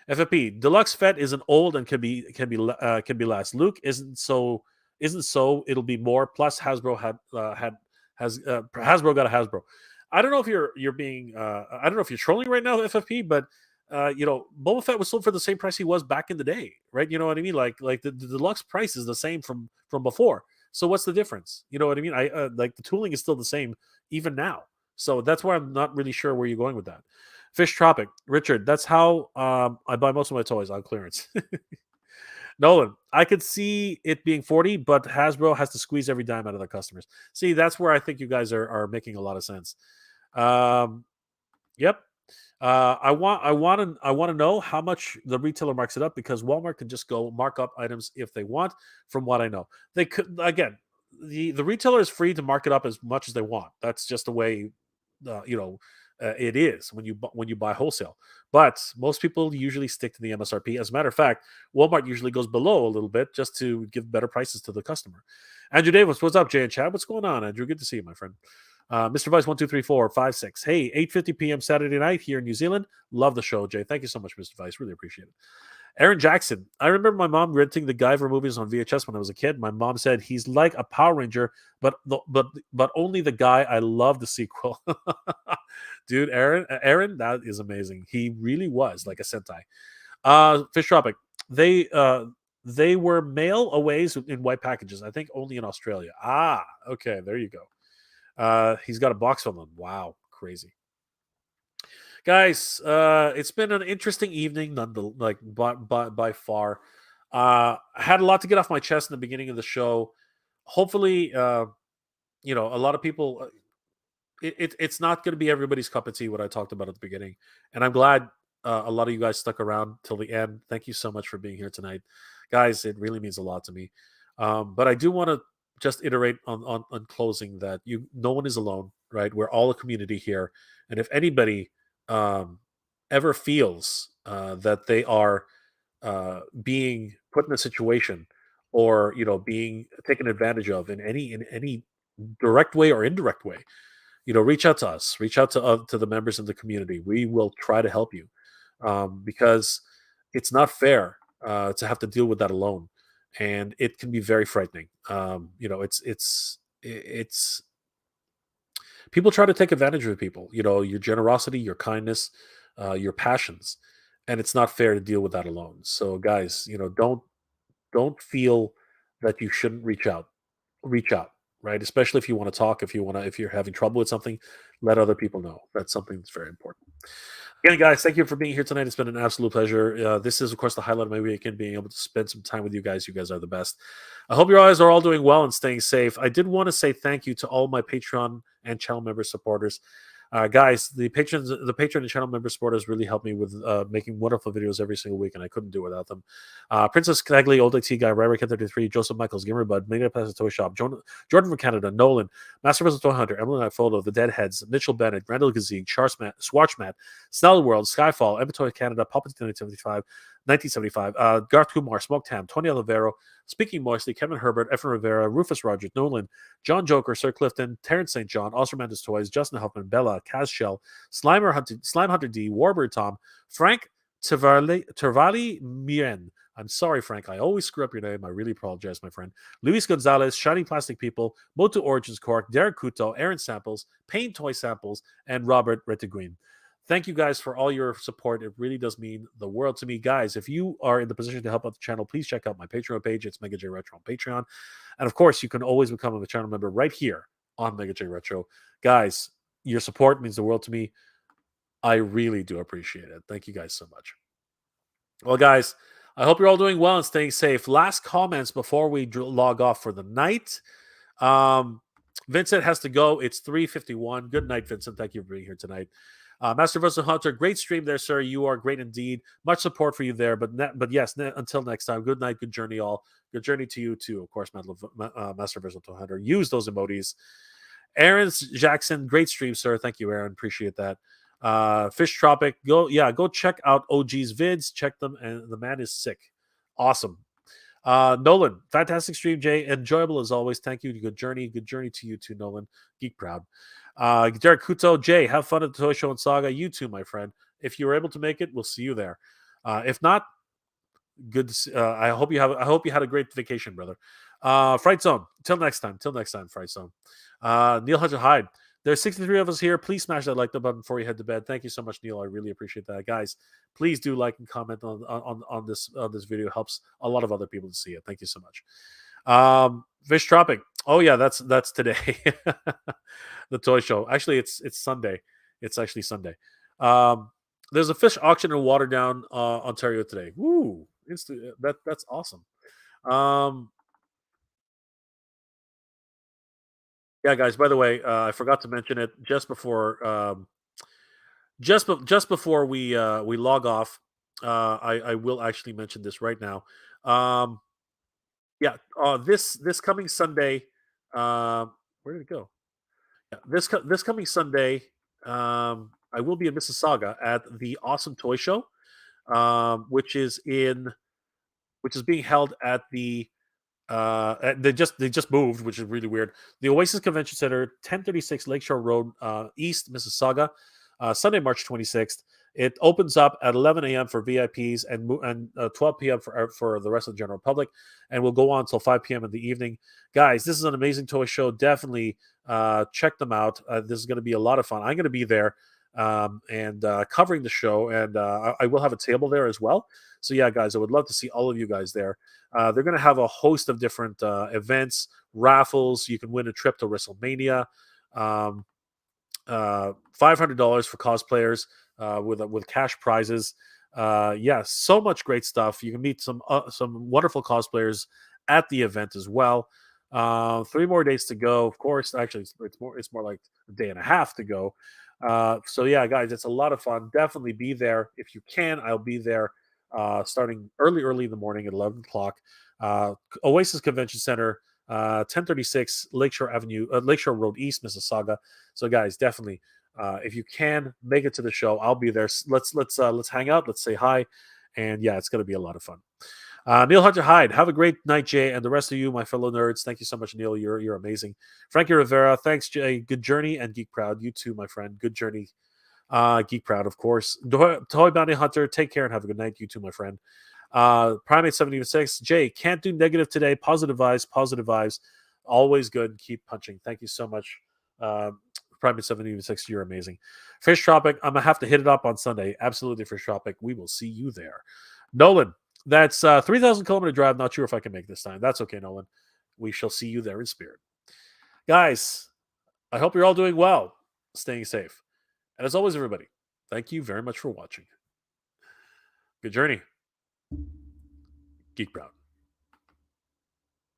Speaker 1: FFP Deluxe Fett isn't old and can be less. Luke isn't so. It'll be more. Plus Hasbro Hasbro got a Hasbro. I don't know if you're being. I don't know if you're trolling right now, FFP, but Boba Fett was sold for the same price he was back in the day, right? You know what I mean? Like the deluxe price is the same from before. So what's the difference? You know what I mean? I like the tooling is still the same even now. So that's why I'm not really sure where you're going with that. Fish Tropic, Richard. That's how I buy most of my toys on clearance. Nolan, I could see it being 40, but Hasbro has to squeeze every dime out of their customers. See, that's where I think you guys are making a lot of sense. Yep. I want to know how much the retailer marks it up because Walmart can just go mark up items if they want. From what I know, they could again. The retailer is free to mark it up as much as they want. That's just the way, it is when you buy wholesale. But most people usually stick to the MSRP. As a matter of fact, Walmart usually goes below a little bit just to give better prices to the customer. Andrew Davis, what's up, Jay and Chad? What's going on, Andrew? Good to see you, my friend. Mr. Vice 1 2 3 4 5 6. Hey, 8:50 p.m. Saturday night here in New Zealand. Love the show, Jay. Thank you so much, Mr. Vice. Really appreciate it. Aaron Jackson. I remember my mom renting the Guyver movies on VHS when I was a kid. My mom said he's like a Power Ranger, but only the guy. I love the sequel. Dude, Aaron, that is amazing. He really was like a Sentai. Fish Tropic. They were mail aways in white packages. I think only in Australia. Ah, okay, there you go. He's got a box on them. Wow, crazy. Guys, it's been an interesting evening, like by far. I had a lot to get off my chest in the beginning of the show. Hopefully, a lot of people. It's not going to be everybody's cup of tea what I talked about at the beginning, and I'm glad a lot of you guys stuck around till the end. Thank you so much for being here tonight, guys. It really means a lot to me. But I do want to just iterate on closing that no one is alone, right? We're all a community here, and if anybody um, ever feels that they are being put in a situation or being taken advantage of in any direct way or indirect way, reach out to us, reach out to the members of the community. We will try to help you, because it's not fair to have to deal with that alone, and it can be very frightening. It's people try to take advantage of people. Your generosity, your kindness, your passions, and it's not fair to deal with that alone. So, guys, don't feel that you shouldn't reach out, right? Especially if you want to talk, if you're having trouble with something, let other people know. That's something that's very important. Again, guys, thank you for being here tonight. It's been an absolute pleasure. This is, of course, the highlight of my weekend, being able to spend some time with you guys. You guys are the best. I hope you guys are all doing well and staying safe. I did want to say thank you to all my Patreon and channel member supporters. Guys, the patron and channel member supporters really helped me with making wonderful videos every single week, and I couldn't do it without them. Princess Knagley, Old IT Guy, Ryrick 33, Joseph Michaels, Gamer Bud, Mania Plaza Toy Shop, Jordan from Canada, Nolan, Masterverse Toy Hunter, Emily Knight Photo, The Deadheads, Mitchell Bennett, Randall Gazeeg, Swatchmat, Snell World, Skyfall, MFToys Canada, Puppet 1975, Garth Kumar, Smoke Tam, Tony Olivero, Speaking Moistly, Kevin Herbert, Efren Rivera, Rufus Rogers, Nolan, John Joker, Sir Clifton, Terrence St. John, Oscar Toys, Justin Huffman, Bella, Kaz Shell, Slime Hunter D, Warbird Tom, Frank Tervali Mien. I'm sorry, Frank. I always screw up your name. I really apologize, my friend. Luis Gonzalez, Shiny Plastic People, MOTU Origins Cork, Derek Kuto, Aaron Samples, Pain Toy Samples, and Robert Retiguin. Thank you guys for all your support. It really does mean the world to me. Guys, if you are in the position to help out the channel, please check out my Patreon page. It's Mega J Retro on Patreon. And of course, you can always become a channel member right here on Mega J Retro. Guys, your support means the world to me. I really do appreciate it. Thank you guys so much. Well, guys, I hope you're all doing well and staying safe. Last comments before we log off for the night. Vincent has to go. It's 3:51. Good night, Vincent. Thank you for being here tonight. Masterverse Hunter, great stream there, sir. You are great indeed. Much support for you there. But yes, until next time, good night, good journey, all. Good journey to you too, of course, Masterverse Hunter. Use those emojis. Aaron Jackson, great stream, sir. Thank you, Aaron. Appreciate that. Fish Tropic, go check out OG's vids. Check them, and the man is sick. Awesome. Nolan, fantastic stream, Jay. Enjoyable as always. Thank you. Good journey to you too, Nolan. Geek proud. Derek Kuto, Jay, have fun at the Toy Show and Saga. You too, my friend. If you were able to make it, we'll see you there. If not, good. I hope you had a great vacation, brother. Fright Zone. Till next time, Fright Zone. Neil Hunter Hyde. There's 63 of us here. Please smash that like button before you head to bed. Thank you so much, Neil. I really appreciate that, guys. Please do like and comment on this video. It helps a lot of other people to see it. Thank you so much. Fish Tropic. Oh yeah, that's today. The toy show. Actually, it's Sunday. It's actually Sunday. There's a fish auction in Waterdown, Ontario today. Woo! That's awesome. Yeah, guys. By the way, I forgot to mention it just before we log off. I will actually mention this right now. Yeah, this coming Sunday. Where did it go? Yeah, this coming Sunday, I will be in Mississauga at the Awesome Toy Show, which is being held at the they just moved, which is really weird. The Oasis Convention Center, 1036 Lakeshore Road, East Mississauga, Sunday, March 26th. It opens up at 11 a.m. for VIPs and 12 p.m. for the rest of the general public, and will go on until 5 p.m. in the evening. Guys, this is an amazing toy show. Definitely check them out. This is going to be a lot of fun. I'm going to be there.
Speaker 2: and covering the show. And I will have a table there as well. So yeah, guys, I would love to see all of you guys there. They're going to have a host of different events, raffles. You can win a trip to WrestleMania. Um, $500 for cosplayers with cash prizes. Yeah, so much great stuff. You can meet some wonderful cosplayers at the event as well. 3 more days to go. Of course, actually, it's more like a day and a half to go. So yeah, guys, it's a lot of fun. Definitely be there if you can. I'll be there starting early in the morning at 11 o'clock. Oasis Convention Center, 1036 Lakeshore Avenue, Lakeshore Road East, Mississauga. So, guys, definitely, if you can make it to the show, I'll be there. Let's hang out. Let's say hi, and yeah, it's gonna be a lot of fun. Neil Hunter Hyde, have a great night, Jay, and the rest of you, my fellow nerds. Thank you so much, Neil. You're amazing. Frankie Rivera, thanks, Jay. Good journey, and Geek Proud. You too, my friend. Good journey. Geek Proud, of course. Toy Bounty Hunter, take care and have a good night. You too, my friend. Primate 76, Jay, can't do negative today. Positive vibes. Always good. Keep punching. Thank you so much. Primate 76, you're amazing. Fish Tropic, I'm going to have to hit it up on Sunday. Absolutely, Fish Tropic. We will see you there. Nolan, that's 3,000-kilometer drive. Not sure if I can make this time. That's okay, Nolan. We shall see you there in spirit. Guys, I hope you're all doing well, staying safe. And as always, everybody, thank you very much for watching. Good journey. Geek Proud.